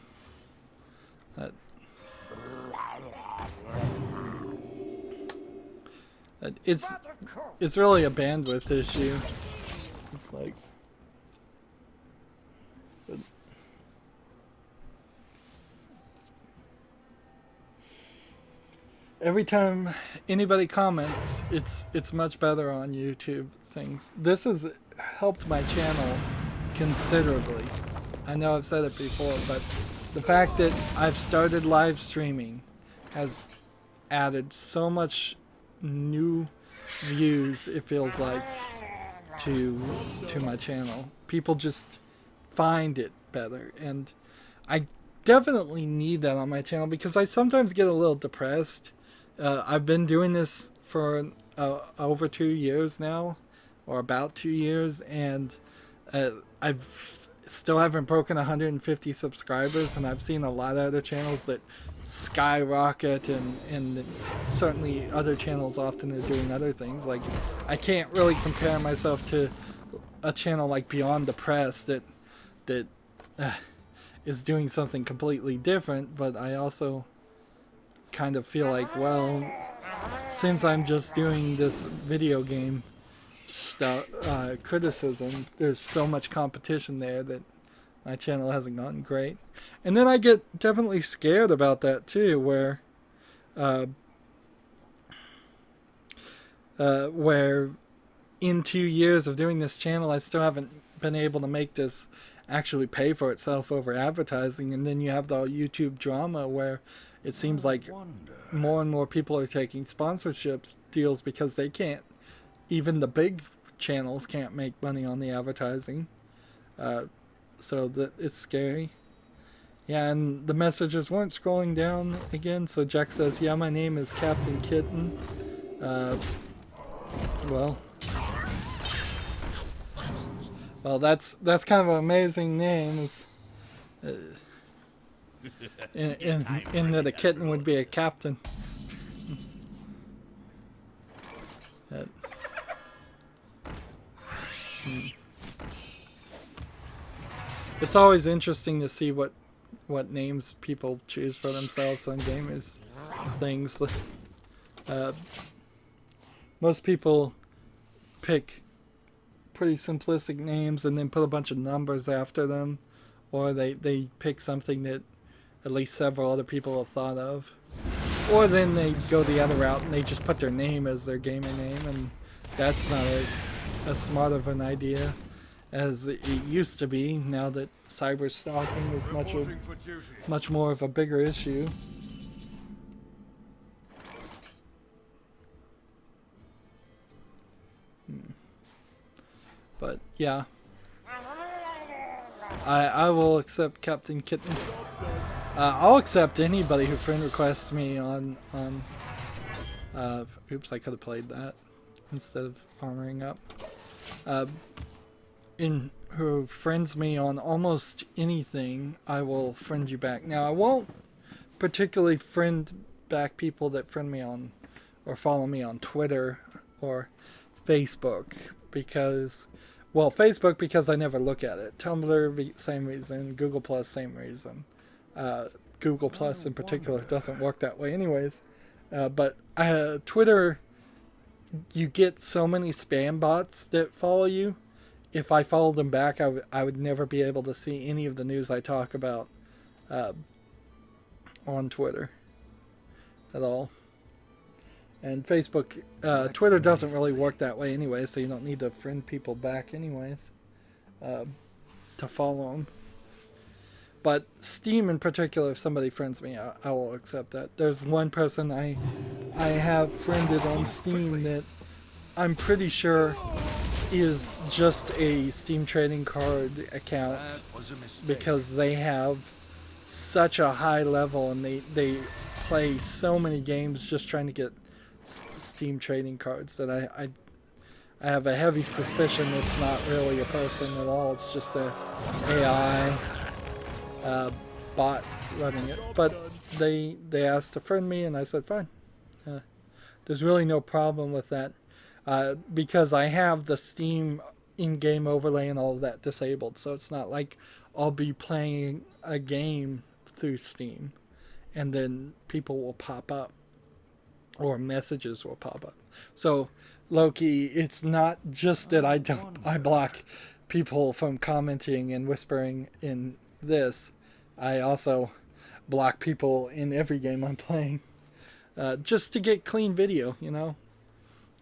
It's really a bandwidth issue. It's like, every time anybody comments, it's much better on YouTube things. This has helped my channel considerably. I know I've said it before, but the fact that I've started live streaming has added so much new views, it feels like, to my channel. People just find it better, and I definitely need that on my channel, because I sometimes get a little depressed. I've been doing this for over 2 years now, or about 2 years, and I've still haven't broken 150 subscribers, and I've seen a lot of other channels that skyrocket, and certainly other channels often are doing other things. Like, I can't really compare myself to a channel like Beyond the Press that is doing something completely different, but I also kind of feel like, well, since I'm just doing this video game stuff, criticism, there's so much competition there that my channel hasn't gotten great. And then I get definitely scared about that too, where in 2 years of doing this channel, I still haven't been able to make this actually pay for itself over advertising. And then you have the YouTube drama where it seems like more and more people are taking sponsorships deals because they can't, even the big channels can't make money on the advertising. So that it's scary. Yeah, and the messages weren't scrolling down again. So Jack says, yeah, my name is Captain Kitten. Well, that's kind of an amazing name. In that a kitten would be a captain. It's always interesting to see what names people choose for themselves on gamers things. Most people pick pretty simplistic names and then put a bunch of numbers after them, or they pick something that at least several other people have thought of, or then they go the other route and they just put their name as their gamer name, and that's not as smart of an idea as it used to be, now that cyber stalking is much more of a bigger issue. But yeah, I will accept Captain Kitten. I'll accept anybody who friend requests me on oops, I could have played that instead of armoring up. Who friends me on almost anything, I will friend you back. Now, I won't particularly friend back people that friend me on or follow me on Twitter or Facebook, because, well, Facebook because I never look at it. Tumblr, same reason. Google Plus, same reason. Google Plus in particular doesn't work that way anyways. But Twitter, you get so many spam bots that follow you. If I followed them back, I would never be able to see any of the news I talk about on Twitter at all. And Facebook, Twitter doesn't really work that way anyway, so you don't need to friend people back anyways to follow them. But Steam in particular, if somebody friends me, I will accept that. There's one person I have friended on Steam that I'm pretty sure is just a Steam trading card account because they have such a high level and they play so many games just trying to get Steam trading cards that I have a heavy suspicion it's not really a person at all. It's just a AI bot running it. But they asked to friend me and I said fine. There's really no problem with that because I have the Steam in-game overlay and all of that disabled. So it's not like I'll be playing a game through Steam and then people will pop up or messages will pop up. So Loki, it's not just that I block people from commenting and whispering in this. I also block people in every game I'm playing. Just to get clean video, you know.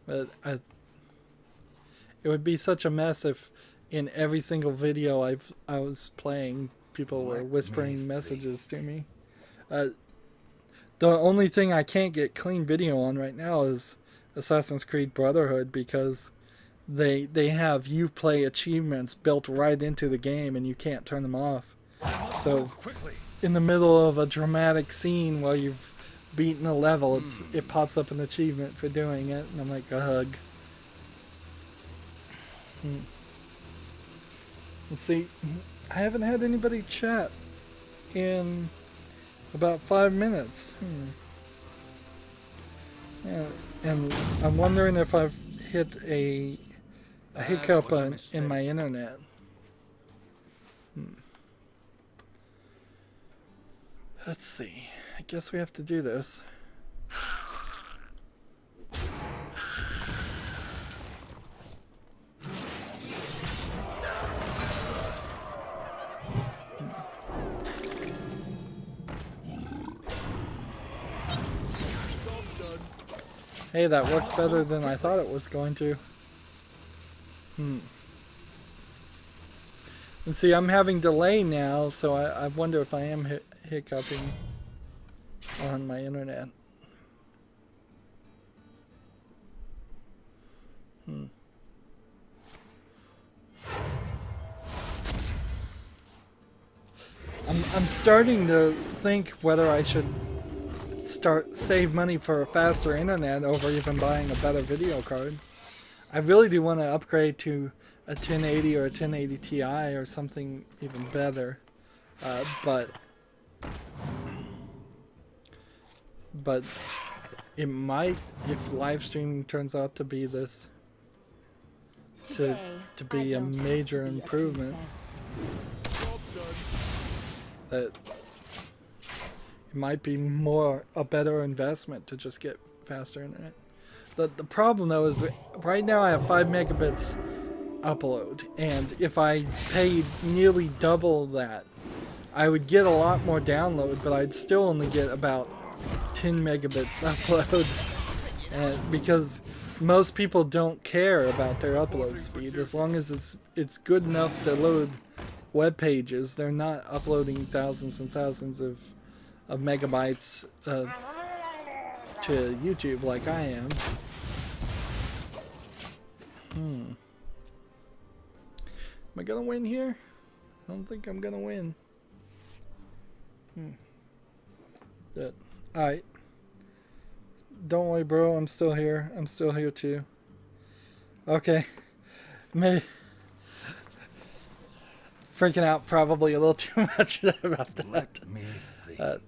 But it would be such a mess if in every single video I was playing, people were whispering messages to me. The only thing I can't get clean video on right now is Assassin's Creed Brotherhood because they have Uplay achievements built right into the game and you can't turn them off. So in the middle of a dramatic scene while you've beaten a level, it pops up an achievement for doing it, and I'm like, a hug. Let's see, I haven't had anybody chat in about 5 minutes. Yeah, and I'm wondering if I've hit a hiccup in my internet. Let's see. I guess we have to do this. Hey, that worked better than I thought it was going to. And see, I'm having delay now, so I wonder if I am hiccuping on my internet. I'm starting to think whether I should save money for a faster internet over even buying a better video card. I really do want to upgrade to a 1080 or a 1080 Ti or something even better, but it might, if live streaming turns out to be this, to be a major improvement, that it might be a better investment to just get faster internet. The problem though is right now I have 5 megabits upload, and if I paid nearly double that, I would get a lot more download, but I'd still only get about 10 megabits upload, and because most people don't care about their upload speed. As long as it's good enough to load web pages, they're not uploading thousands and thousands of megabytes to YouTube like I am. Am I gonna win here? I don't think I'm gonna win. Alright. Don't worry, bro. I'm still here. I'm still here too. Okay. Freaking out probably a little too much about that.
Let me think.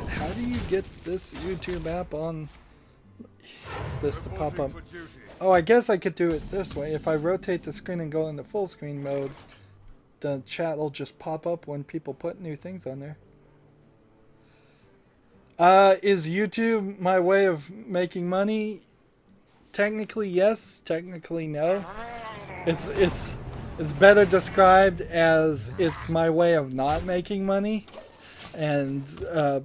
How do you get this YouTube app on this to pop up? Oh, I guess I could do it this way. If I rotate the screen and go into full screen mode, the chat will just pop up when people put new things on there. Is YouTube my way of making money? Technically yes, technically no. It's better described as it's my way of not making money. And the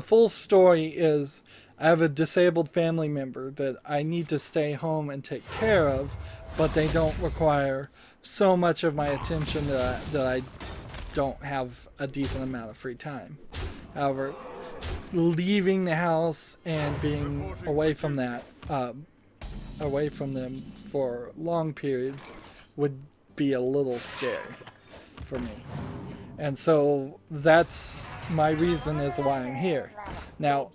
full story is I have a disabled family member that I need to stay home and take care of, but they don't require so much of my attention that I don't have a decent amount of free time. However, leaving the house and being away from that, away from them for long periods would be a little scary for me. And so that's my reason as to why I'm here. Now,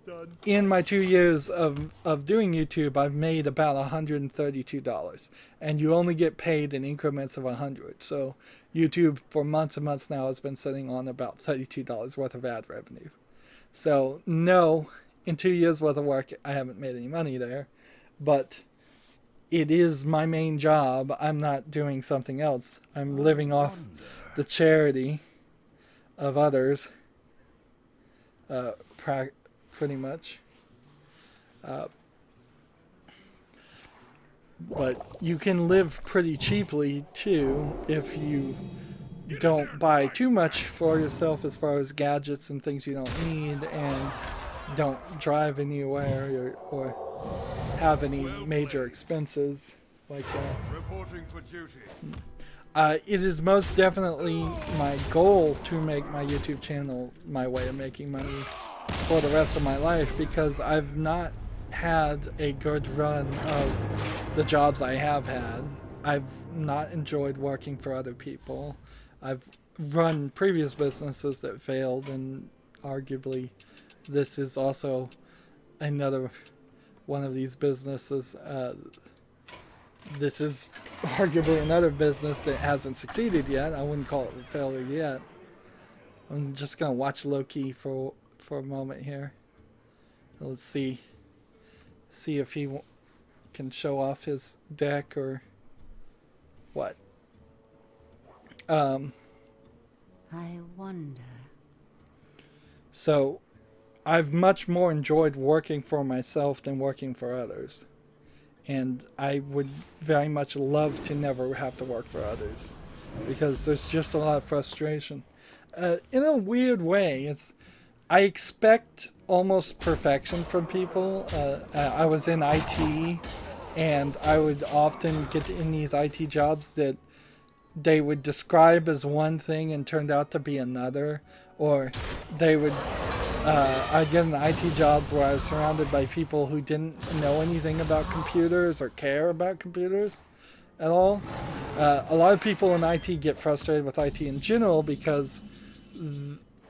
in my 2 years of doing YouTube, I've made about $132. And you only get paid in increments of 100. So YouTube for months and months now has been sitting on about $32 worth of ad revenue. So no, in 2 years worth of work, I haven't made any money there. But it is my main job. I'm not doing something else. I'm living off the charity of others, pretty much. But you can live pretty cheaply too if you don't buy too much for yourself as far as gadgets and things you don't need, and don't drive anywhere or have any major expenses like that.
Reporting for duty.
It is most definitely my goal to make my YouTube channel my way of making money for the rest of my life, because I've not had a good run of the jobs I have had. I've not enjoyed working for other people. I've run previous businesses that failed, and arguably this is also another one of these businesses. This is arguably another business that hasn't succeeded yet. I wouldn't call it a failure yet. I'm just gonna watch Loki for a moment here. Let's see if he can show off his deck or what.
I wonder.
So I've much more enjoyed working for myself than working for others. And I would very much love to never have to work for others, because there's just a lot of frustration. In a weird way, I expect almost perfection from people. I was in IT, and I would often get in these IT jobs that they would describe as one thing and turned out to be another, or they would I'd get in IT jobs where I was surrounded by people who didn't know anything about computers or care about computers at all. A lot of people in IT get frustrated with IT in general because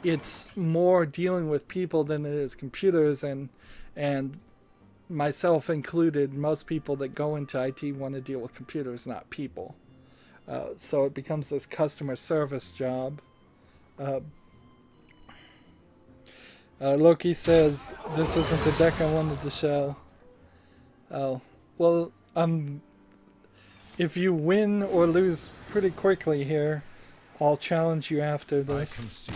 it's more dealing with people than it is computers, and myself included, most people that go into IT want to deal with computers, not people. So it becomes this customer service job. Loki says, this isn't the deck I wanted to show. Oh, well, if you win or lose pretty quickly here, I'll challenge you after this.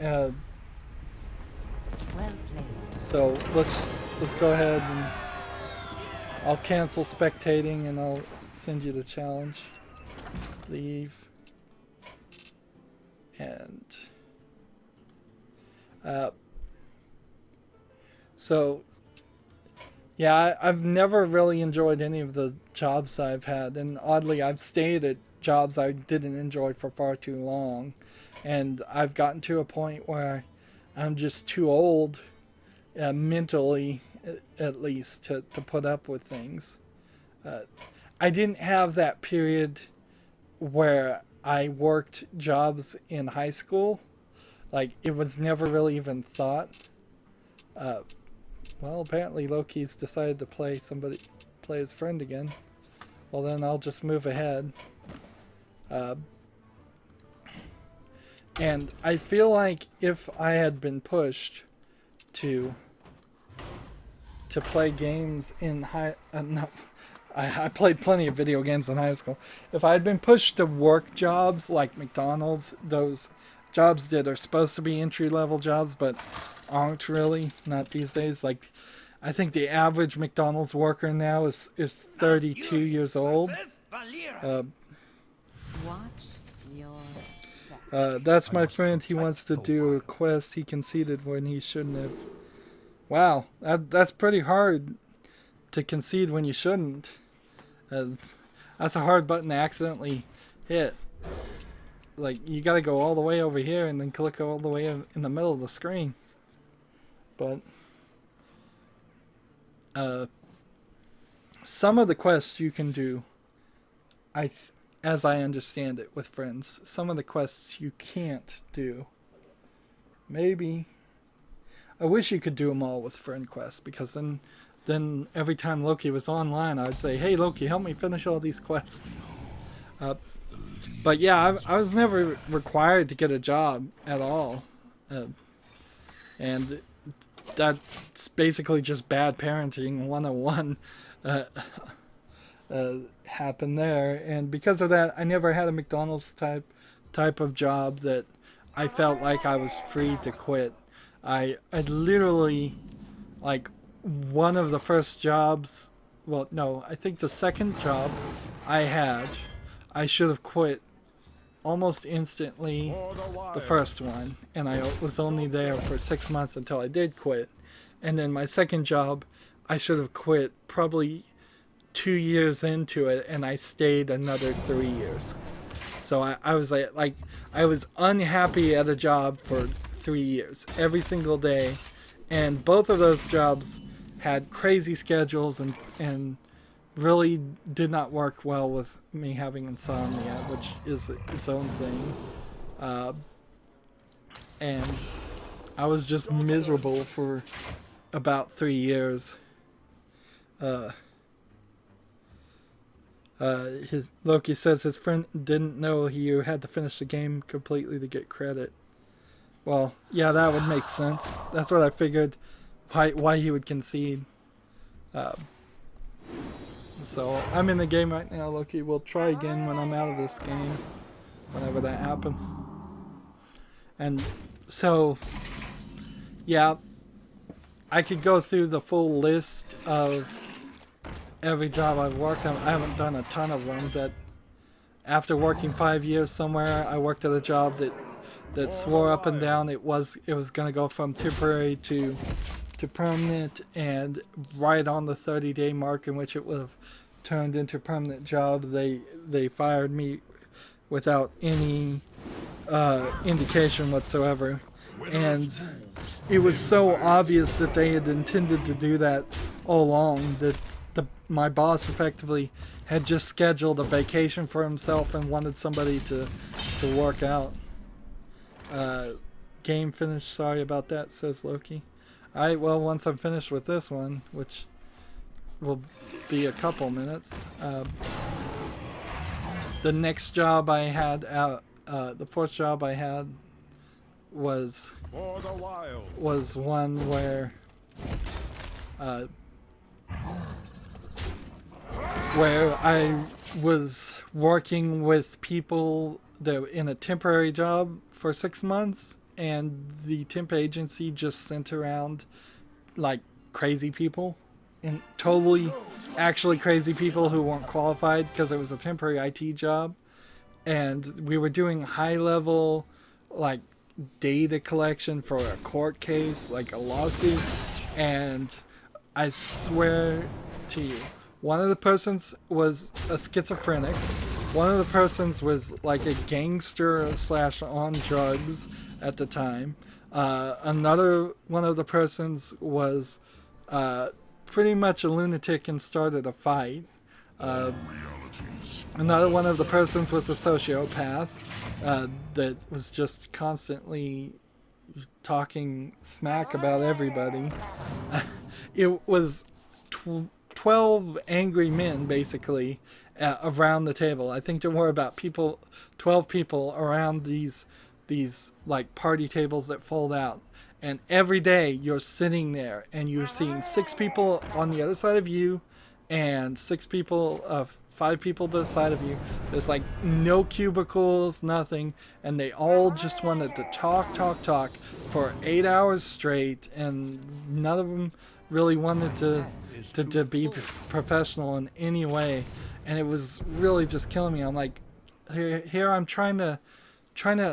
Well played.
So let's go ahead and I'll cancel spectating and I'll send you the challenge. Leave. And so yeah, I've never really enjoyed any of the jobs I've had, and oddly I've stayed at jobs I didn't enjoy for far too long, and I've gotten to a point where I'm just too old, mentally at least, to put up with things. I didn't have that period where I worked jobs in high school. Like, it was never really even thought. Well, apparently Loki's decided to play his friend again. Well, then I'll just move ahead. And I feel like if I had been pushed to play games in I played plenty of video games in high school. If I had been pushed to work jobs like McDonald's, those jobs that are supposed to be entry-level jobs but aren't really, not these days. Like, I think the average McDonald's worker now is 32 years old.
Watch your
That's my friend. He wants to do a quest. He conceded when he shouldn't have. Wow, that's pretty hard to concede when you shouldn't. That's a hard button to accidentally hit. Like, you gotta go all the way over here and then click all the way in the middle of the screen. But some of the quests you can do, as I understand it, with friends. Some of the quests you can't do. Maybe. I wish you could do them all with friend quests, because then every time Loki was online, I'd say, "Hey Loki, help me finish all these quests." But yeah, I was never required to get a job at all, and that's basically just bad parenting 101 happened there. And because of that, I never had a McDonald's type of job that I felt like I was free to quit. I literally, like, one of the first jobs, well, no, I think the second job I had, I should have quit almost instantly the first one, and I was only there for 6 months until I did quit. And then my second job, I should have quit probably 2 years into it, and I stayed another 3 years. So I was like I was unhappy at a job for 3 years, every single day, and both of those jobs had crazy schedules and really did not work well with me having insomnia, which is its own thing. And I was just miserable for about 3 years. Loki says his friend didn't know he had to finish the game completely to get credit. Well, yeah, that would make sense. That's what I figured. Why he would concede. So I'm in the game right now, Loki. We'll try again when I'm out of this game, whenever that happens. And so, yeah, I could go through the full list of every job I've worked on. I haven't done a ton of them, but after working 5 years somewhere, I worked at a job that swore up and down it was going to go from temporary to permanent, and right on the 30-day mark in which it would have turned into a permanent job, they fired me without any indication whatsoever. And it was so obvious that they had intended to do that all along, that my boss effectively had just scheduled a vacation for himself and wanted somebody to work out. Game finished, sorry about that, says Loki. Alright, well, once I'm finished with this one, which will be a couple minutes, the next job I had the fourth job I had was one where I was working with people that were in a temporary job for 6 months, and the temp agency just sent around like crazy people, and totally actually crazy people who weren't qualified because it was a temporary IT job. And we were doing high level like data collection for a court case, like a lawsuit. And I swear to you, one of the persons was a schizophrenic. One of the persons was like a gangster / on drugs at the time. Another one of the persons was pretty much a lunatic and started a fight. Another one of the persons was a sociopath that was just constantly talking smack about everybody. It was 12 angry men, basically, around the table. I think there were about 12 people around these like party tables that fold out. And every day you're sitting there and you're seeing 6 people on the other side of you and 5 people to the side of you. There's like no cubicles, nothing, and they all just wanted to talk for 8 hours straight, and none of them really wanted to be professional in any way. And it was really just killing me. I'm like, here I'm trying to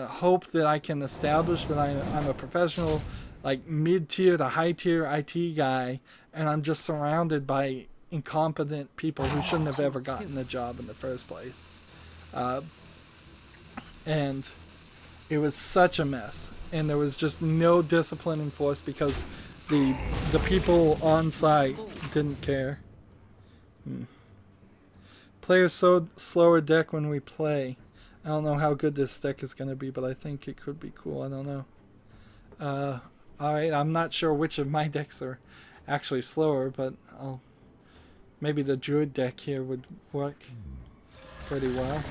hope that I can establish that I'm a professional like mid-tier to high-tier IT guy, and I'm just surrounded by incompetent people who shouldn't have ever gotten the job in the first place. And it was such a mess, and there was just no discipline enforced because the people on site didn't care. Players so slower deck when we play. I don't know how good this deck is going to be, but I think it could be cool. I don't know. Alright, I'm not sure which of my decks are actually slower, but maybe the Druid deck here would work pretty well.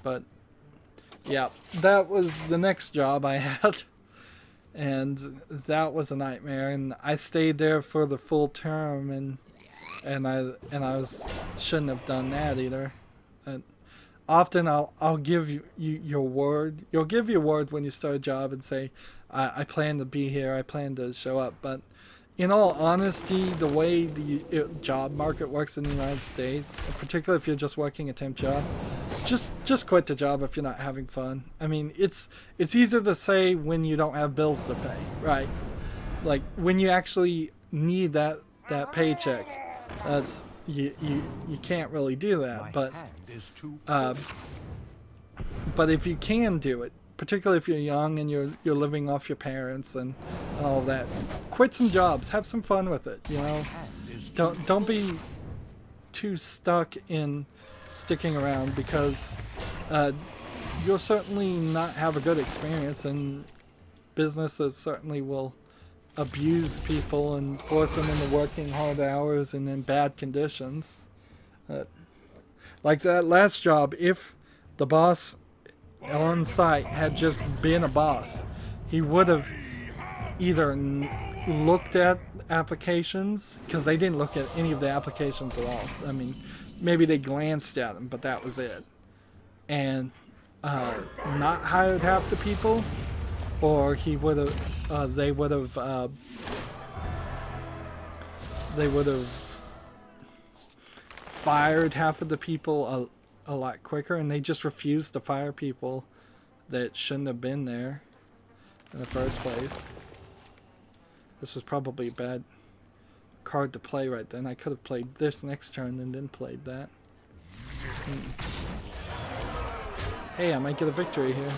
But yeah, that was the next job I had, and that was a nightmare. And I stayed there for the full term, and I shouldn't have done that either. And often I'll give you your word. You'll give your word when you start a job and say, I plan to be here. I plan to show up. But in all honesty, the way the job market works in the United States, particularly if you're just working a temp job, just quit the job if you're not having fun. I mean, it's easier to say when you don't have bills to pay, right? Like when you actually need that paycheck, that's you can't really do that. But if you can do it, particularly if you're young and you're living off your parents and all that, quit some jobs, have some fun with it. You know, don't be too stuck in sticking around, because you'll certainly not have a good experience, and businesses certainly will abuse people and force them into working hard hours and in bad conditions. Like that last job, if the boss on site had just been a boss, he would have either looked at applications, because they didn't look at any of the applications at all. I mean, maybe they glanced at them, but that was it. And not hired half the people, or he would have. They would have fired half of the people a lot quicker, and they just refused to fire people that shouldn't have been there in the first place. This was probably a bad card to play right then. I could have played this next turn and then played that. Hey, I might get a victory here.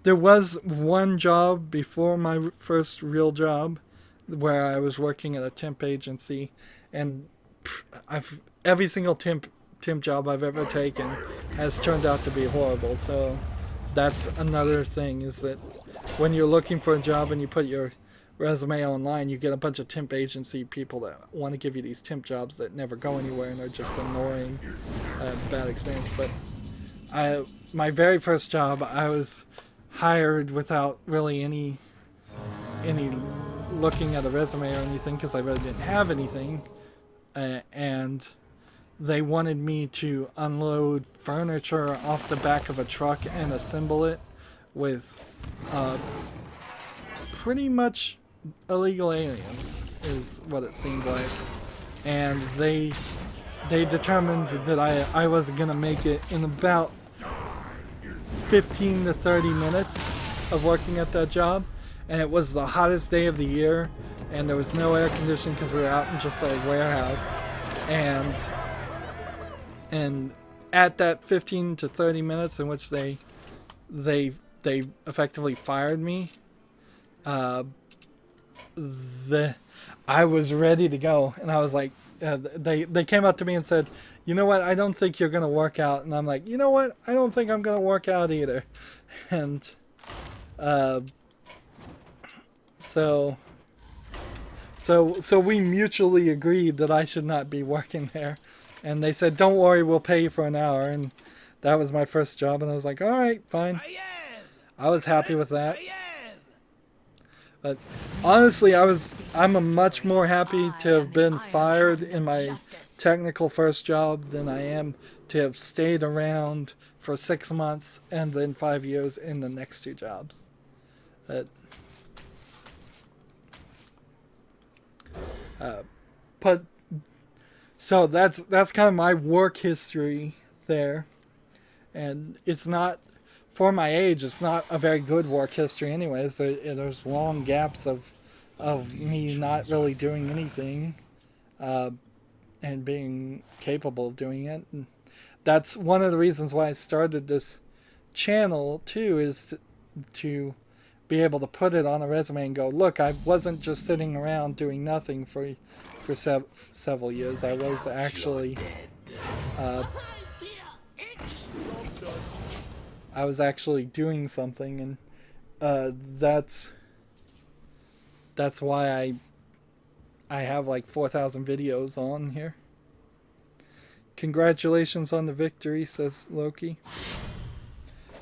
There was one job before my first real job where I was working at a temp agency, and every single temp job I've ever taken has turned out to be horrible. So that's another thing, is that when you're looking for a job and you put your resume online, you get a bunch of temp agency people that want to give you these temp jobs that never go anywhere and are just annoying. Bad experience. But my very first job, I was hired without really any looking at a resume or anything, because I really didn't have anything, and they wanted me to unload furniture off the back of a truck and assemble it with pretty much illegal aliens, is what it seemed like. And they determined that I wasn't gonna make it in about 15 to 30 minutes of working at that job, and it was the hottest day of the year, and there was no air conditioning because we were out in just a warehouse, and at that 15 to 30 minutes in which they effectively fired me, I was ready to go, and I was like, they came up to me and said, you know what, I don't think you're gonna work out. And I'm like, you know what, I don't think I'm gonna work out either. And so we mutually agreed that I should not be working there, and they said, don't worry, we'll pay you for an hour. And that was my first job, and I was like, all right, fine. I was happy with that. But honestly, I'm much more happy to have been fired in my technical first job than I am to have stayed around for 6 months and then 5 years in the next two jobs. But So that's kind of my work history there, and it's not, for my age, it's not a very good work history anyways. There's long gaps of me not really doing anything, and being capable of doing it. And that's one of the reasons why I started this channel too, is to be able to put it on a resume and go, look, I wasn't just sitting around doing nothing for several years. I was actually doing something, and that's why I have like 4,000 videos on here. Congratulations on the victory, says Loki.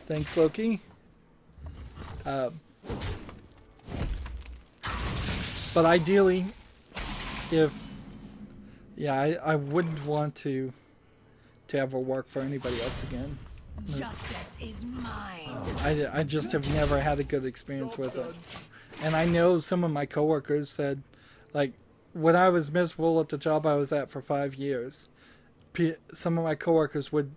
Thanks, Loki. But ideally, I wouldn't want to ever work for anybody else again.
Justice is mine.
I just have never had a good experience with it. And I know some of my coworkers said, like, when I was miserable at the job I was at for 5 years, some of my coworkers would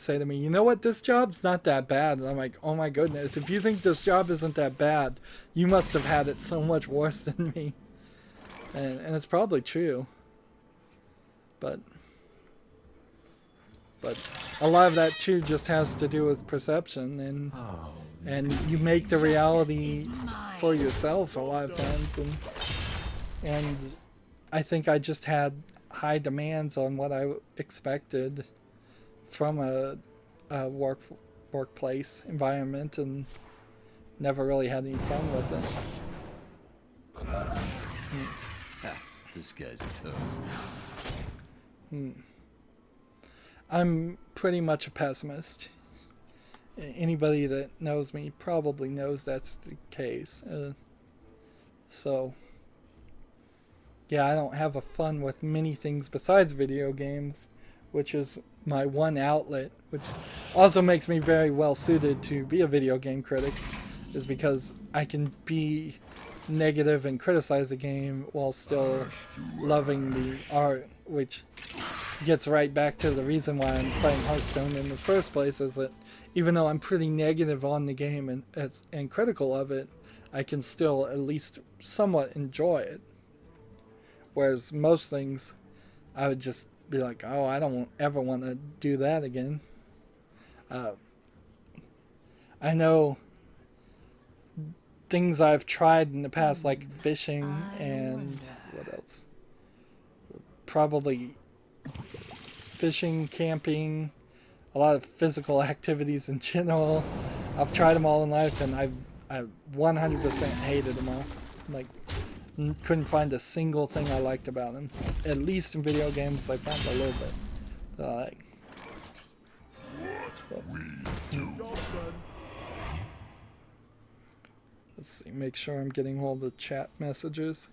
say to me, you know what, this job's not that bad. And I'm like, oh my goodness, if you think this job isn't that bad, you must have had it so much worse than me. And it's probably true. But a lot of that too just has to do with perception, and you make the reality for yourself a lot of times, and I think I just had high demands on what I expected from a workplace environment, and never really had any fun with it.
This guy's toast.
I'm pretty much a pessimist. Anybody that knows me probably knows that's the case. So, yeah, I don't have a fun with many things besides video games, which is my one outlet, which also makes me very well suited to be a video game critic, is because I can be negative and criticize the game while still loving the art, which gets right back to the reason why I'm playing Hearthstone in the first place, is that even though I'm pretty negative on the game and critical of it, I can still at least somewhat enjoy it. Whereas most things, I would just be like, oh, I don't ever want to do that again. I know things I've tried in the past, like fishing and what else? Probably fishing, camping, a lot of physical activities in general. I've tried them all in life, and I 100% hated them all. Like, couldn't find a single thing I liked about them. At least in video games, I found a little bit that I like. Let's see, make sure I'm getting all the chat messages.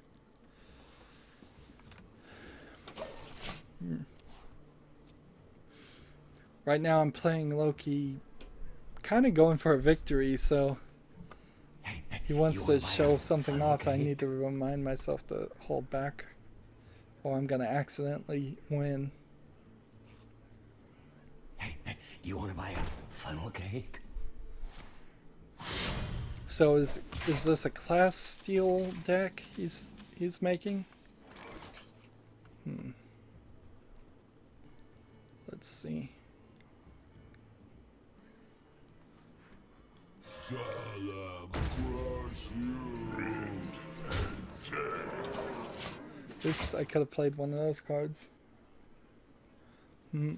Right now I'm playing Loki, kind of going for a victory, so he wants to show something off. I need to remind myself to hold back, or I'm going to accidentally win.
Hey, do you want to buy a funnel cake?
So is this a class steel deck he's making? Let's see. Oops, I could have played one of those cards.
We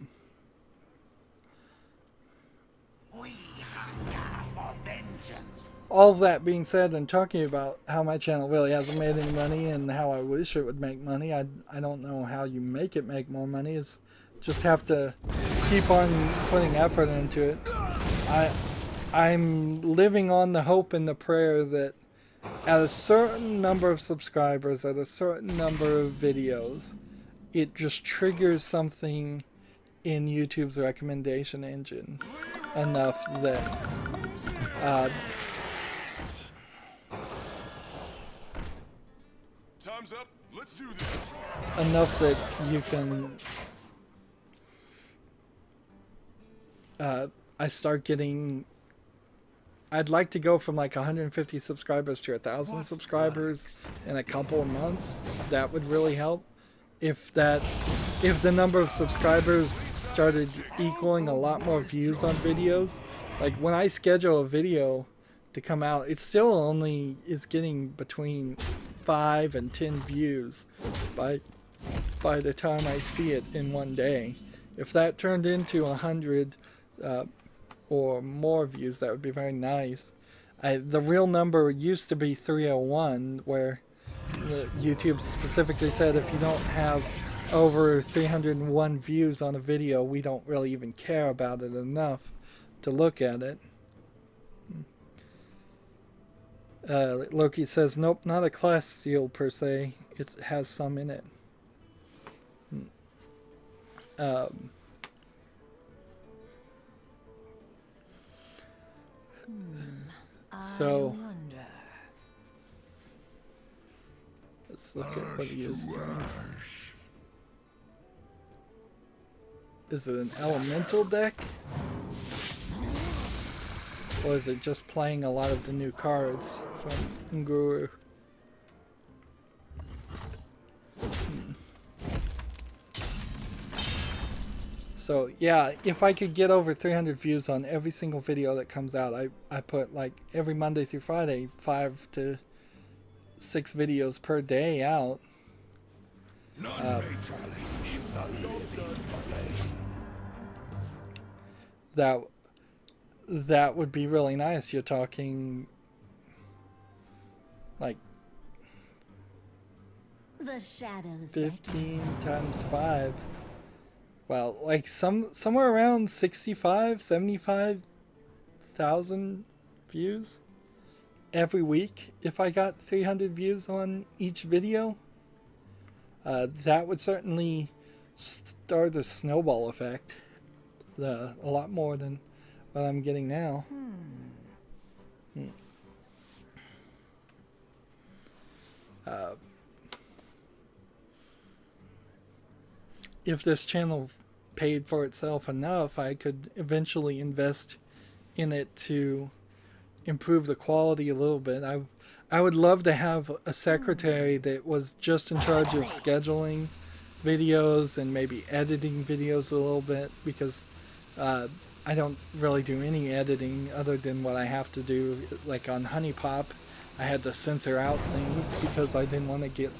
hunger for vengeance.
All of that being said, and talking about how my channel really hasn't made any money and how I wish it would make money, I don't know how you make it make more money. Is just have to keep on putting effort into it. I'm living on the hope and the prayer that at a certain number of subscribers, at a certain number of videos, it just triggers something in YouTube's recommendation engine enough that
time's up. Let's do this.
enough that you can I start getting, I'd like to go from like 150 subscribers to 1,000 subscribers in a couple of months. That would really help. If the number of subscribers started equaling a lot more views on videos, like when I schedule a video to come out, it still only is getting between 5 and 10 views by the time I see it in one day. If that turned into 100 or more views, that would be very nice. The real number used to be 301, where YouTube specifically said if you don't have over 301 views on a video, we don't really even care about it enough to look at it. Loki says, nope, not a class seal per se. It has some in it. So let's look at what he is doing. Is it an elemental deck? Or is it just playing a lot of the new cards from Nguru? So yeah, if I could get over 300 views on every single video that comes out, I put like every Monday through Friday 5 to 6 videos per day out. That would be really nice. You're talking like
The shadows
15 times 5. Well, like somewhere around 65, 75,000 views every week. If I got 300 views on each video, that would certainly start a snowball effect. A lot more than what I'm getting now. If this channel paid for itself enough, I could eventually invest in it to improve the quality a little bit. I would love to have a secretary that was just in charge of scheduling videos and maybe editing videos a little bit, because I don't really do any editing other than what I have to do. Like on Honey Pop, I had to censor out things because I didn't want to get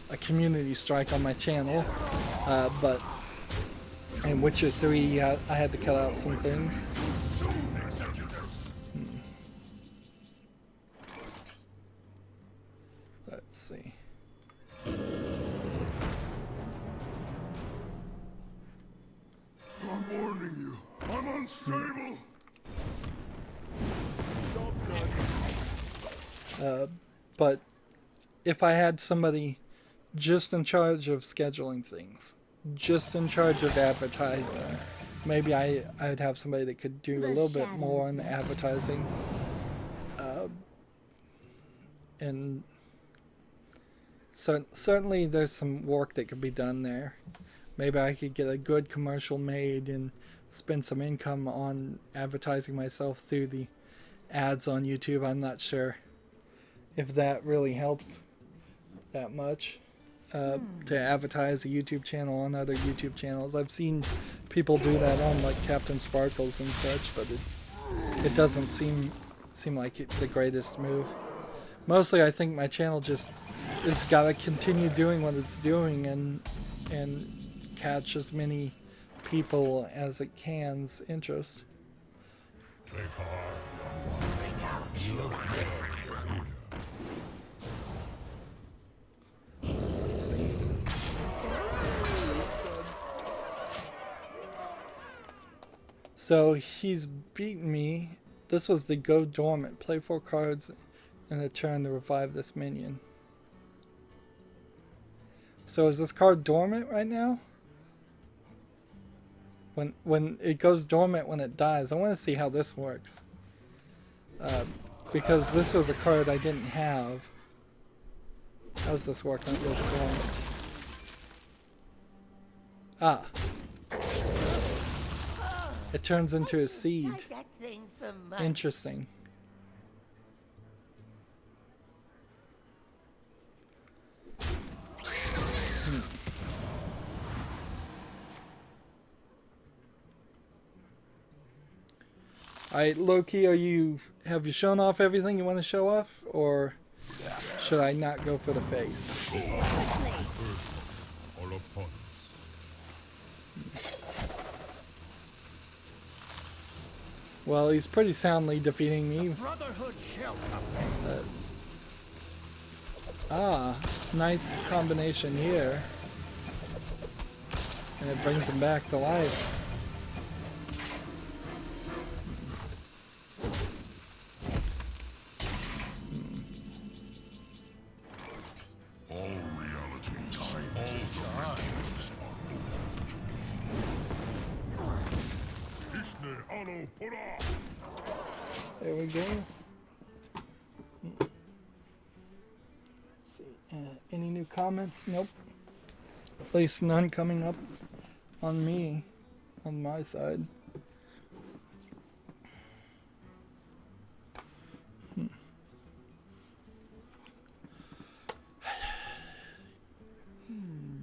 a community strike on my channel. But in Witcher 3, I had to cut out some things. Let's see.
I'm warning you. I'm unstable.
But if I had somebody just in charge of scheduling things, just in charge of advertising, maybe I'd have somebody that could do a little bit more in advertising. And certainly there's some work that could be done there. Maybe I could get a good commercial made and spend some income on advertising myself through the ads on YouTube. I'm not sure if that really helps that much to advertise a YouTube channel on other YouTube channels. I've seen people do that on like Captain Sparkles and such, but it doesn't seem like the greatest move. Mostly I think my channel just has got to continue doing what it's doing and catch as many people as it can's interest. Let's see. So he's beaten me. This was the go dormant. Play 4 cards in a turn to revive this minion. So is this card dormant right now? When it goes dormant when it dies, I want to see how this works. Because this was a card I didn't have. How's this work on this dormant? Ah. It turns into a seed. Interesting. Alright, Loki, have you shown off everything you want to show off? Or should I not go for the face?
All upon us.
Well, he's pretty soundly defeating me.
Brotherhood shall
Nice combination here. And it brings him back to life.
All reality. Time. All times. Ishne Alo Pura.
There we go. Let's see. Any new comments? Nope. At least none coming up on me, on my side.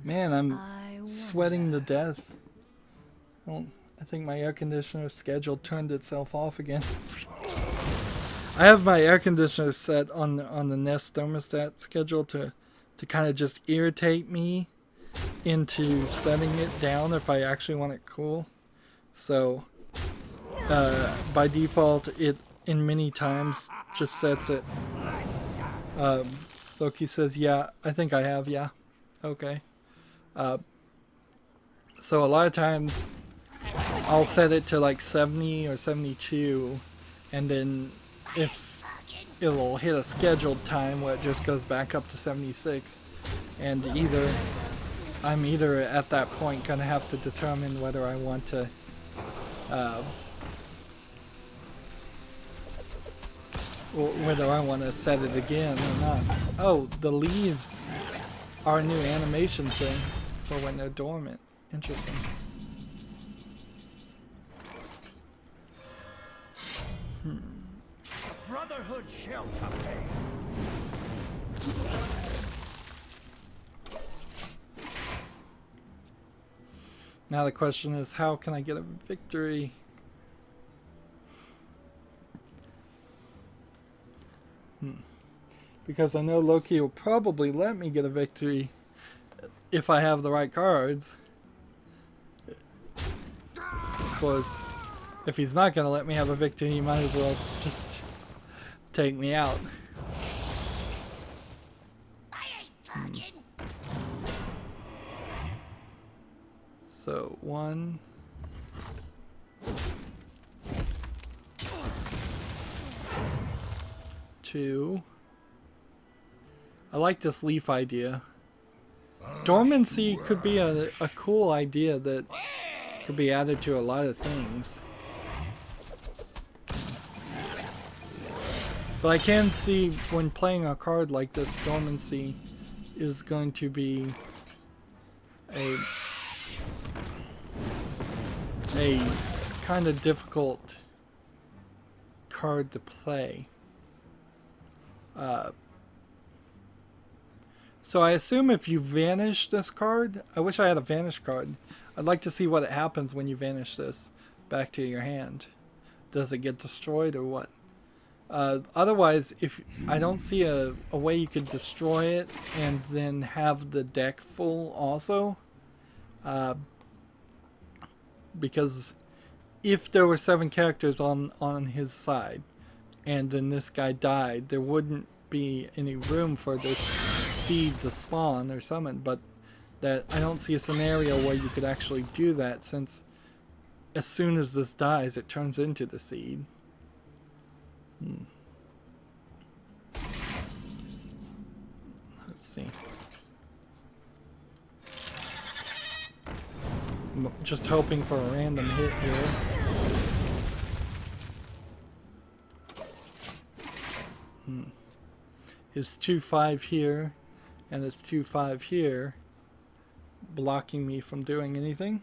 Man, I'm sweating to death. I think my air conditioner schedule turned itself off again. I have my air conditioner set on the Nest thermostat schedule to kind of just irritate me into setting it down if I actually want it cool. So by default, it in many times just sets it. Loki says, "Yeah, I think I have." Yeah, okay. So a lot of times I'll set it to like 70 or 72, and then if it'll hit a scheduled time where it just goes back up to 76, and I'm either at that point gonna have to determine whether I want to set it again or not. Oh, the leaves are a new animation thing for when they're dormant. Interesting.
Brotherhood shall pay.
Now the question is, how can I get a victory? Because I know Loki will probably let me get a victory if I have the right cards. Of course, if he's not going to let me have a victory, he might as well just take me out. So, 1, 2. I like this leaf idea. Dormancy could be a cool idea that could be added to a lot of things. But I can see when playing a card like this, Dormancy is going to be a kind of difficult card to play. So I assume if you vanish this card, I wish I had a vanish card. I'd like to see what happens when you vanish this back to your hand. Does it get destroyed or what? Otherwise, if I don't see a way you could destroy it and then have the deck full also. Because if there were 7 characters on his side and then this guy died, there wouldn't be any room for this seed to spawn or summon. But that I don't see a scenario where you could actually do that, since as soon as this dies, it turns into the seed. Let's see. I'm just hoping for a random hit here. His 2/5 here, and it's 2-5 here, blocking me from doing anything.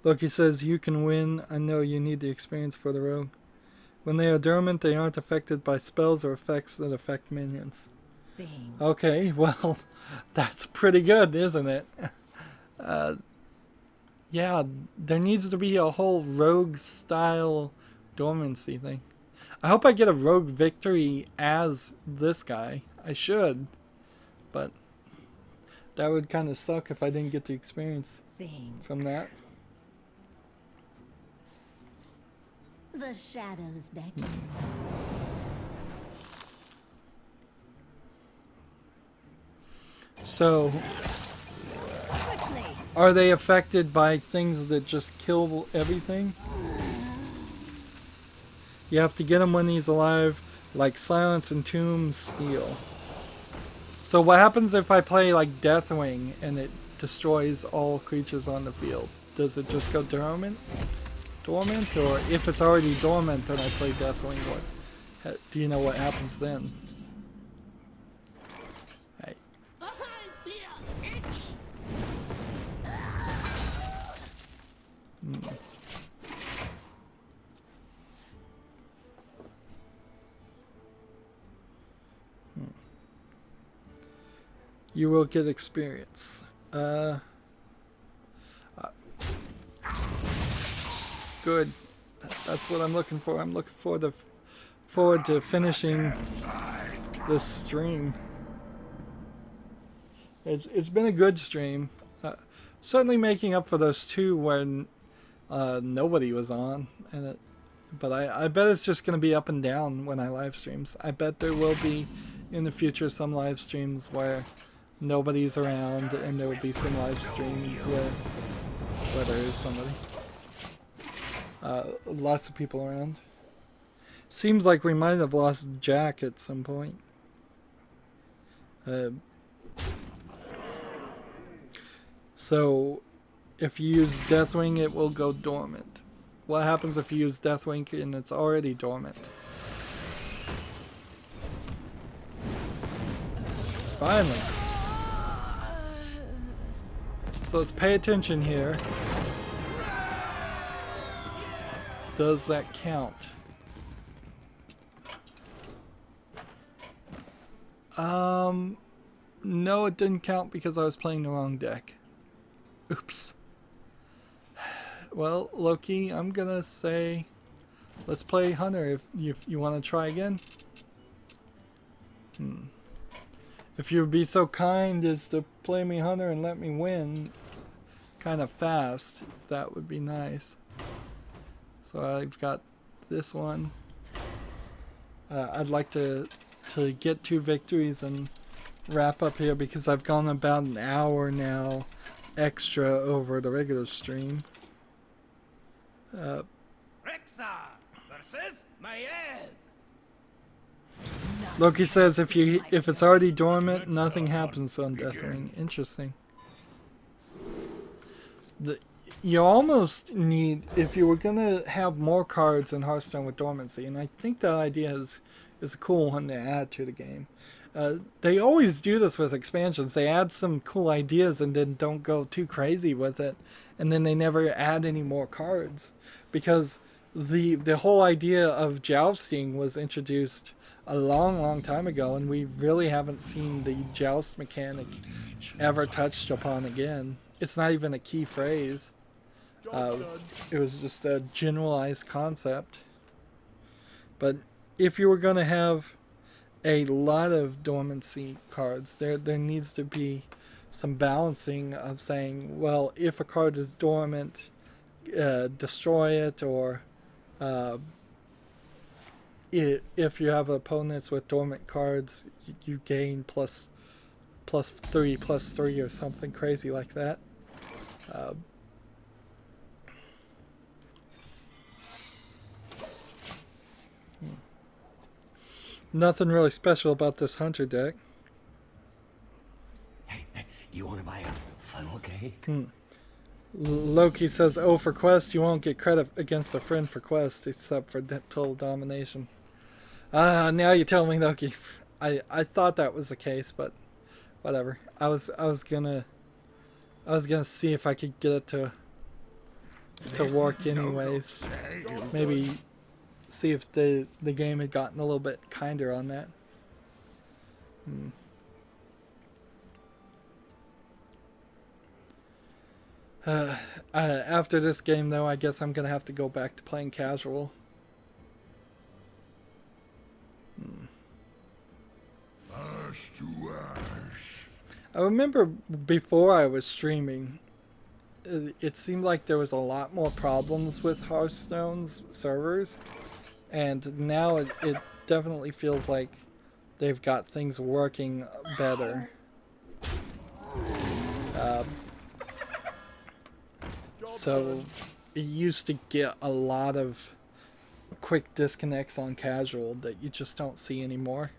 Loki says, you can win. I know you need the experience for the rogue. When they are dormant, they aren't affected by spells or effects that affect minions.
Thing.
Okay, well, that's pretty good, isn't it? Yeah, there needs to be a whole rogue-style dormancy thing. I hope I get a rogue victory as this guy. I should, but that would kind of suck if I didn't get the experience
Thing.
from that.
The shadows beckon.
So,
Quickly.
are they affected by things that just kill everything? You have to get him when he's alive, like Silence and Tomb Steel. So what happens if I play like Deathwing and it destroys all creatures on the field? Does it just go dormant? Dormant? Or if it's already dormant and I play Deathwing, what? Do you know what happens then? Hey. You will get experience. Good. That's what I'm looking for. I'm looking forward to finishing this stream. It's been a good stream. Certainly making up for those two when nobody was on, but I bet it's just going to be up and down when I live streams. I bet there will be in the future some live streams where nobody's around, and there will be some live streams where there is somebody. Lots of people around. Seems like we might have lost Jack at some point. So, if you use Deathwing, it will go dormant. What happens if you use Deathwing and it's already dormant? Finally. So let's pay attention here. Does that count? No, it didn't count because I was playing the wrong deck. Oops. Well, Loki, I'm gonna say let's play Hunter if you want to try again. If you'd be so kind as to play me Hunter and let me win kind of fast, that would be nice. So I've got this one. I'd like to get 2 victories and wrap up here because I've gone about an hour now extra over the regular stream.
Rexa versus Maiev.
Loki says if it's already dormant, nothing happens on Deathwing. Interesting. You almost need, if you were gonna have more cards in Hearthstone with dormancy, and I think that idea is a cool one to add to the game. They always do this with expansions. They add some cool ideas and then don't go too crazy with it, and then they never add any more cards because the whole idea of jousting was introduced a long time ago, and we really haven't seen the joust mechanic ever touched upon again. It's not even a key phrase. It was just a generalized concept. But if you were going to have a lot of dormancy cards, there needs to be some balancing of saying, well, if a card is dormant, destroy it, or if you have opponents with dormant cards, you gain plus 3/+3 or something crazy like that. Nothing really special about this Hunter deck.
Hey, do you want to buy a funnel cake?
Loki says, oh, for quest, you won't get credit against a friend for quest, except for total domination. Now you tell me, Loki. I thought that was the case, but whatever. I was gonna see if I could get it to work anyways. Maybe see if the game had gotten a little bit kinder on that. After this game, though, I guess I'm gonna have to go back to playing casual.
Ash to ash.
I remember before I was streaming, it seemed like there was a lot more problems with Hearthstone's servers, and now it definitely feels like they've got things working better. So it used to get a lot of quick disconnects on casual that you just don't see anymore.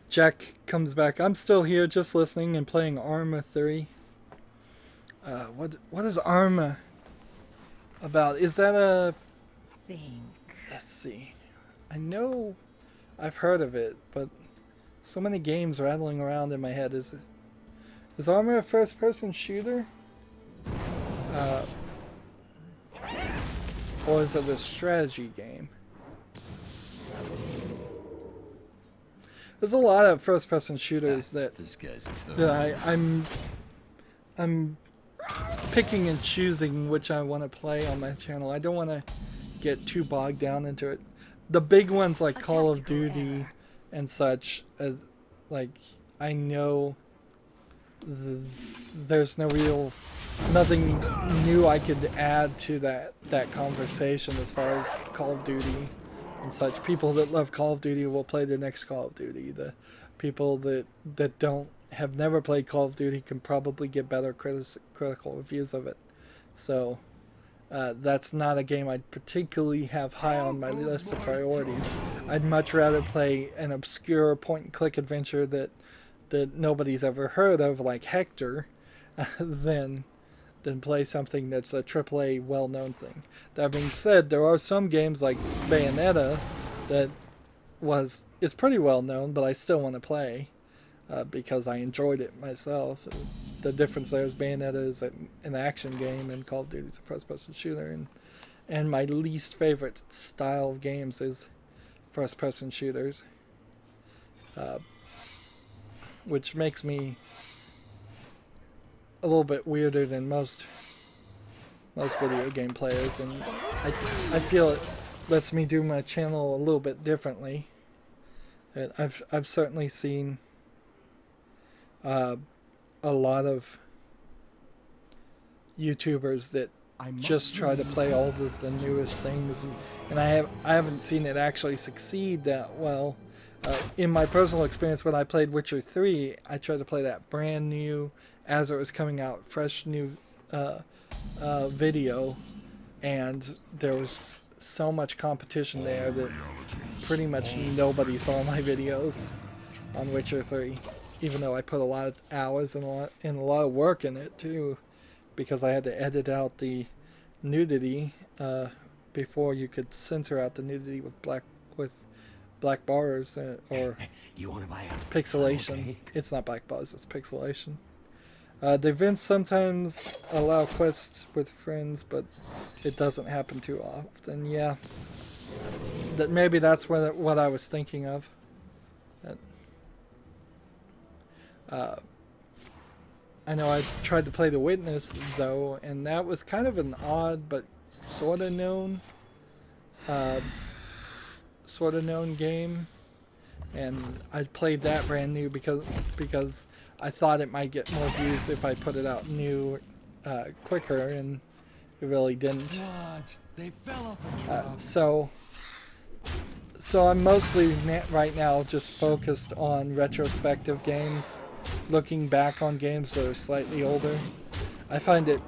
Jack comes back. I'm still here just listening and playing Arma 3. What is Arma about? Is that a...
Think.
Let's see. I know I've heard of it, but so many games rattling around in my head. Is Arma a first-person shooter? Or is it a strategy game? There's a lot of first-person shooters that
This guy's tough.
I'm picking and choosing which I want to play on my channel. I don't want to get too bogged down into it. The big ones like Call of Duty and such, like I know there's nothing new I could add to that conversation as far as Call of Duty and such. People that love Call of Duty will play the next Call of Duty. The people that have never played Call of Duty can probably get better critical reviews of it. So that's not a game I'd particularly have high on my list of priorities. I'd much rather play an obscure point-and-click adventure that nobody's ever heard of, like Hector, than play something that's a AAA well-known thing. That being said, there are some games like Bayonetta that is pretty well-known, but I still want to play because I enjoyed it myself. The difference there is Bayonetta is an action game and Call of Duty is a first-person shooter, and my least favorite style of games is first-person shooters, which makes me a little bit weirder than most video game players, and I feel it lets me do my channel a little bit differently. I've certainly seen a lot of YouTubers that just try to play all the newest things, and I haven't seen it actually succeed that well. In my personal experience, when I played Witcher 3, I tried to play that brand new, as it was coming out, fresh new video, and there was so much competition there that pretty much nobody saw my videos on Witcher 3, even though I put a lot of hours and a lot of work in it too, because I had to edit out the nudity before you could censor out the nudity with black bars or
You want to buy a
pixelation.
cake?
It's not black bars, it's pixelation. The events sometimes allow quests with friends, but it doesn't happen too often. Yeah, maybe that's what I was thinking of. I know I tried to play The Witness though, and that was kind of an odd but sort of known game, and I played that brand new because I thought it might get more views if I put it out new quicker, and it really didn't.
Watch, they fell off a truck.
So I'm mostly right now just focused on retrospective games, looking back on games that are slightly older. I find it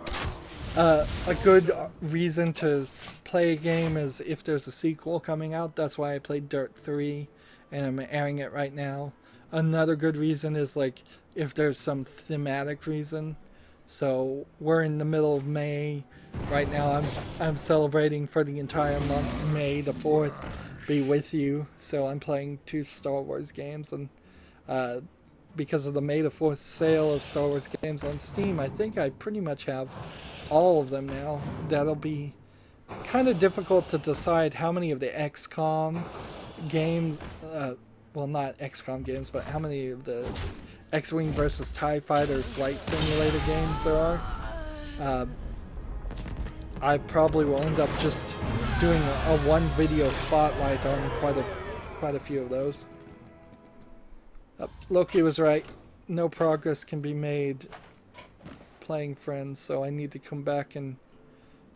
a good reason to play a game is if there's a sequel coming out. That's why I played Dirt 3 and I'm airing it right now. Another good reason is like if there's some thematic reason So we're in the middle of May right now. I'm celebrating for the entire month. May the 4th be with you. So I'm playing 2 Star Wars games, and because of the May the 4th sale of Star Wars games on Steam, I think I pretty much have all of them now. That'll be kind of difficult to decide how many of the XCOM games, well, not XCOM games, but how many of the X-Wing versus TIE Fighter flight simulator games there are. I probably will end up just doing a one video spotlight on quite a few of those. Loki was right. No progress can be made playing friends, so I need to come back and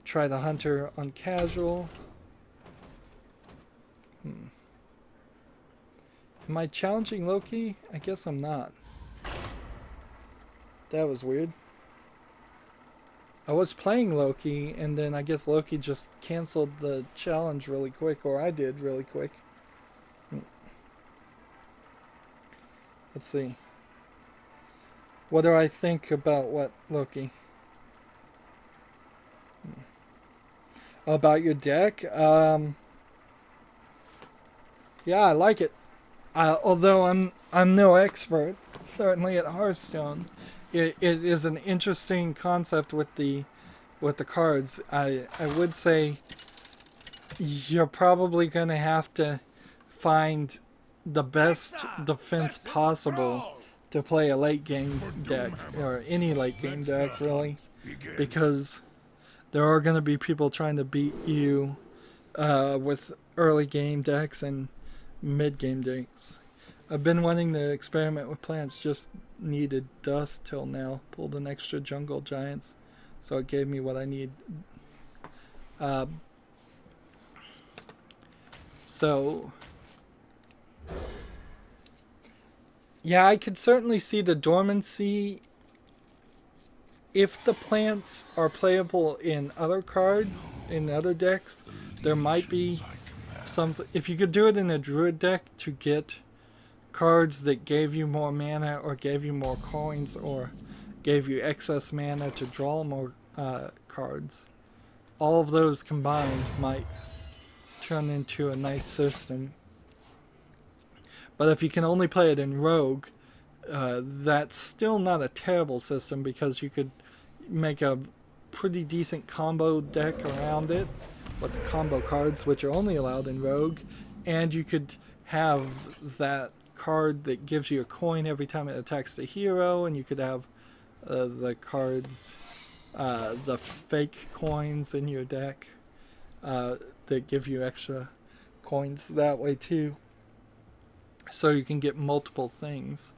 try the Hunter on casual. Am I challenging Loki? I guess I'm not. That was weird. I was playing Loki, and then I guess Loki just canceled the challenge really quick, or I did really quick. Let's see. What do I think about what, Loki? About your deck? Yeah, I like it. Although I'm no expert, certainly at Hearthstone. It is an interesting concept with the cards. I would say you're probably going to have to find the best defense possible to play a late game deck, or any late game deck really, because there are going to be people trying to beat you with early game decks and mid game decks. I've been wanting to experiment with plants, just needed dust till now. Pulled an extra jungle giants, so it gave me what I need. So yeah, I could certainly see the dormancy. If the plants are playable in other cards, in other decks, there might be some. If you could do it in a druid deck to get cards that gave you more mana, or gave you more coins, or gave you excess mana to draw more cards, all of those combined might turn into a nice system. But if you can only play it in Rogue, that's still not a terrible system, because you could make a pretty decent combo deck around it with the combo cards, which are only allowed in Rogue, and you could have that card that gives you a coin every time it attacks the hero, and you could have the cards, the fake coins in your deck that give you extra coins that way too. So you can get multiple things.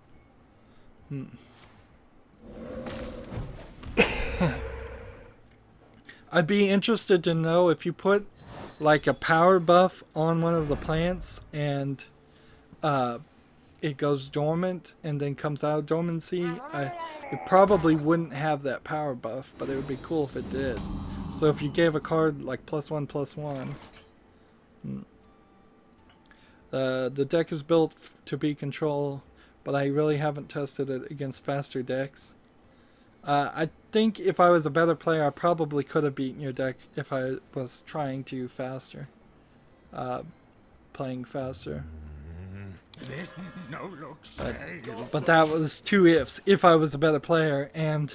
I'd be interested to know if you put like a power buff on one of the plants and it goes dormant and then comes out of dormancy. It probably wouldn't have that power buff, but it would be cool if it did. So if you gave a card like +1/+1. The deck is built to be control, but I really haven't tested it against faster decks. I think if I was a better player, I probably could have beaten your deck if I was trying to faster. Playing faster. But that was 2 ifs. If I was a better player and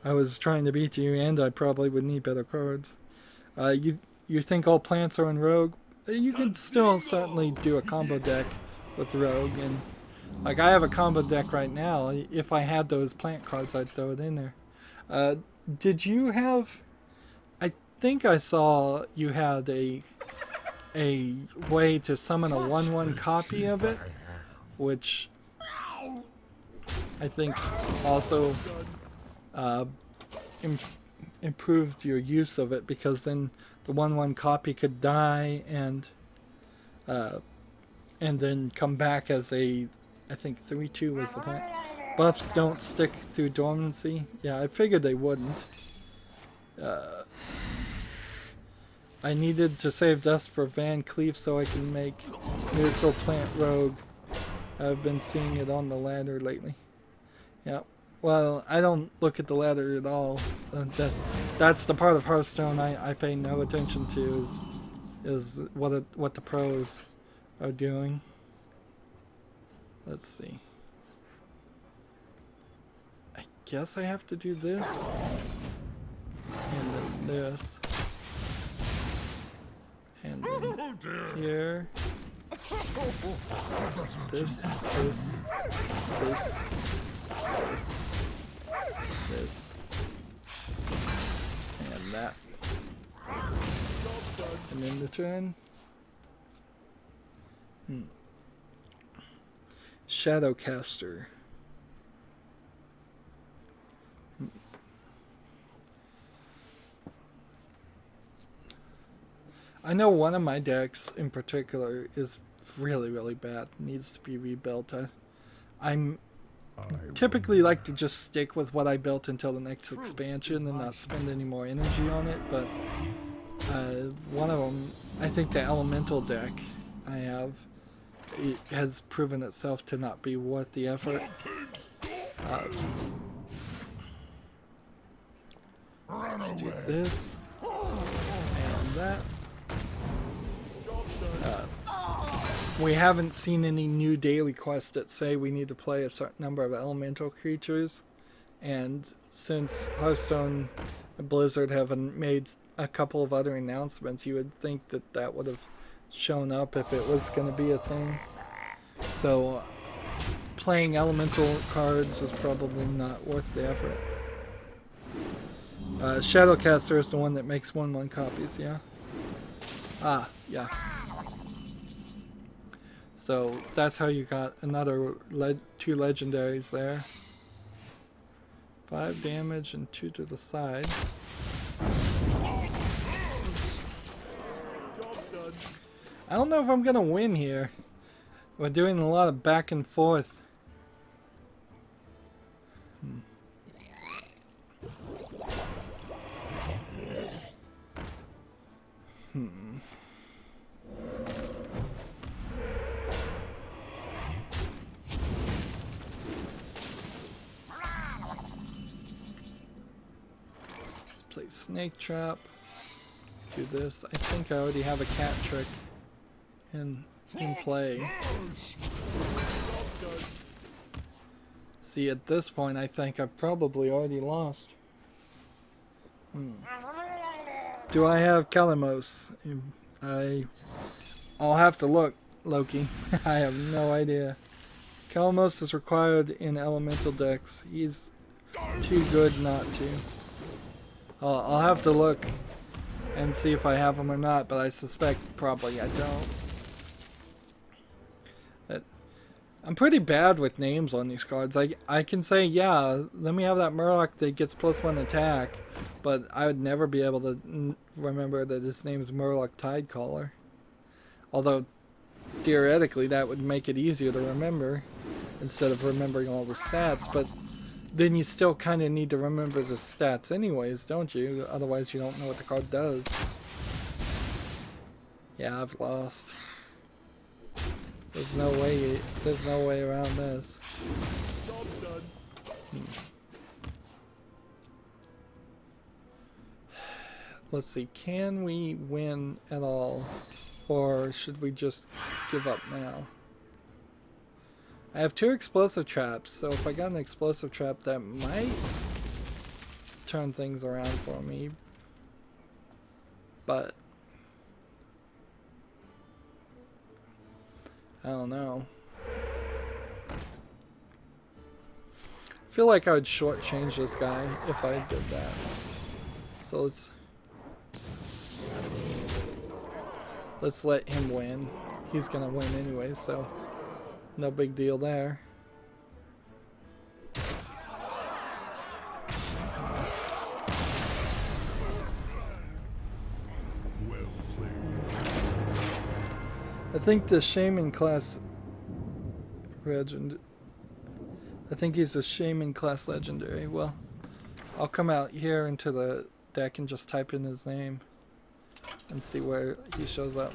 I was trying to beat you, and I probably would need better cards. You think all plants are in Rogue? You can still certainly do a combo deck with Rogue, and like I have a combo deck right now. If I had those plant cards, I'd throw it in there. Did you have? I think I saw you had a way to summon a 1/1 copy of it, which I think also improved your use of it, because then the 1/1 copy could die and then come back as a, I think 3/2 was the point. Buffs don't stick through dormancy. Yeah, I figured they wouldn't. I needed to save dust for Van Cleef so I can make Miracle Plant Rogue. I've been seeing it on the ladder lately. Yep. Well, I don't look at the ladder at all. That's the part of Hearthstone I pay no attention to is what the pros are doing. Let's see. I guess I have to do this and then this and then here. This, and that. And then the turn. Shadowcaster. I know one of my decks in particular is really, really bad. Needs to be rebuilt. I'm typically like to just stick with what I built until the next expansion and not spend any more energy on it, but one of them, I think the elemental deck I have, it has proven itself to not be worth the effort. Let's do this and that. We haven't seen any new daily quests that say we need to play a certain number of elemental creatures, and since Hearthstone and Blizzard haven't made a couple of other announcements, you would think that that would have shown up if it was going to be a thing. So playing elemental cards is probably not worth the effort. Shadowcaster is the one that makes 1/1 copies, yeah? Ah, yeah. So that's how you got another 2 legendaries there. 5 damage and 2 to the side. I don't know if I'm gonna win here. We're doing a lot of back and forth. Play Snake Trap. Do this. I think I already have a cat trick in play. See, at this point, I think I've probably already lost. Do I have Kalamos? I'll have to look, Loki. I have no idea. Kalamos is required in elemental decks. He's too good not to. I'll have to look and see if I have them or not, but I suspect probably I don't. I'm pretty bad with names on these cards. I can say, yeah, let me have that Murloc that gets +1 attack, but I would never be able to remember that his name is Murloc Tidecaller. Although, theoretically, that would make it easier to remember instead of remembering all the stats, but then you still kind of need to remember the stats anyways, don't you? Otherwise you don't know what the card does. Yeah, I've lost. There's no way around this. Let's see, can we win at all? Or should we just give up now? I have 2 explosive traps, so if I got an explosive trap, that might turn things around for me. But I don't know. I feel like I would shortchange this guy if I did that. So let's let him win. He's gonna win anyway, so no big deal there. I think the Shaman class legend. I think he's a Shaman class legendary. Well, I'll come out here into the deck and just type in his name and see where he shows up.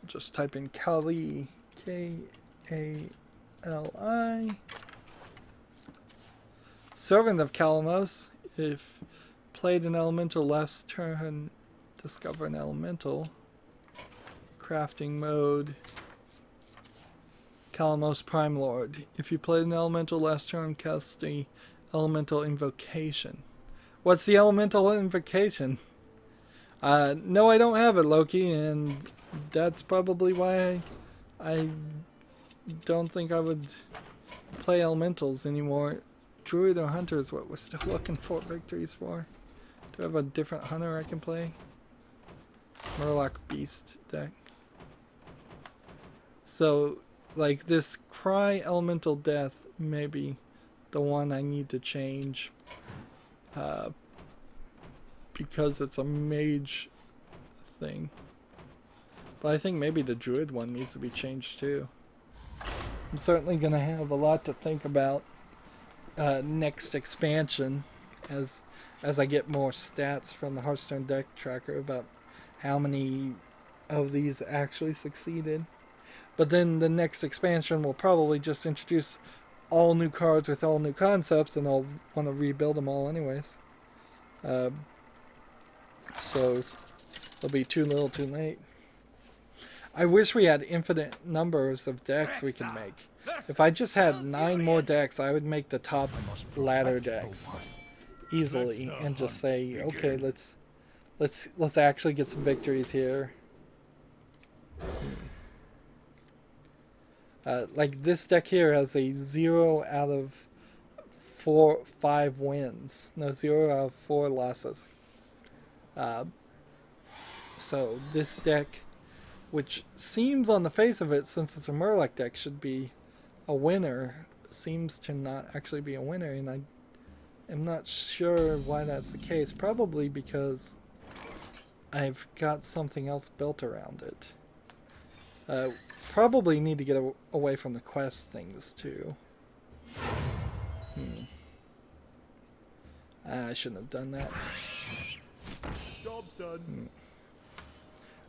Just type in Kali, K-A-L-I. Servant of Calamos. If played an elemental last turn, discover an elemental. Crafting mode. Calamos Prime Lord. If you played an elemental last turn, cast the elemental invocation. What's the elemental invocation? No, I don't have it, Loki, and that's probably why I don't think I would play elementals anymore. Druid or Hunter is what we're still looking for victories for. Do I have a different Hunter I can play? Murloc Beast deck. So, like, this Cry Elemental Death may be the one I need to change. Because it's a mage thing. But I think maybe the Druid one needs to be changed too. I'm certainly going to have a lot to think about next expansion as I get more stats from the Hearthstone deck tracker about how many of these actually succeeded. But then the next expansion will probably just introduce all new cards with all new concepts, and I'll want to rebuild them all anyways. So it'll be too little too late. I wish we had infinite numbers of decks we could make. If I just had 9 more decks, I would make the top ladder decks easily and just say, okay, let's actually get some victories here. Like this deck here has a 0 out of 5 wins. No, 0 out of 4 losses. So this deck, which seems on the face of it, since it's a Murloc deck, should be a winner, seems to not actually be a winner, and I am not sure why that's the case. Probably because I've got something else built around it. Probably need to get away from the quest things too. I shouldn't have done that.
Job's done.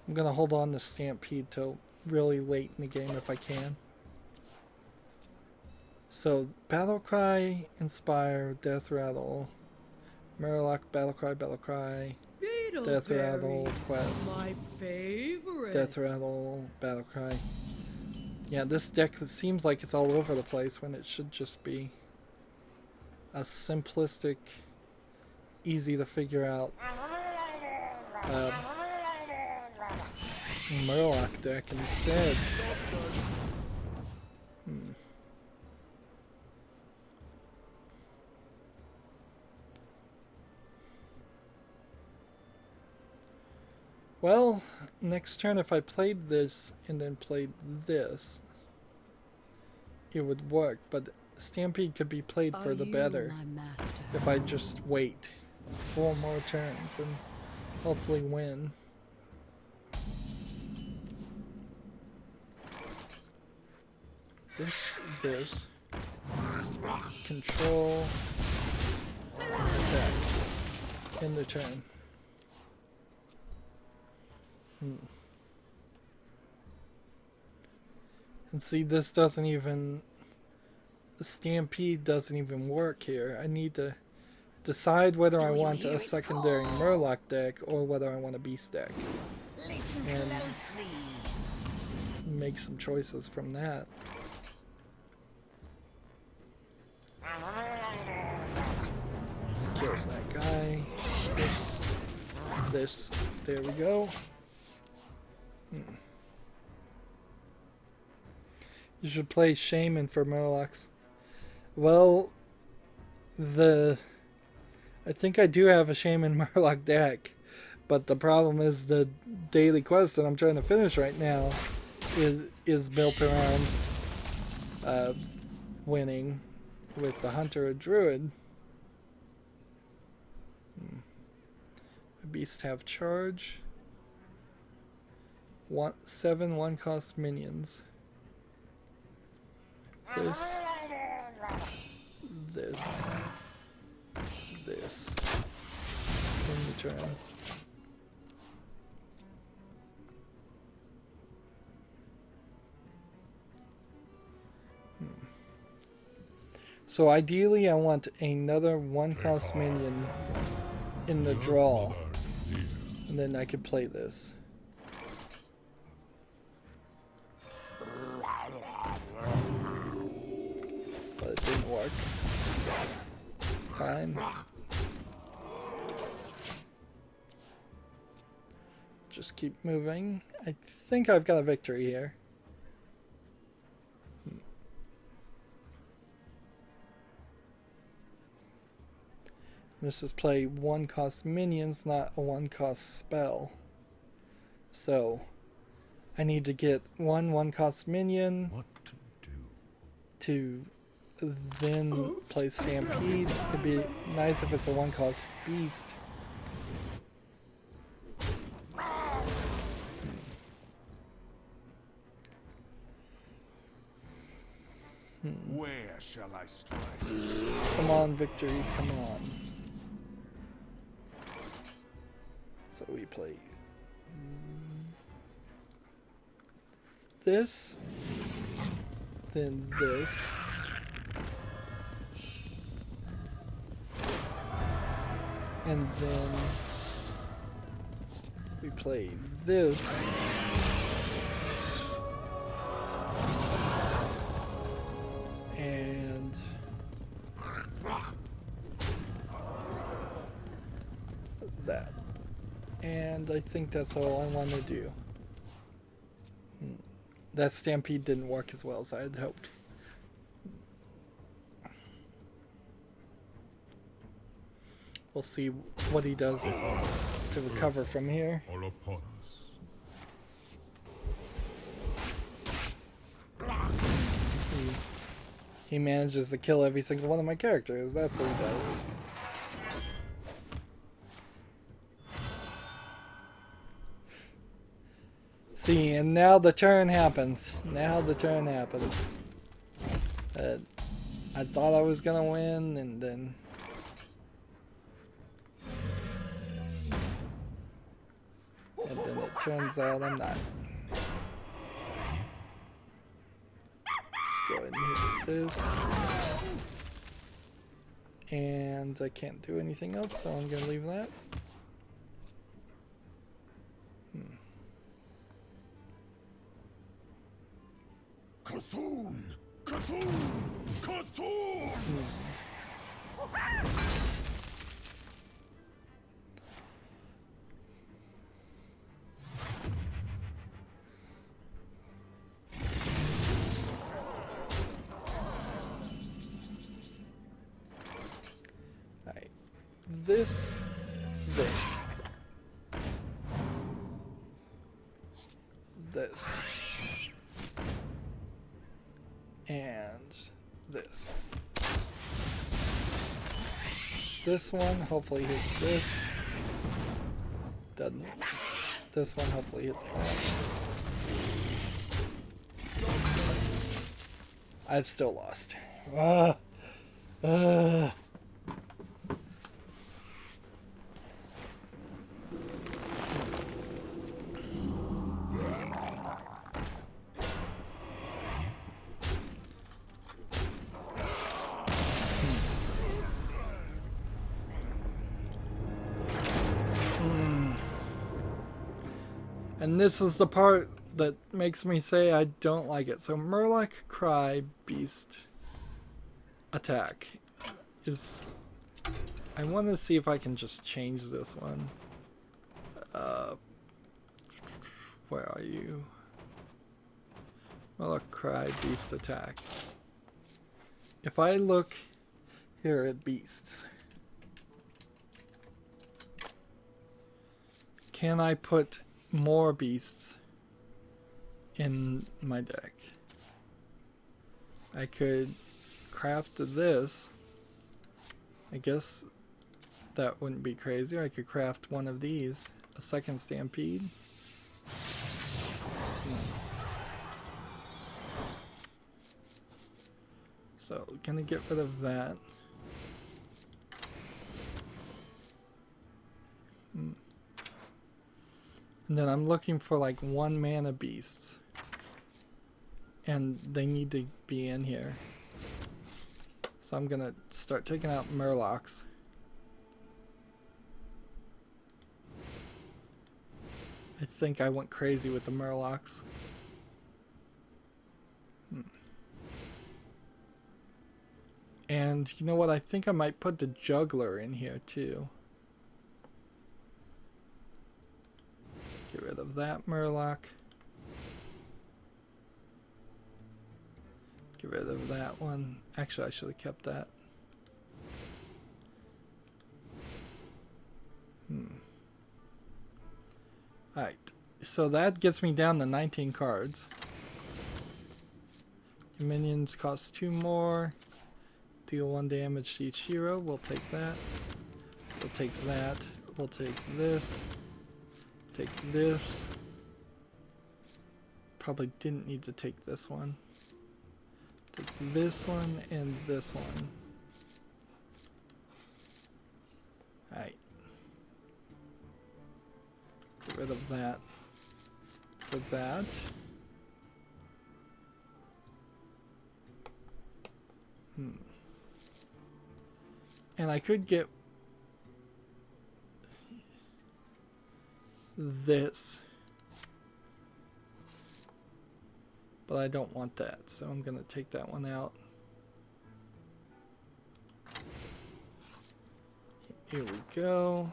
I'm gonna hold on to Stampede till really late in the game if I can. So Battlecry, Inspire, Death Rattle, Murloc, Battlecry, Death Rattle, Quest,
My favorite.
Death Rattle, Battlecry. Yeah, this deck seems like it's all over the place when it should just be a simplistic, easy to figure out Murloc deck instead. Well, next turn if I played this and then played this, it would work, but Stampede could be played for the better if I just wait 4 more turns and hopefully win. This, control, attack, end the turn. And see, this doesn't even, the Stampede doesn't even work here. I need to decide whether I want a secondary Murloc deck or whether I want a Beast deck. And make some choices from that. Let's kill that guy. This. There we go. You should play Shaman for Murlocs. Well, I think I do have a Shaman Murloc deck, but the problem is the daily quest that I'm trying to finish right now is built around winning with the Hunter or Druid. Beasts have charge. 7 1-cost minions. This. In the turn. So ideally I want another one cost minion in the draw, and then I could play this. But it didn't work. Fine. Just keep moving. I think I've got a victory here. This is play one cost minions, not a one cost spell. So I need to get one cost minion
What to do?
to then play Stampede. It'd be nice if it's a one cost beast.
Where shall I strike?
Come on, victory, come on. So we play this, then this, and then we play this, and that. And I think that's all I want to do. That Stampede didn't work as well as I had hoped. We'll see what he does to recover from here.
All upon us.
He manages to kill every single one of my characters. That's what he does. See, and now the turn happens. Now the turn happens. I thought I was gonna win, and then it turns out I'm not. Let's go ahead and hit this. And I can't do anything else, so I'm gonna leave that.
Cthulhu! Cthulhu! Cthulhu!
Alright. This. This. And this. This one hopefully hits this. Doesn't. This one hopefully hits that. I've still lost. And this is the part that makes me say I don't like it. So Murloc Cry Beast attack is... I want to see if I can just change this one. Where are you? Murloc Cry Beast attack. If I look here at beasts, can I put more beasts in my deck? I could craft this. I guess that wouldn't be crazy. I could craft one of these, a second Stampede. So, gonna get rid of that. And then I'm looking for like 1 mana beasts. And they need to be in here. So I'm gonna start taking out Murlocs. I think I went crazy with the Murlocs. And you know what? I think I might put the Juggler in here too. Get rid of that Murloc. Get rid of that one. Actually, I should have kept that. Alright, so that gets me down to 19 cards. Minions cost 2 more. Deal 1 damage to each hero. We'll take that. We'll take that. We'll take this. Take this. Probably didn't need to take this one. Take this one and this one. Alright. Get rid of that for that. And I could get this, but I don't want that, so I'm gonna take that one out. Here we go.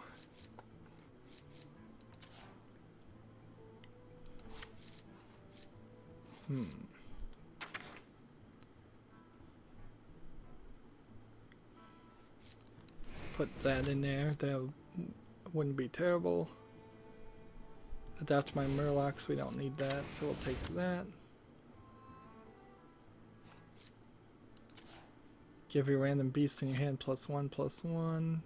Put that in there. That wouldn't be terrible. Adapt my Murlocs. We don't need that, so we'll take that. Give your random beast in your hand +1/+1.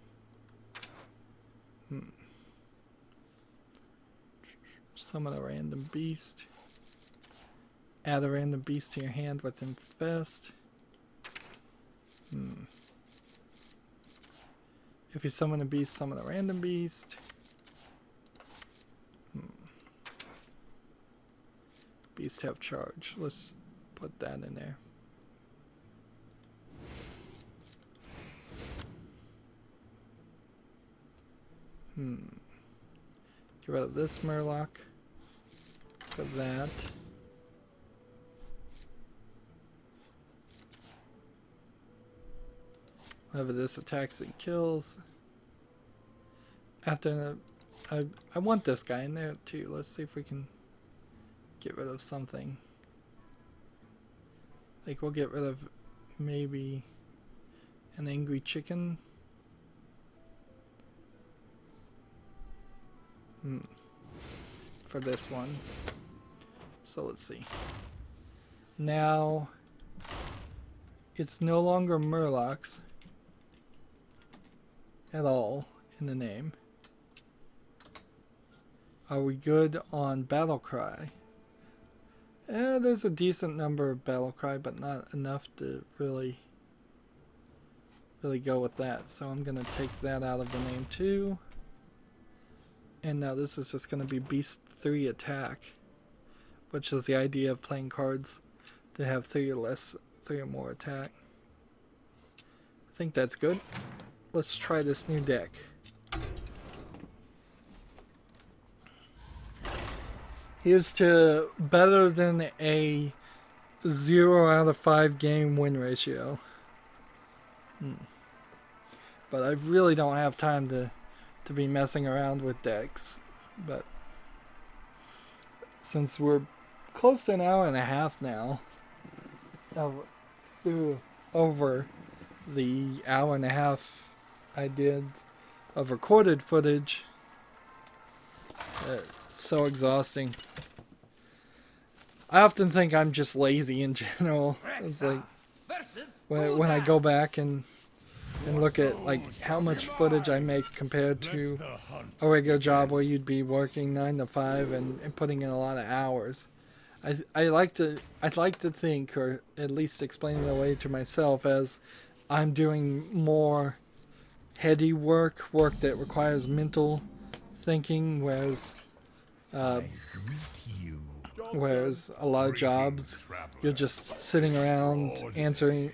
Summon a random beast. Add a random beast to your hand with Infest. If you summon a beast, summon a random beast. Beast have charge. Let's put that in there. Get rid of this Murloc. Put that. Whenever this attacks and kills. After I want this guy in there too. Let's see if we can get rid of something. Like we'll get rid of maybe an angry chicken. For this one. So let's see. Now it's no longer Murlocs at all in the name. Are we good on Battlecry? There's a decent number of Battlecry, but not enough to really go with that. So I'm gonna take that out of the name too. And now this is just gonna be Beast 3 attack, which is the idea of playing cards that have 3 or more attack. I think that's good. Let's try this new deck. Here's to better than a 0 out of 5 game win ratio. But I really don't have time to be messing around with decks. But since we're close to an hour and a half now, over the hour and a half I did of recorded footage, it's so exhausting. I often think I'm just lazy in general. It's like when I go back and look at like how much footage I make compared to a regular job where you'd be working 9 to 5 and putting in a lot of hours. I'd like to think, or at least explain it away to myself, as I'm doing more heady work that requires mental thinking, whereas a lot of jobs you're just sitting around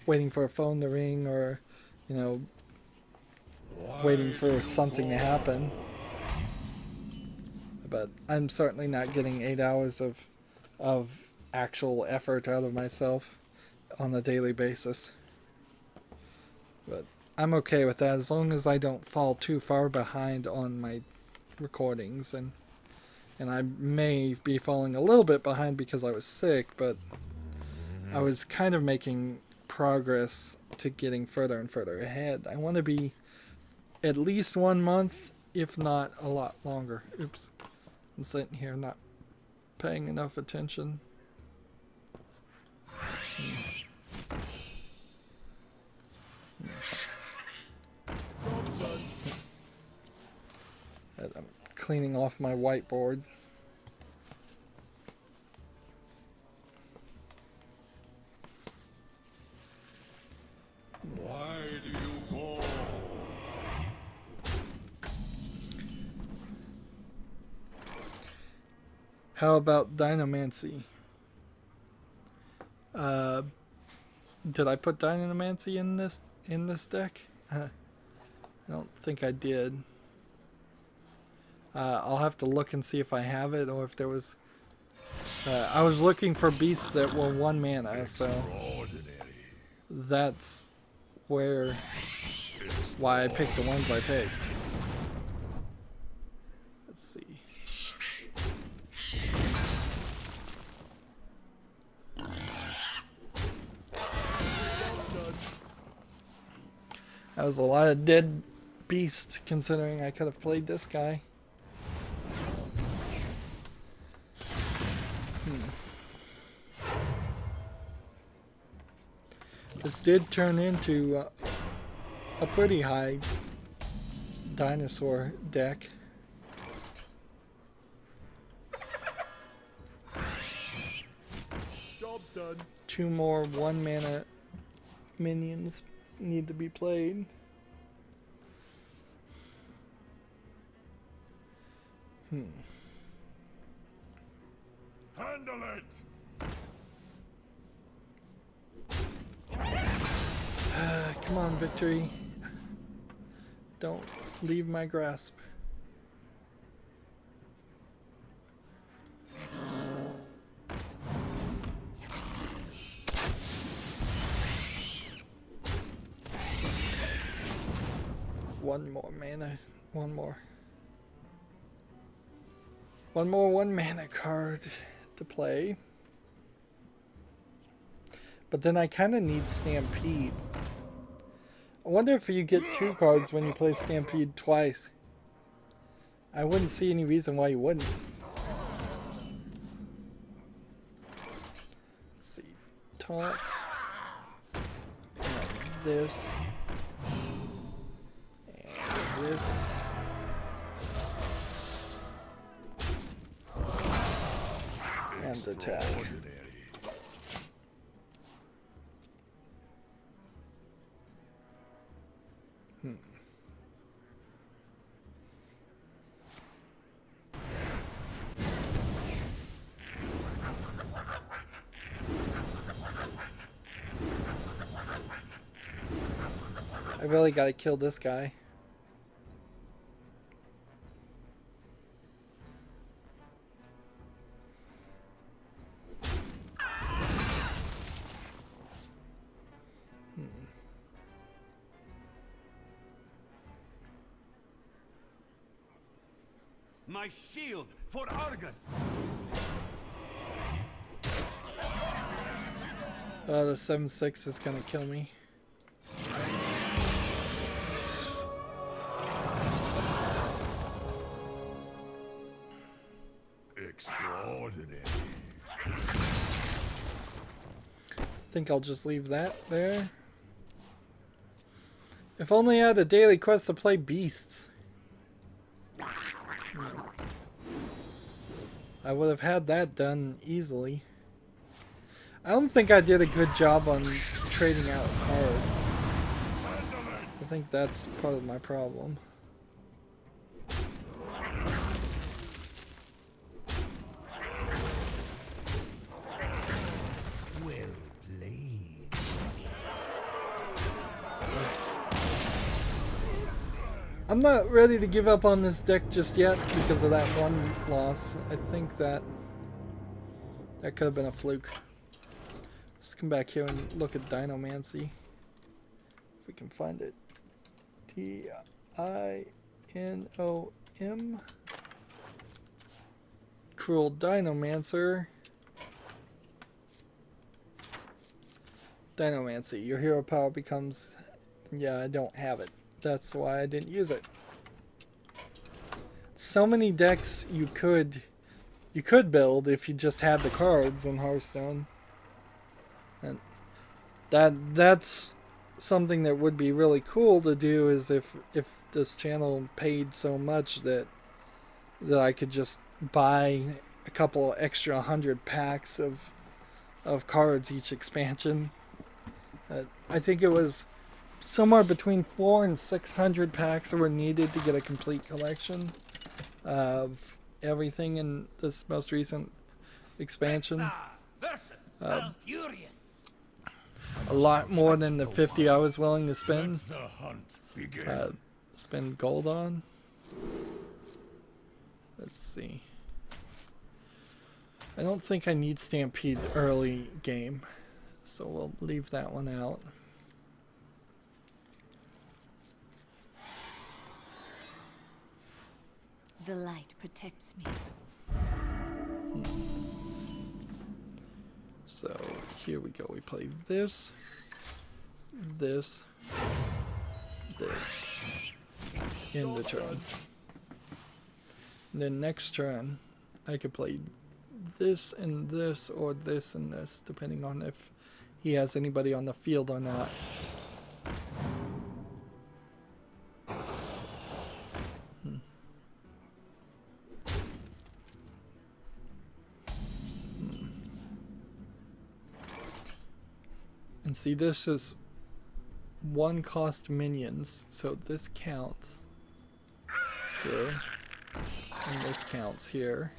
waiting for a phone to ring, or, you know, waiting for something to happen. But I'm certainly not getting 8 hours of actual effort out of myself on a daily basis. But I'm okay with that as long as I don't fall too far behind on my recordings, and I may be falling a little bit behind because I was sick, but I was kind of making progress to getting further and further ahead. I want to be at least 1 month, if not a lot longer. Oops. I'm sitting here not paying enough attention. I'm cleaning off my whiteboard.
Why do you call?
How about Dynamancy? Did I put Dynamancy in this deck? I don't think I did. I'll have to look and see if I have it, or if there was. I was looking for beasts that were 1 mana, so that's why I picked the ones I picked. Let's see. That was a lot of dead beasts, considering I could have played this guy. This did turn into a pretty high dinosaur deck.
Job's done.
2 more 1 mana minions need to be played.
Handle it.
Come on, victory. Don't leave my grasp. One more mana. One more 1 mana card to play. But then I kind of need Stampede. I wonder if you get 2 cards when you play Stampede twice. I wouldn't see any reason why you wouldn't. Let's see. Taunt. And this. And this. And attack. I really gotta kill this guy.
My shield for Argus.
Oh, the 7/6 is gonna kill me.
Extraordinary.
I think I'll just leave that there. If only I had a daily quest to play beasts. I would have had that done easily. I don't think I did a good job on trading out cards. I think that's part of my problem.
Well
I'm not ready to give up on this deck just yet because of that one loss. I think that could have been a fluke. Let's come back here and look at Dinomancy. If we can find it. Dinom. Cruel Dinomancer. Dinomancy. Your hero power becomes... Yeah, I don't have it. That's why I didn't use it. So many decks you could build if you just had the cards in Hearthstone. And that's something that would be really cool to do, is if this channel paid so much that I could just buy a couple extra 100 packs of cards each expansion. I think it was somewhere between 400 and 600 packs that were needed to get a complete collection of everything in this most recent expansion. A lot more than the 50 I was willing to spend. Spend gold on. Let's see. I don't think I need Stampede early game, so we'll leave that one out.
The light protects me.
So here we go. We play this, this, this in the turn. And then next turn, I could play this and this, or this and this, depending on if he has anybody on the field or not. And see, this is one cost minions, so this counts here, and this counts here.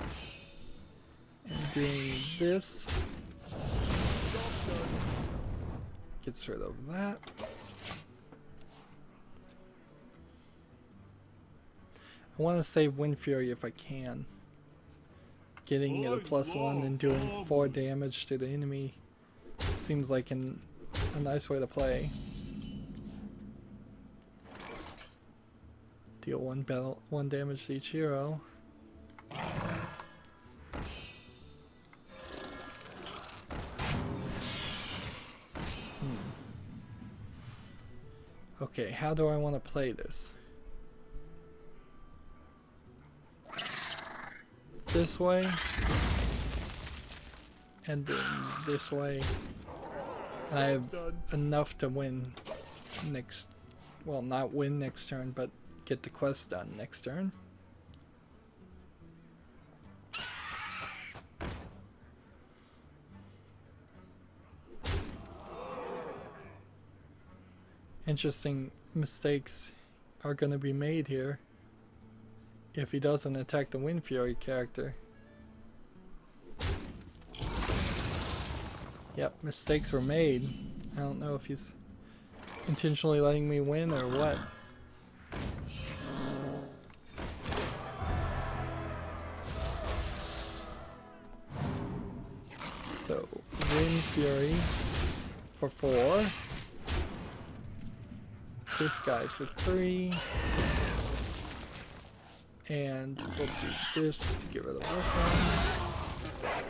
And doing this gets rid of that. I want to save Wind Fury if I can. Getting it a +1 and doing 4 damage to the enemy seems like a nice way to play. Deal 1 damage to each hero. Okay, how do I want to play this? This way, and then this way. And I have enough to win next, well, not win next turn, but get the quest done next turn. Interesting mistakes are going to be made here if he doesn't attack the Wind Fury character. Yep, mistakes were made. I don't know if he's intentionally letting me win or what. So, Wind Fury for 4. This guy for 3. And we'll do this to get rid of this one.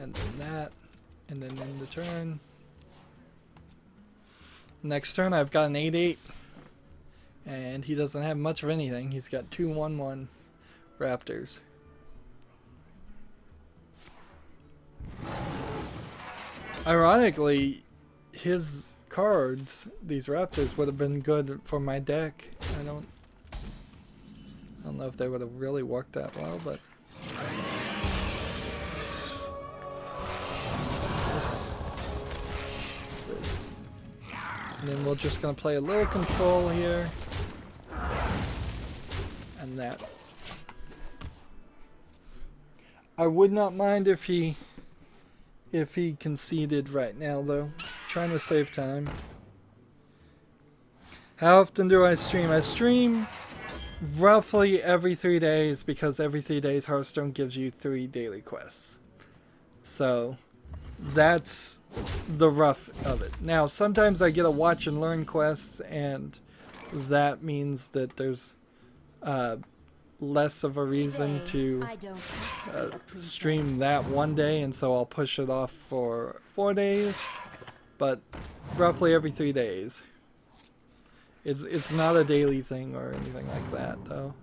And then that. And then in the turn. Next turn I've got an 8/8. And he doesn't have much of anything. He's got 2 1/1 Raptors. Ironically, his cards, these Raptors, would have been good for my deck. I don't know if they would have really worked that well, but this. And then we're just gonna play a little control here. And that. I would not mind if he conceded right now, though. Trying to save time. How often do I stream? I stream roughly every 3 days, because every 3 days Hearthstone gives you 3 daily quests. So that's the rough of it. Now sometimes I get a watch and learn quests, and that means that there's less of a reason to
I don't have to be a princess.
stream that one day, and so I'll push it off for 4 days, but roughly every 3 days. It's not a daily thing or anything like that, though.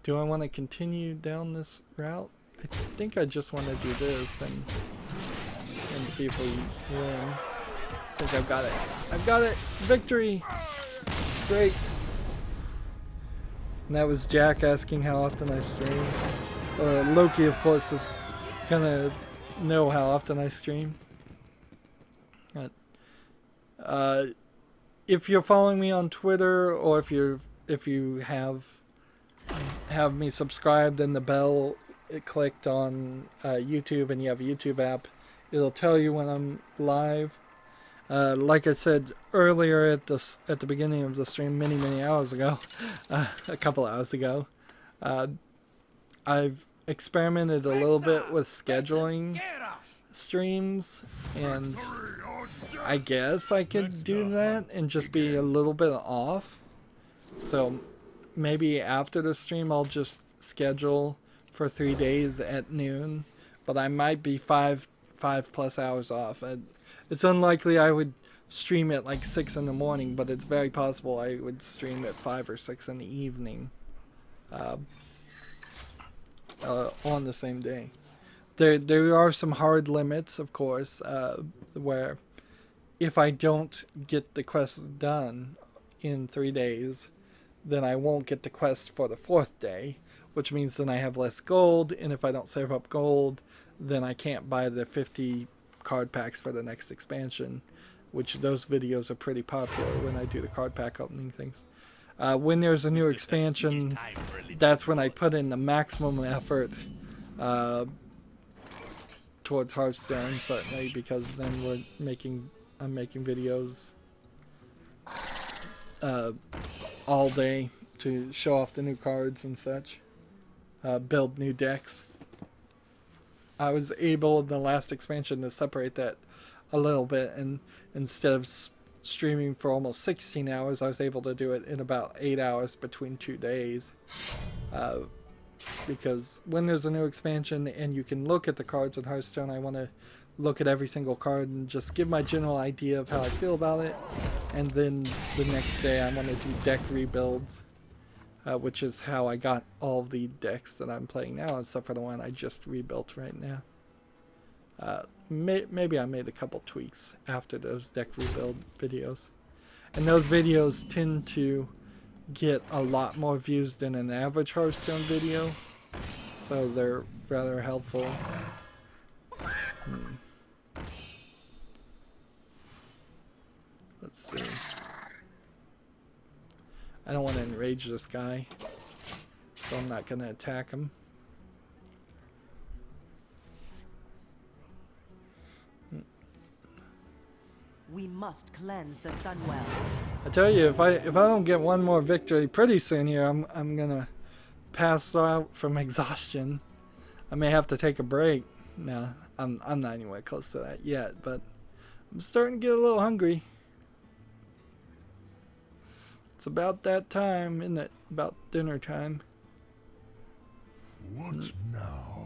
Do I want to continue down this route? I think I just want to do this and see if we win. I think I've got it. I've got it! Victory! Great! And that was Jack asking how often I stream. Loki, of course, is gonna know how often I stream. But, if you're following me on Twitter, or if you have me subscribed and the bell clicked on YouTube, and you have a YouTube app, it'll tell you when I'm live. Like I said earlier at the beginning of the stream, many hours ago, a couple hours ago, I've experimented a little bit with scheduling streams, and I guess I could do that and just be a little bit off. So maybe after the stream I'll just schedule for 3 days at noon, but I might be 5+ hours off. It's unlikely I would stream at like 6 in the morning, but it's very possible I would stream at 5 or 6 in the evening on the same day. There are some hard limits, of course, where if I don't get the quest done in 3 days, then I won't get the quest for the 4th day, which means then I have less gold, and if I don't save up gold, then I can't buy the 50 card packs for the next expansion, which those videos are pretty popular when I do the card pack opening things. When there's a new expansion, that's when I put in the maximum effort towards Hearthstone, certainly, because then I'm making videos all day to show off the new cards and such, build new decks. I was able in the last expansion to separate that a little bit, and instead of streaming for almost 16 hours, I was able to do it in about 8 hours between 2 days. Because when there's a new expansion and you can look at the cards in Hearthstone, I want to look at every single card and just give my general idea of how I feel about it. And then the next day I want to do deck rebuilds, which is how I got all of the decks that I'm playing now, except for the one I just rebuilt right now. Maybe I made a couple tweaks after those deck rebuild videos. And those videos tend to get a lot more views than an average Hearthstone video, so they're rather helpful. Let's see. I don't want to enrage this guy, so I'm not going to attack him.
We must cleanse the Sunwell.
I tell you, if I don't get one more victory pretty soon here, I'm gonna pass out from exhaustion. I may have to take a break. No, I'm not anywhere close to that yet, but I'm starting to get a little hungry. It's about that time, isn't it? About dinner time.
What now?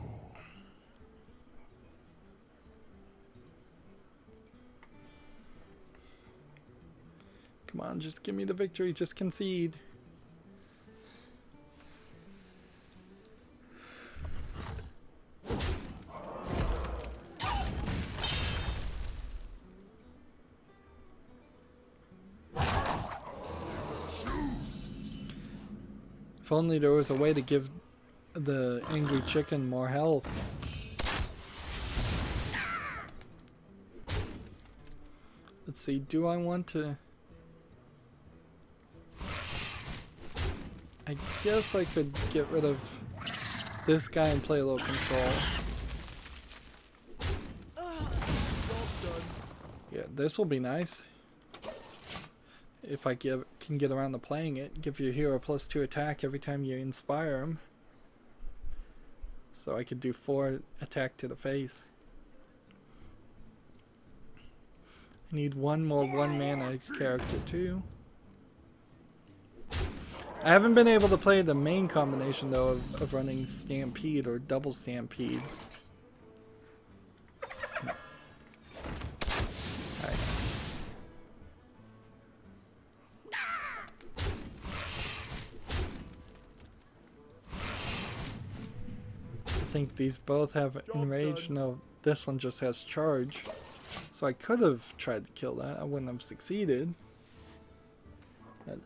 Come on, just give me the victory. Just concede. If only there was a way to give the angry chicken more health. Let's see, do I want to... I guess I could get rid of this guy and play a little control.
Well done.
This will be nice. If I can get around to playing it. Give your hero +2 attack every time you inspire him. So I could do 4 attack to the face. I need one more 1 mana character too. I haven't been able to play the main combination though of running Stampede or double Stampede. Alright. I think these both have Enrage. No, this one just has Charge. So I could have tried to kill that. I wouldn't have succeeded. But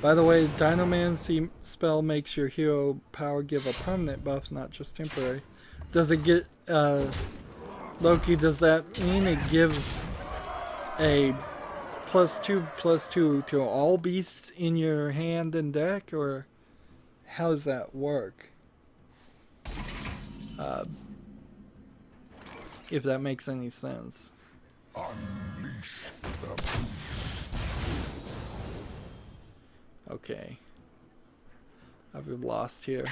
by the way, Dynamancy spell makes your hero power give a permanent buff, not just temporary. Does it get, Loki, does that mean it gives a +2/+2 to all beasts in your hand and deck, or how does that work? If that makes any sense.
Unleash the beast.
Okay. I've lost here.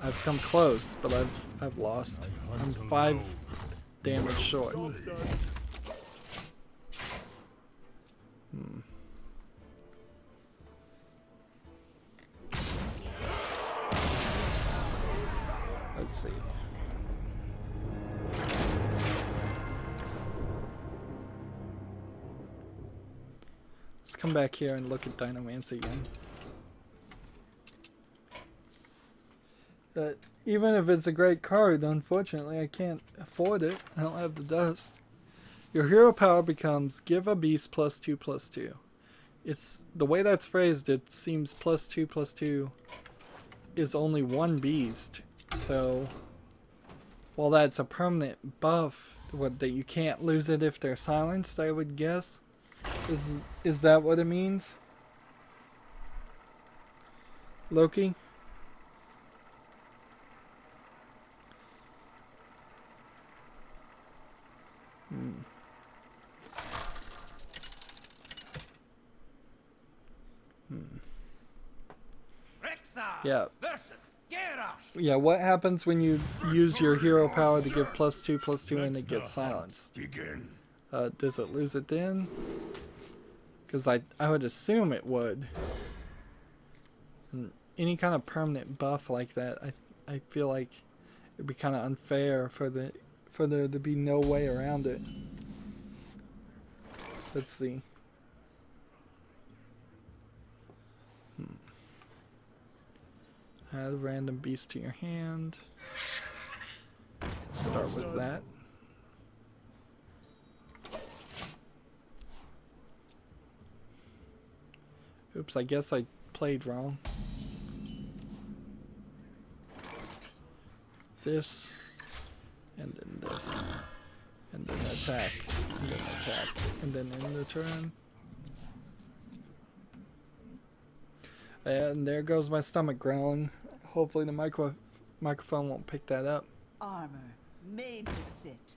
I've come close, but I've lost. I'm 5 damage short. Let's see. Let's come back here and look at Dynamancy again. Even if it's a great card, unfortunately I can't afford it. I don't have the dust. Your hero power becomes give a beast +2/+2. It's the way that's phrased, it seems +2/+2 is only 1 beast. So while that's a permanent buff, that you can't lose it if they're silenced, I would guess. Is that what it means? Loki? Yeah. Yeah, what happens when you use your hero power to give +2/+2 and it gets silenced? Does it lose it then? Because I would assume it would. And any kind of permanent buff like that, I feel like it'd be kind of unfair for there to be no way around it. Let's see. Add a random beast to your hand. Start with that. Oops, I guess I played wrong. This, and then this, and then attack, and then attack, and then end the turn. And there goes my stomach growling. Hopefully the microphone won't pick that up.
Armor made to fit.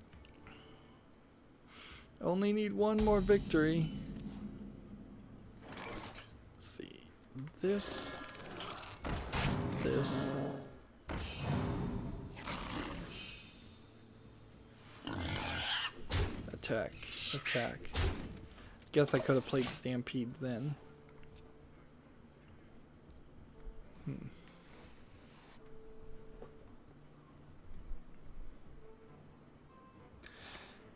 Only need one more victory. Let's see. This. Attack. Guess I could have played Stampede then.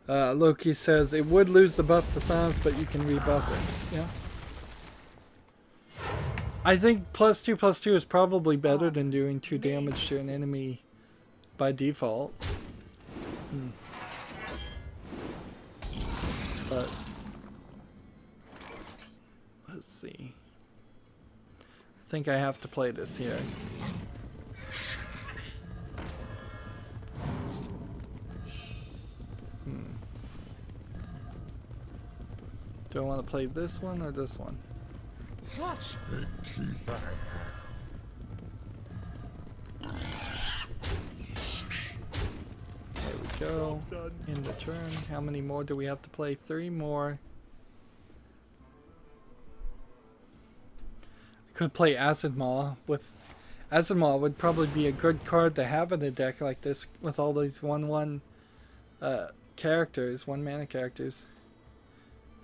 Loki says it would lose the buff to silence, but you can rebuff it. Yeah. I think +2/+2 is probably better than doing 2 damage to an enemy by default. But let's see. I think I have to play this here. Do I want to play this one or this one? go. In the turn. How many more do we have to play? 3 more. I could play Acid Maw. Acid Maw would probably be a good card to have in a deck like this with all these 1/1 characters, 1-mana characters.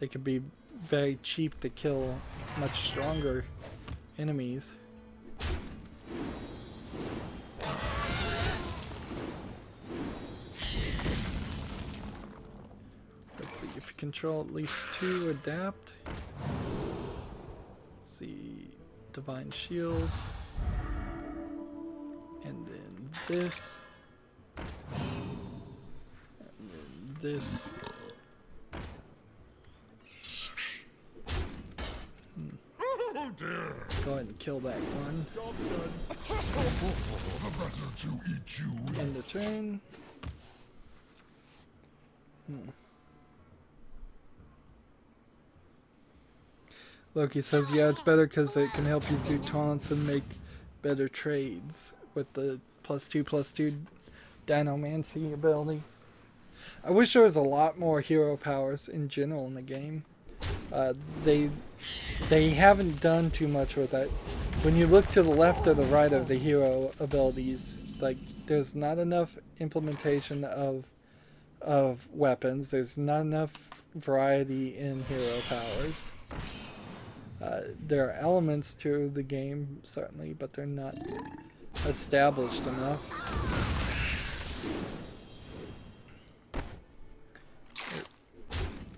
They could be very cheap to kill much stronger enemies. Let's see if you control at least 2, adapt. Let's see, Divine Shield. And then this. And then this. Go ahead and kill that one. End the turn. Loki says, yeah, it's better because it can help you through taunts and make better trades with the +2/+2 Dinomancy ability. I wish there was a lot more hero powers in general in the game. They haven't done too much with it. When you look to the left or the right of the hero abilities, like there's not enough implementation of weapons. There's not enough variety in hero powers. There are elements to the game certainly, but they're not established enough.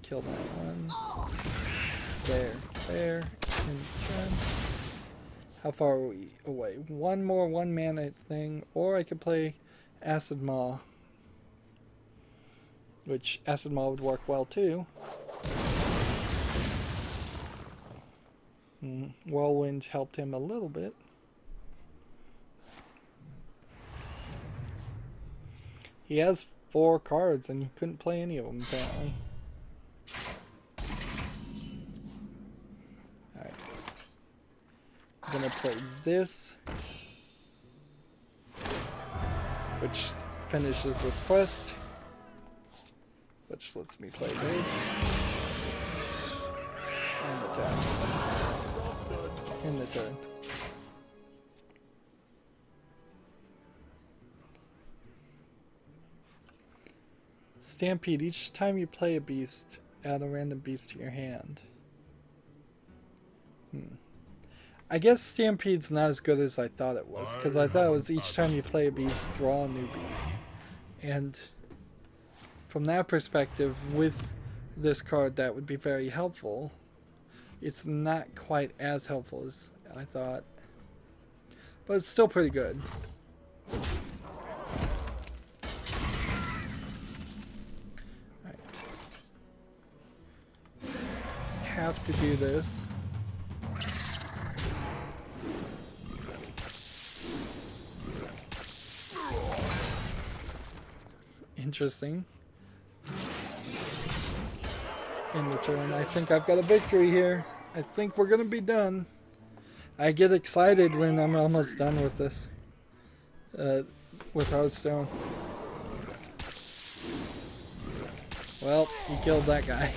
Kill that one. There. And turn. How far are we away? One more 1-mana thing, or I could play Acid Maw, which Acid Maw would work well too. Whirlwind helped him a little bit. He has 4 cards and he couldn't play any of them apparently. Alright. I'm gonna play this, which finishes this quest, which lets me play this. And attack. In the turn. Stampede. Each time you play a beast, add a random beast to your hand. I guess Stampede's not as good as I thought it was, because I thought it was each time you play a beast, draw a new beast. And from that perspective, with this card, that would be very helpful. It's not quite as helpful as I thought, but it's still pretty good. Alright. Have to do this. Interesting. In the turn. I think I've got a victory here. I think we're gonna be done. I get excited when I'm almost done with this. With Hearthstone. Well, he killed that guy.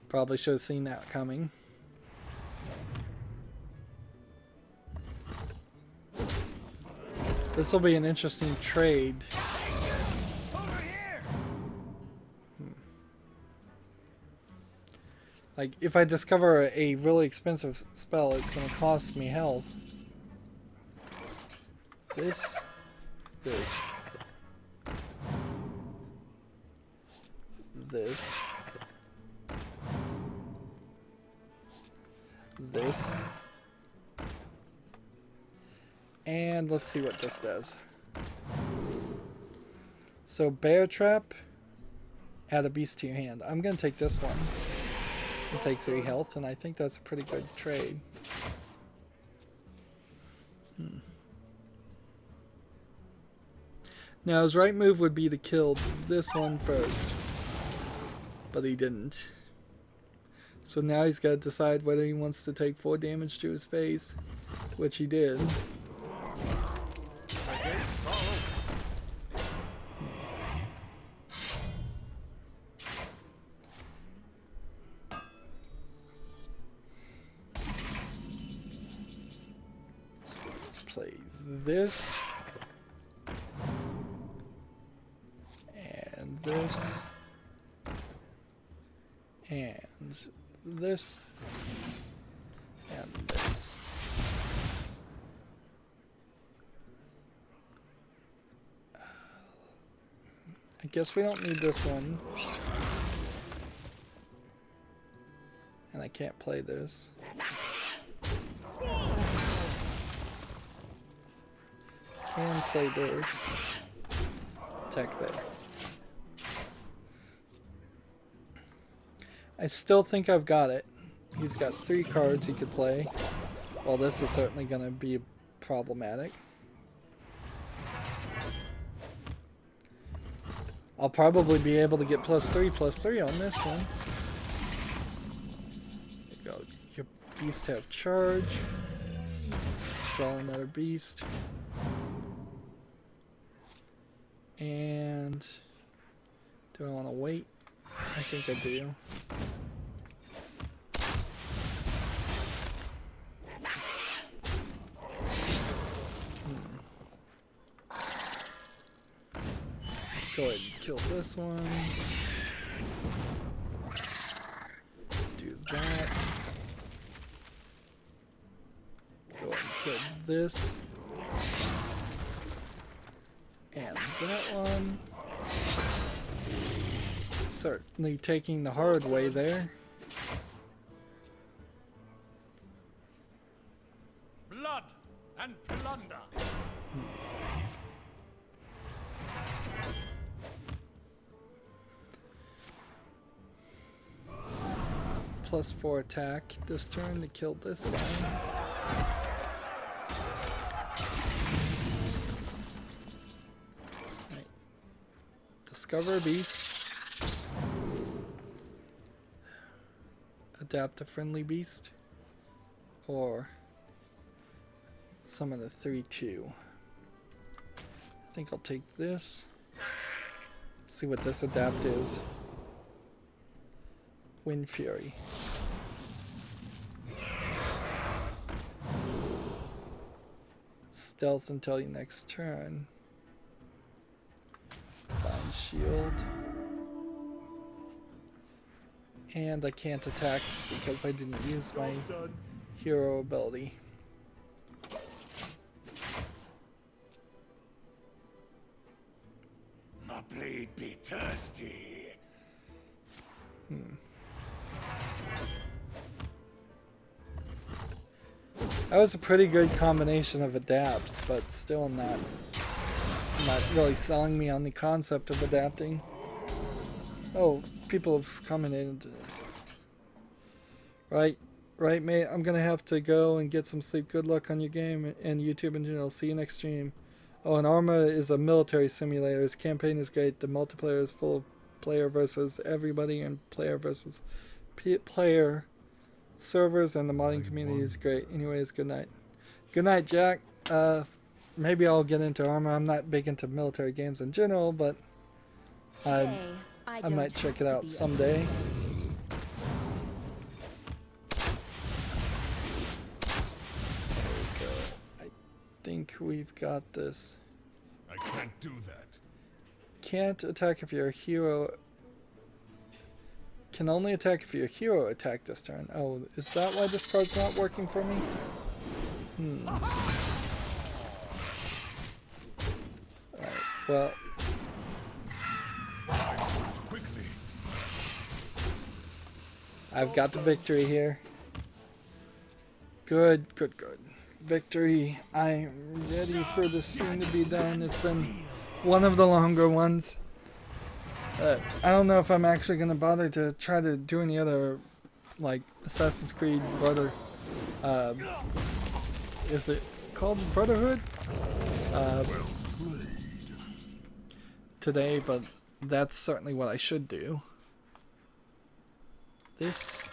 Probably should have seen that coming. This will be an interesting trade. Like, if I discover a really expensive spell, it's going to cost me health. This. And let's see what this does. So, Bear Trap, add a beast to your hand. I'm going to take this one. And take 3 health, and I think that's a pretty good trade. Now his right move would be to kill this one first, but he didn't. So now he's got to decide whether he wants to take 4 damage to his face, which he did. play this. And this. And this. And this. I guess we don't need this one. And I can't play this. Can play this. Attack there. I still think I've got it. He's got 3 cards he could play. Well, this is certainly going to be problematic. I'll probably be able to get +3/+3 on this one. There you go. Your beast have charge. Draw another beast. And do I want to wait? I think I do. Go ahead and kill this one. Do that. Go ahead and kill this. And that one. Certainly taking the hard way there.
Blood and plunder.
+4 attack this turn to kill this guy. Right. Discover a beast. Adapt a friendly beast. Or summon a 3/2. I think I'll take this. See what this adapt is. Wind Fury. Stealth until your next turn. Bind Shield. And I can't attack because I didn't use my hero ability.
My blade be thirsty.
That was a pretty good combination of adapts, but still not really selling me on the concept of adapting. Oh, people have commented. Right, mate. I'm gonna have to go and get some sleep. Good luck on your game and YouTube in general. See you next stream. Oh, and Arma is a military simulator. His campaign is great. The multiplayer is full of player versus everybody and player versus player servers, and the modding community is great. Anyways, good night. Good night, Jack. Maybe I'll get into Arma. I'm not big into military games in general, but I might check it out someday. I think we've got this.
I can't do that.
Can't attack if you're a hero. Can only attack if your hero attacked this turn. Oh, is that why this card's not working for me? Alright, well.
Quickly.
I've got the victory here. Good. Victory. I'm ready for the stream to be done. It's been one of the longer ones. I don't know if I'm actually going to bother to try to do any other, like, Assassin's Creed Brother. Is it called Brotherhood? Today, but that's certainly what I should do. This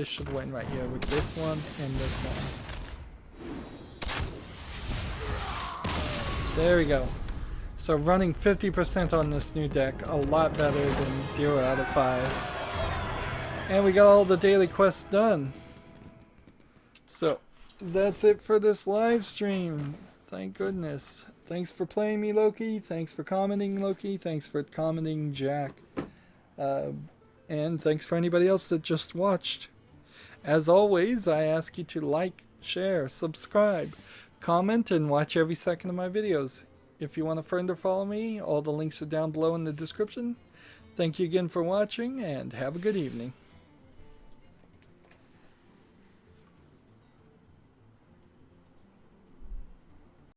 should win right here with this one and this one. There we go. So running 50% on this new deck, a lot better than 0 out of 5. And we got all the daily quests done. So that's it for this live stream. Thank goodness. Thanks for playing me, Loki. Thanks for commenting, Loki. Thanks for commenting, Jack. And thanks for anybody else that just watched. As always, I ask you to like, share, subscribe, comment, and watch every second of my videos. If you want to friend or follow me, all the links are down below in the description. Thank you again for watching, and have a good evening.